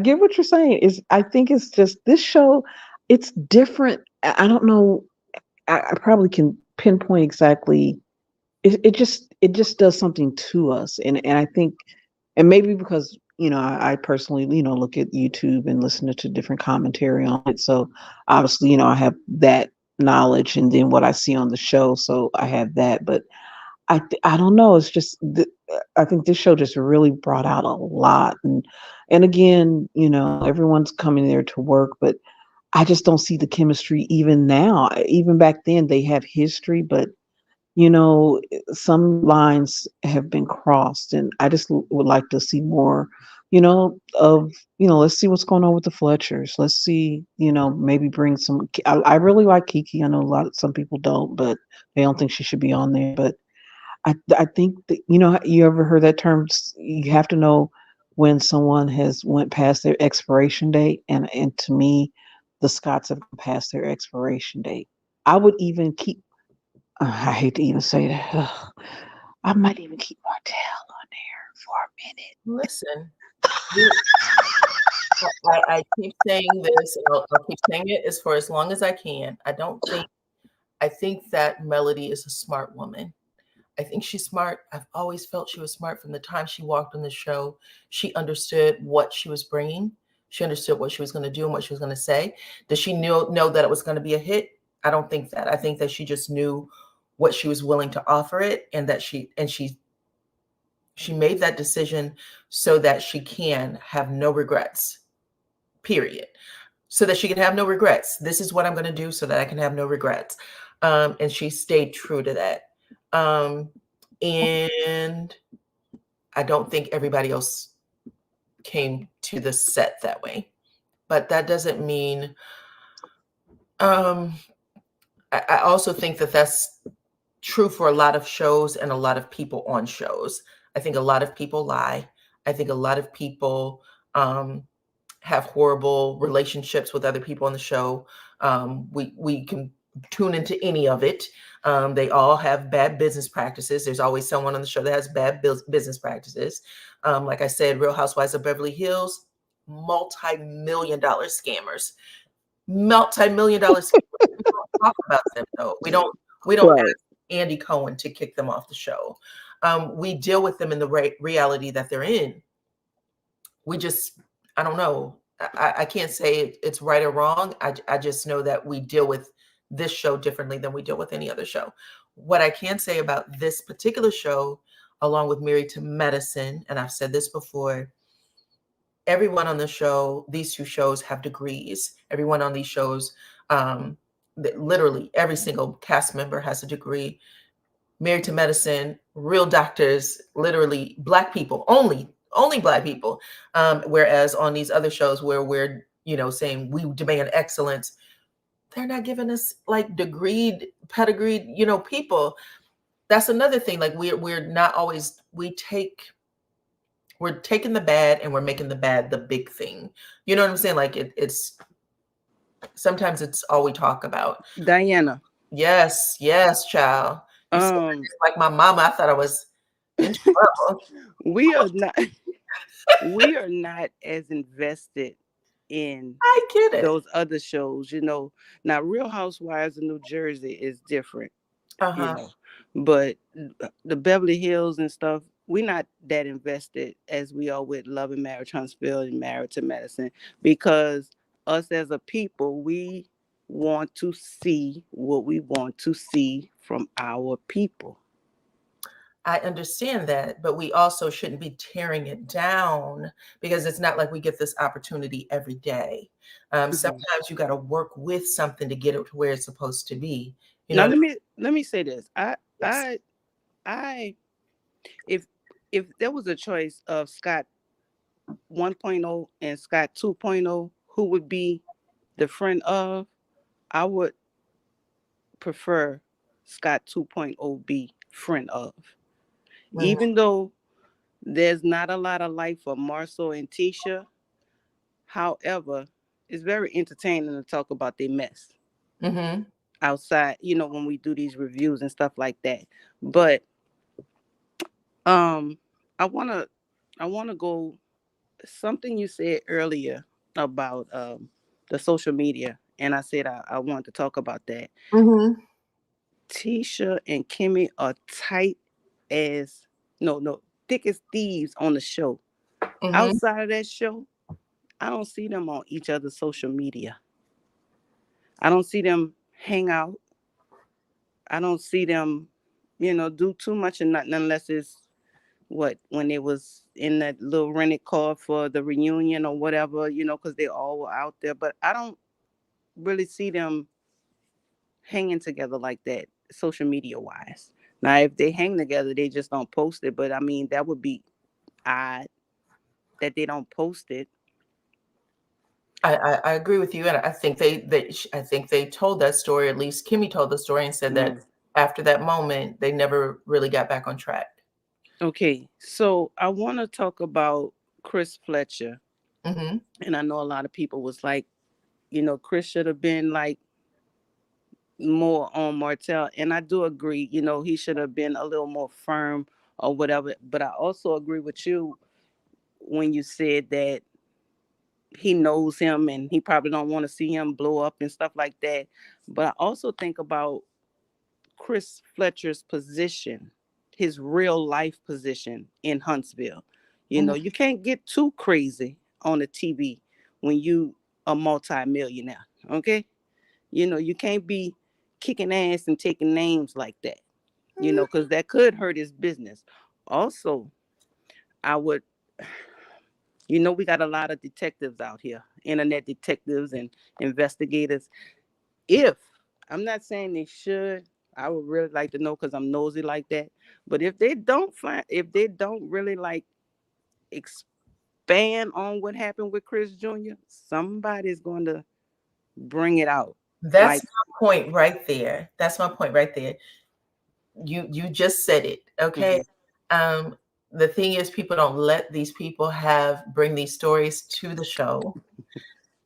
get what you're saying. Is I think it's just this show. It's different. I don't know. I probably can pinpoint exactly. It just does something to us, and I think, and maybe because I personally look at YouTube and listen to different commentary on it, so obviously I have that knowledge, and then what I see on the show, so I have that. But I don't know. It's just I think this show just really brought out a lot, and again, everyone's coming there to work, but I just don't see the chemistry even now. Even back then, they have history, but you know, some lines have been crossed, and I just would like to see more, of, let's see what's going on with the Fletchers. Let's see, maybe bring some. I really like Kiki. I know some people don't, but they don't think she should be on there. But I think that, you ever heard that term? You have to know when someone has went past their expiration date, and to me, the Scots have passed their expiration date. I would even keep I hate to even say that. Ugh. I might even keep Martell on there for a minute. Listen, we- I keep saying this, and I'll keep saying it as for as long as I can. I think that Melody is a smart woman. I think she's smart. I've always felt she was smart from the time she walked on the show. She understood what she was bringing. She understood what she was going to do and what she was going to say. Does she know that it was going to be a hit? I don't think that. I think that she just knew what she was willing to offer it, and that she made that decision so that she can have no regrets. Period. So that she can have no regrets. This is what I'm going to do so that I can have no regrets. And she stayed true to that. And I don't think everybody else came to the set that way. But that doesn't mean, I also think that that's true for a lot of shows and a lot of people on shows. I think a lot of people lie. I think a lot of people have horrible relationships with other people on the show. We can tune into any of it. They all have bad business practices. There's always someone on the show that has bad business practices. Like I said, Real Housewives of Beverly Hills, multi-million-dollar scammers. Multi-million-dollar scammers. We don't talk about them though. We don't Right. ask Andy Cohen to kick them off the show. We deal with them in the reality that they're in. We just, I don't know. I can't say it's right or wrong. I just know that we deal with this show differently than we deal with any other show. What I can say about this particular show, along with Married to Medicine, and I've said this before, everyone on the show, these two shows have degrees. Everyone on these shows, literally every single cast member has a degree. Married to Medicine, real doctors, literally Black people, only Black people. Whereas on these other shows where we're, saying we demand excellence, they're not giving us like degreed, pedigreed, people. That's another thing. Like we're not always, we're taking the bad and we're making the bad the big thing. You know what I'm saying? Like it's sometimes it's all we talk about. Diana, Yes, child. You said that um, just like my mama. I thought I was in trouble. we are not we are not as invested in I get it. those other shows, Now, Real Housewives of New Jersey is different, Uh-huh. but the Beverly Hills and stuff, we're not that invested as we are with Love and Marriage Huntsville and Married to Medicine, because us as a people, we want to see what we want to see from our people. I understand that, but we also shouldn't be tearing it down because it's not like we get this opportunity every day. Mhm. Sometimes you got to work with something to get it to where it's supposed to be. You Now know, let me say this. yes. I if there was a choice of Scott 1.0 and Scott 2.0, who would be the friend of, I would prefer Scott 2.0 be friend of. Mhm. Even though there's not a lot of life for Marcel and Tisha, however, it's very entertaining to talk about their mess. Mm-hmm. outside, when we do these reviews and stuff like that. But um I wanna go something you said earlier about the social media, and I said I wanted to talk about that. Mm-hmm. Tisha and Kimmy are tight as no thick as thieves on the show. Mm-hmm. Outside of that show, I don't see them on each other's social media. I don't see them hang out. I don't see them, do too much of nothing unless it's when they was in that little rented car for the reunion or whatever, because they all were out there. But I don't really see them hanging together like that, social media wise. Now, if they hang together, they just don't post it. But I mean, that would be odd that they don't post it. I agree with you, and I think I think they told that story. At least Kimmy told the story and said that after that moment, they never really got back on track. Okay, so I want to talk about Chris Fletcher, Mm-hmm. and I know a lot of people was like, Chris should have been like more on Martell, and I do agree. He should have been a little more firm or whatever. But I also agree with you when you said that he knows him and he probably don't want to see him blow up and stuff like that. But I also think about Chris Fletcher's position, his real life position in Huntsville. You can't get too crazy on the TV when you a multi-millionaire. Okay. You can't be kicking ass and taking names like that, because that could hurt his business. Also, I would, we got a lot of detectives out here, internet detectives and investigators. If I'm not saying they should, I would really like to know because I'm nosy like that. But if they don't really like expand on what happened with Chris Jr., somebody's going to bring it out. That's my point right there. That's my point right there. You just said it. Okay. Mm-hmm. The thing is, people don't let these people bring these stories to the show.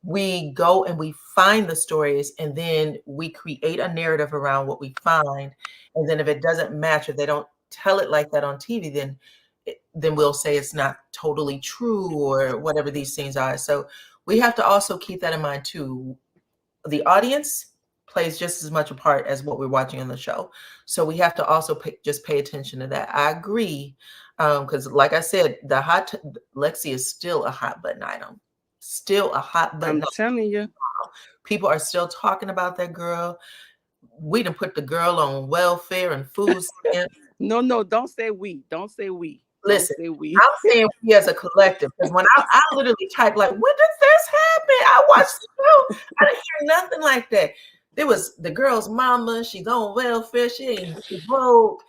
We go and we find the stories, and then we create a narrative around what we find. And then if it doesn't match, if they don't tell it like that on TV, then we'll say it's not totally true or whatever these things are. So we have to also keep that in mind too. The audience plays just as much a part as what we're watching on the show. So we have to also just pay attention to that. I agree. Because like I said, Lexi is still a hot button item. Still a hot button. I'm telling you. People are still talking about that girl. We done put the girl on welfare and food stamps. No, don't say we. Don't say we. Listen, don't say we. I'm saying we as a collective. Because when I literally typed like, when did this happen? I watched the show. I didn't hear nothing like that. There was the girl's mama. She's on welfare. She broke.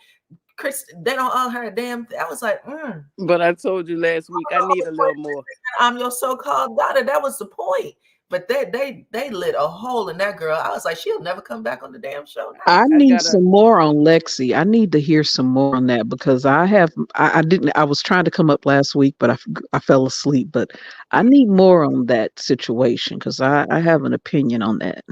Chris, they don't own her a damn thing. I was like, But I told you last week, I need a little more. I'm your so-called daughter. That was the point. But they lit a hole in that girl. I was like, she'll never come back on the damn show. I need some more on Lexi. I need to hear some more on that because I was trying to come up last week, but I fell asleep. But I need more on that situation because I have an opinion on that.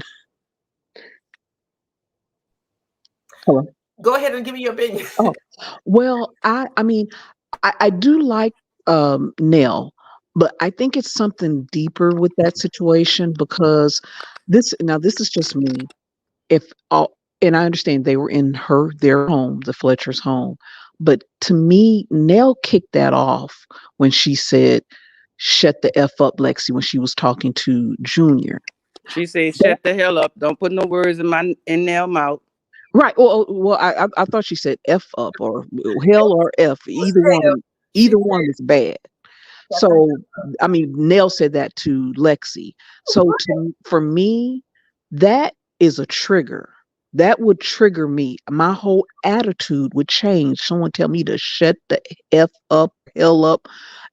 Hello. Go ahead and give me your opinion. Oh, well, I mean, I do like Nell, but I think it's something deeper with that situation because this is just me. And I understand they were in their home, the Fletcher's home, but to me, Nell kicked that off when she said, "Shut the F up, Lexi," when she was talking to Junior. She said, "Shut the hell up! Don't put no words in their mouth." Right. Well, I thought she said F up or hell or F. Either one is bad. So, I mean, Nell said that to Lexi. So for me, that is a trigger. That would trigger me. My whole attitude would change. Someone tell me to shut the F up, hell up.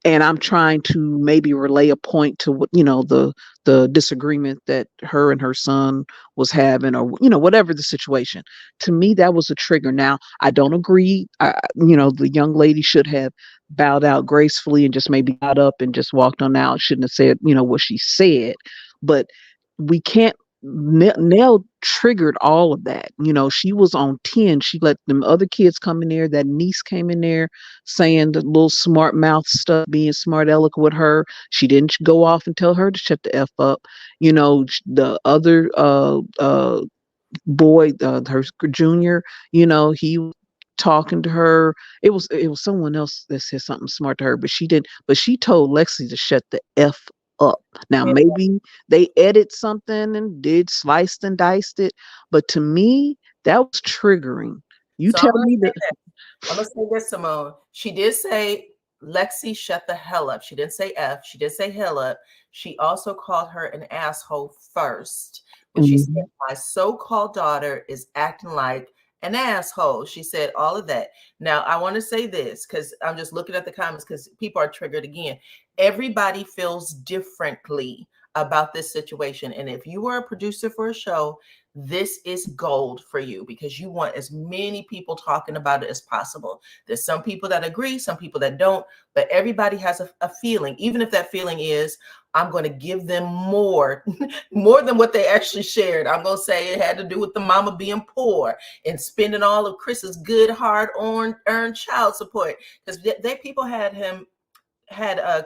And I'm trying to maybe relay a point to what, the disagreement that her and her son was having or, whatever the situation. To me, that was a trigger. Now, I don't agree. The young lady should have bowed out gracefully and just maybe got up and just walked on out. Shouldn't have said, what she said. But we can't Nell triggered all of that. You know, she was on 10. She let them other kids come in there. That niece came in there saying the little smart mouth stuff, being smart aleck with her. She didn't go off and tell her to shut the F up. You know, the other boy, her junior, you know, he was talking to her. It was someone else that said something smart to her, but she didn't. But she told Lexi to shut the F up. Now Yeah. maybe they edit something and did sliced and diced it, but to me that was triggering. You So I'm tell gonna me say that. that. I'm gonna say this, Simone. She did say Lexi shut the hell up. She didn't say F. She did say hell up. She also called her an asshole first when she said, Mhm. "My so-called daughter is acting like an asshole." She said all of that. Now I want to say this because I'm just looking at the comments because people are triggered again. Everybody feels differently about this situation, and if you are a producer for a show, this is gold for you because you want as many people talking about it as possible. There's some people that agree, some people that don't, but everybody has a feeling, even if that feeling is, I'm going to give them more, more than what they actually shared. I'm going to say it had to do with the mama being poor and spending all of Chris's good, hard-earned child support because they people had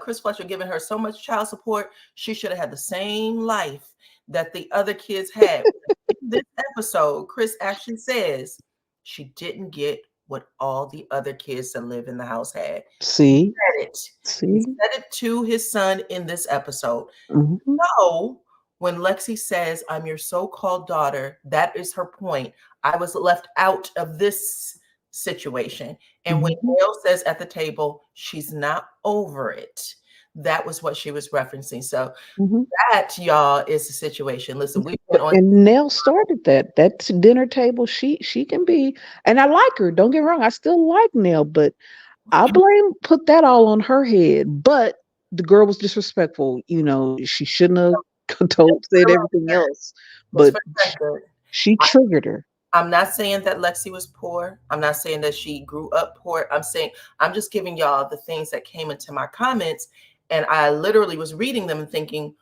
Chris Fletcher given her so much child support, she should have had the same life that the other kids had. In this episode, Chris actually says she didn't get what all the other kids that live in the house had. He See, said it. He see. said it to his son in this episode. Mhm. So when Lexi says, I'm your so-called daughter, that is her point. I was left out of this situation. And when Mhm. Gail says at the table, she's not over it, that was what she was referencing. So Mhm. that, y'all, is the situation. Listen, we've been on. And Nell started that. That dinner table, she can be, and I like her. Don't get me wrong, I still like Nell, but I put that all on her head. But the girl was disrespectful. You know, she shouldn't have said everything else. Just But for the record, she triggered her. I'm not saying that Lexi was poor. I'm not saying that she grew up poor. I'm saying I'm just giving y'all the things that came into my comments, and I literally was reading them and thinking,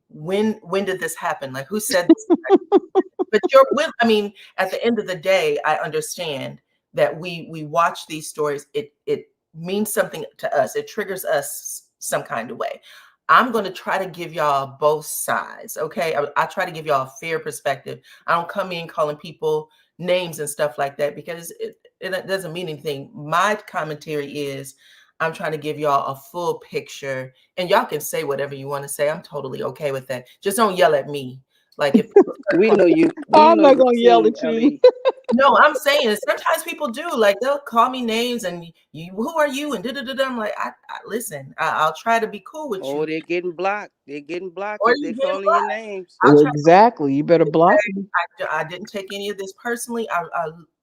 when did this happen? Like, who said this? But I mean, at the end of the day, I understand that we watch these stories. It means something to us. It triggers us some kind of way. I'm going to try to give y'all both sides. Okay. I try to give y'all a fair perspective. I don't come in calling people names and stuff like that because it doesn't mean anything. My commentary is I'm trying to give y'all a full picture, and y'all can say whatever you want to say. I'm totally okay with that. Just don't yell at me. Like if We know you. We I'm know not you, gonna yell Team at you. LE. no, I'm saying sometimes people do, like they'll call me names and you, who are you? And da. I'm like, listen, I'll try to be cool with Oh, you. they're getting blocked. They're getting blocked Or if you they get calling your blocked. names. I'll try Exactly. You better to block say me. I didn't take any of this personally.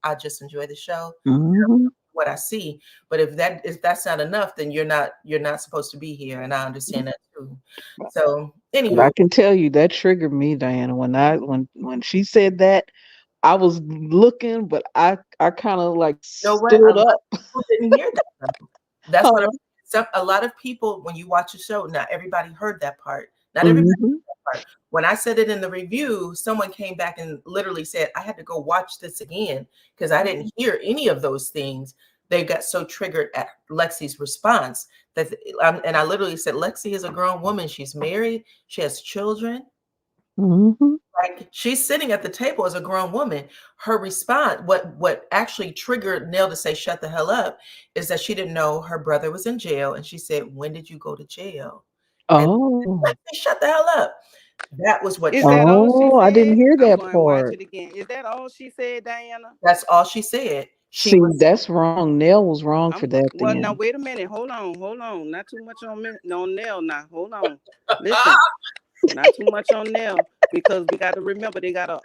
I just enjoy the show, Hmm. what I see. But if that's not enough, then you're not supposed to be here. And I understand that too. So But I anywho, can tell you that triggered me, Diana. When she said that, I was looking, but I kind of like you know what? A stood lot up. of people didn't hear that though. That's what Huh? a lot of people, when you watch a show, not everybody heard that part. Not everybody Hmm. heard that part. When I said it in the review, someone came back and literally said, I had to go watch this again because I didn't hear any of those things. They got so triggered at Lexi's response that, and I literally said, Lexi is a grown woman. She's married. She has children. Hmm. Like she's sitting at the table as a grown woman. Her response, what actually triggered Nell to say shut the hell up, is that she didn't know her brother was in jail, and she said, "When did you go to jail?" And Oh, like, shut the hell up. That was what Is triggered. that all she oh, I didn't said? hear I'm that going to watch part. it again. Is that all she said, Diana? That's all she said. She See, was that's wrong. Nell was wrong for I'm that well. Now then. wait a minute. Hold on. Not too much on me. No Nell. Now hold on. Listen. Not too much on Nell because we got to remember they got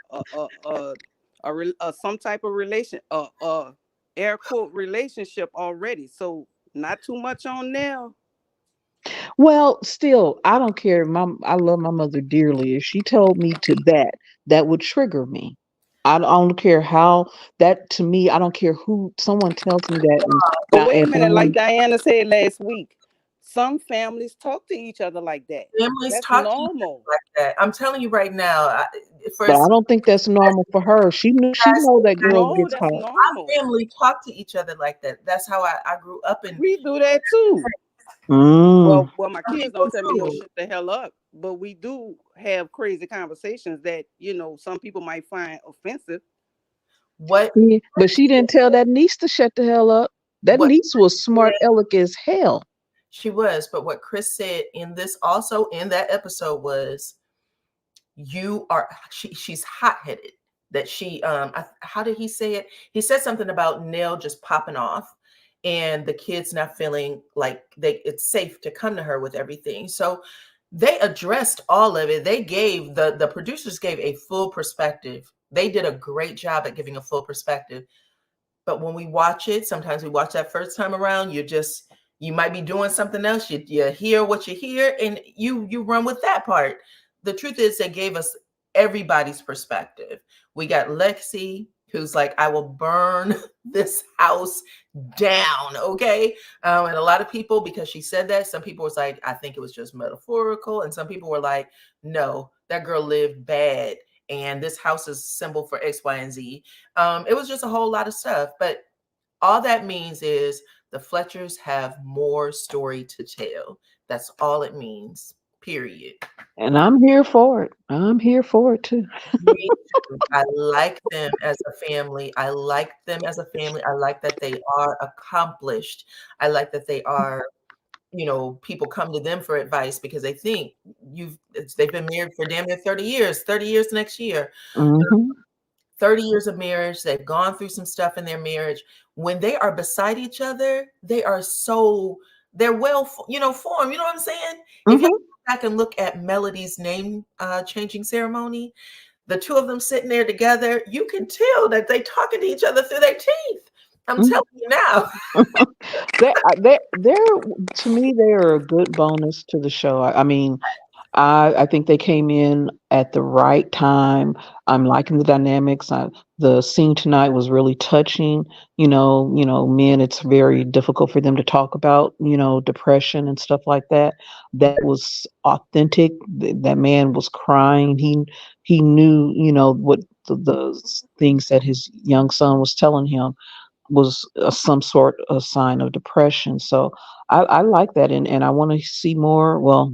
some type of relation air quote relationship already. So not too much on Nell. Well, still, I don't care. I love my mother dearly. If she told me to that would trigger me. I don't care how that to me. I don't care who someone tells me that. And But now, wait a if minute, like someone, Diana said last week, some families talk to each other like that. Families That's talk to each other normal. like that. I'm telling you right now, for But I don't think that's normal for her. She know that girl No, gets that's hot. normal. family talk to each other like that. That's how I grew up in. We do that too. Mm. Well, my kids don't tell me, yo, shut the hell up. But we do have crazy conversations that, some people might find offensive. What Yeah, but she didn't tell that niece to shut the hell up. That what niece was smart aleck as hell. she was, but what Chris said in this also in that episode was, she's hot-headed. That how did he say it? He said something about Nell just popping off and the kids not feeling like it's safe to come to her with everything. So they addressed all of it. They gave the producers gave a full perspective. They did a great job at giving a full perspective. But when we watch it, sometimes we watch that first time around, you might be doing something else. You hear what you hear and you run with that part. The truth is they gave us everybody's perspective. We got Lexi, who's like, I will burn this house down. Okay. And a lot of people, because she said that, some people was like, I think it was just metaphorical. And some people were like, no, that girl lived bad. And this house is symbol for X, Y, and Z. It was just a whole lot of stuff. But all that means is the Fletchers have more story to tell. That's all it means, period. And I'm here for it. I'm here for it too. Me too. I like them as a family. I like them as a family. I like that they are accomplished. I like that they are, people come to them for advice because they think they've been married for damn near 30 years next year. Mm-hmm. 30 years of marriage. They've gone through some stuff in their marriage. When they are beside each other, they're well, formed. You know what I'm saying? If you go back and look at Melody's name changing ceremony, the two of them sitting there together, you can tell that they talking to each other through their teeth. I'm telling you now. They're to me, they are a good bonus to the show. I mean, I think they came in at the right time. I'm liking the dynamics. The scene tonight was really touching. Men, it's very difficult for them to talk about, depression and stuff like that. That was authentic. That man was crying. He knew, what the things that his young son was telling him was some sort of sign of depression. So I like that, and I want to see more. Well,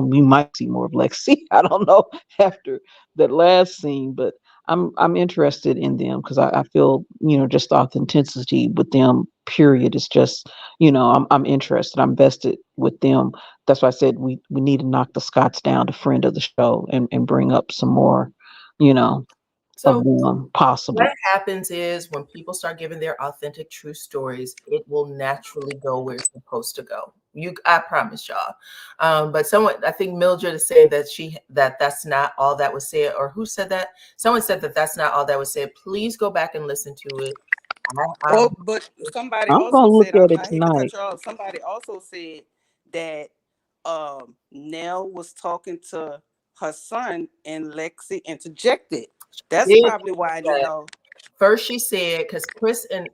we might see more of Lexi. I don't know after that last scene, but I'm interested in them because I feel just authenticity with them. Period. It's just I'm interested. I'm vested with them. That's why I said we need to knock the Scots down to friend of the show and bring up some more, So of them possible. what happens is when people start giving their authentic, true stories, it will naturally go where it's supposed to go. I promise y'all. But someone, I think Mildred is saying that that's not all that was said, or who said that? Someone said that that's not all that was said. Please go back and listen to it. But somebody I'm gonna also look said, at it I hate to cut tonight. you off. Somebody also said that Nell was talking to her son and Lexi interjected. That's probably why Nell. First, she said, because Chris and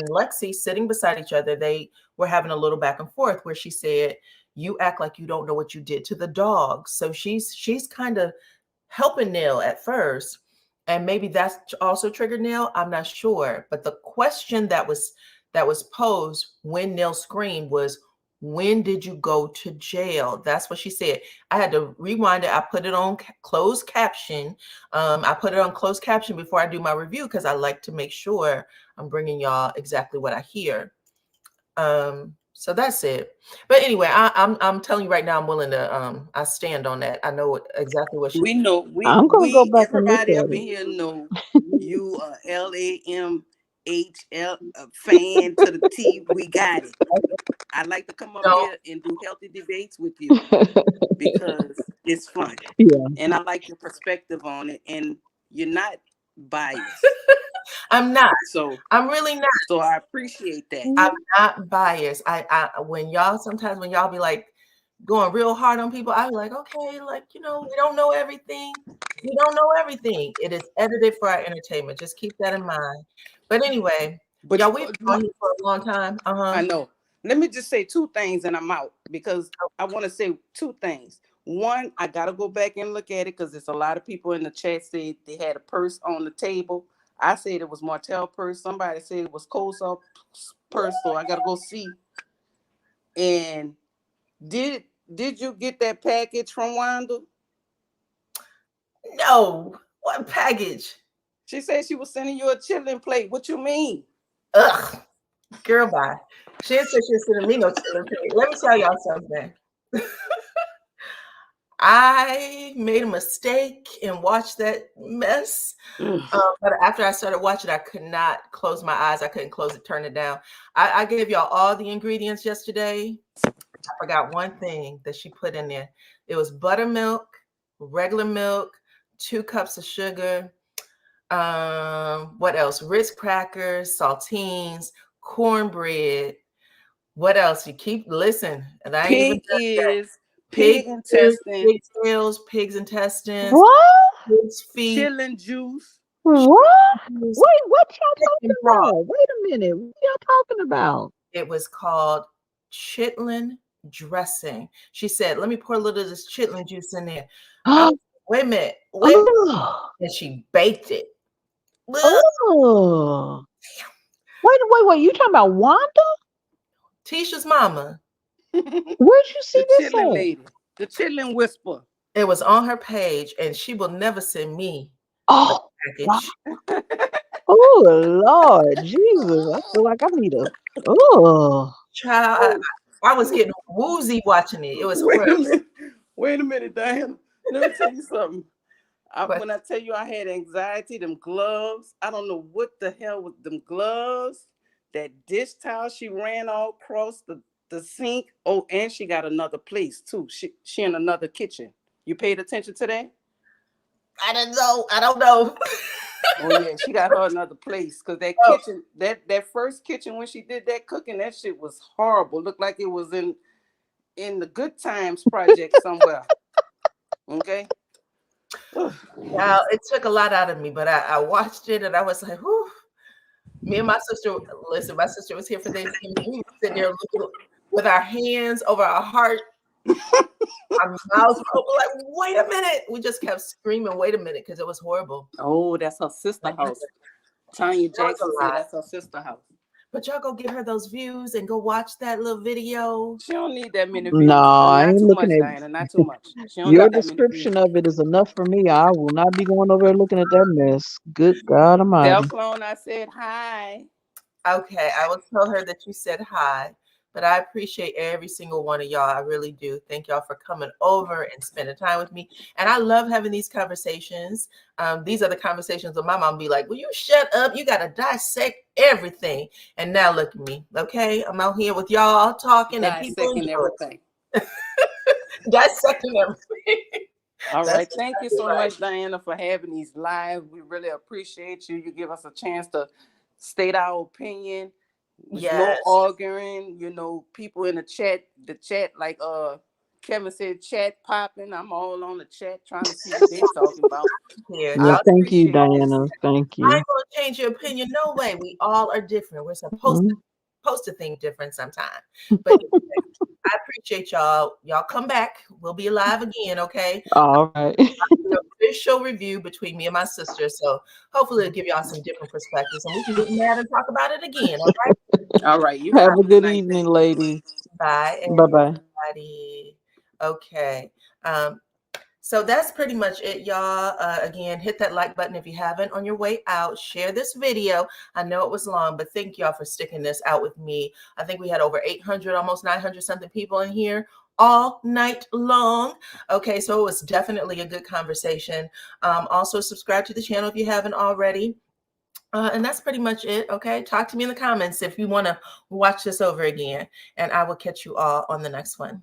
Lexi sitting beside each other, they were having a little back and forth where she said, you act like you don't know what you did to the dog. So she's kind of helping Nell at first. And maybe that's also triggered Nell. I'm not sure. But the question that was posed when Nell screamed was, when did you go to jail? That's what she said. I had to rewind it. I put it on closed caption. I put it on closed caption before I do my review because I like to make sure I'm bringing y'all exactly what I hear. So that's it. But anyway, I'm telling you right now, I'm willing to I stand on that. I know exactly what she. We know I'm gonna go back and look everybody at up in it. here know you a LAMHL fan to the T. We got it. I like to come up here and do healthy debates with you because it's fun. Yeah. And I like your perspective on it. And you're not biased. I'm not. So I'm really not. So I appreciate that. I'm not biased. Sometimes when y'all be like going real hard on people, I be like, okay, like, we don't know everything. We don't know everything. It is edited for our entertainment. Just keep that in mind. But anyway, y'all, we've been on here for a long time. I know. let me just say two things and I'm out, because I want to say two things. One, I got to go back and look at it because there's a lot of people in the chat said they had a purse on the table. I said it was Martell purse. Somebody said it was Cold Soft purse, so I got to go see. And did you get that package from Wanda? No. What package? She said she was sending you a chilling plate. What you mean? Ugh. Girl, bye. She didn't say she was sending me no chilling plate. Let me tell y'all something. I made a mistake and watched that mess. But after I started watching, I could not close my eyes. I couldn't close it, turn it down. I gave y'all all the ingredients yesterday. I forgot one thing that she put in there. It was buttermilk, regular milk, 2 cups of sugar. What else? Ritz crackers, saltines, cornbread. What else? You keep listen. And I ain't even pig intestines, pig tails, pig's intestines, What? pig's feet, chilling juice. What? Wait, what y'all talking about? Wait a minute. What y'all talking about? It was called chitlin dressing. She said, let me pour a little of this chitlin juice in there. Wait a minute. Wait. And she baked it. Oh. Wait. You talking about Wanda? Tisha's mama. Where'd you see this chilling at? lady? The chilling whisper. It was on her page, and she will never send me a package. Oh Lord Jesus. I feel like I need a child. I was getting woozy watching it. It was Wait a minute, Diana. Let me tell you something. When I tell you I had anxiety, them gloves, I don't know what the hell with them gloves. That dish towel she ran all across the sink. Oh, and she got another place too. She in another kitchen. You paid attention to that? I didn't know. I don't know. Oh yeah, she got her another place, because that kitchen, that first kitchen when she did that cooking, that shit was horrible. Looked like it was in the Good Times project somewhere. Okay. Now it took a lot out of me, but I watched it and I was like, whew. Me and my sister, listen, my sister was here for Thanksgiving. We were sitting there looking with our hands over our heart, our mouths open, like, wait a minute. We just kept screaming, wait a minute, because it was horrible. Oh, that's her sister house. Tanya Jackson said that's her sister house. But y'all go give her those views and go watch that little video. She don't need that many views. No, I ain't looking at Diana, not too much. Your description of it is enough for me. I will not be going over there looking at that mess. Good God Almighty. Tell Clone I said hi. Okay, I will tell her that you said hi. But I appreciate every single one of y'all. I really do. Thank y'all for coming over and spending time with me. And I love having these conversations. These are the conversations where my mom be like, will you shut up? You got to dissect everything. And now look at me. Okay. I'm out here with y'all talking and people everything. Dissecting everything. All right. Thank you so much, Diana, for having these live. We really appreciate you. You give us a chance to state our opinion. No arguing, people in the chat, like Kevin said, chat popping. I'm all on the chat trying to see what they're talking about. Yeah, thank you, Diana. Thank you. I ain't gonna change your opinion. No way. We all are different. We're supposed to think different sometimes. But I appreciate y'all. Y'all come back. We'll be live again, okay? All right. Official review between me and my sister. So hopefully it'll give y'all some different perspectives and we can get mad and talk about it again. All right. All right. You have a good evening, ladies. Bye. Bye-bye. Okay. So that's pretty much it, y'all. Again, hit that like button if you haven't on your way out. Share this video. I know it was long, but thank y'all for sticking this out with me. I think we had over 800, almost 900 something people in here all night long. Okay, so it was definitely a good conversation. Also, subscribe to the channel if you haven't already. And that's pretty much it. Okay, talk to me in the comments if you want to watch this over again, and I will catch you all on the next one.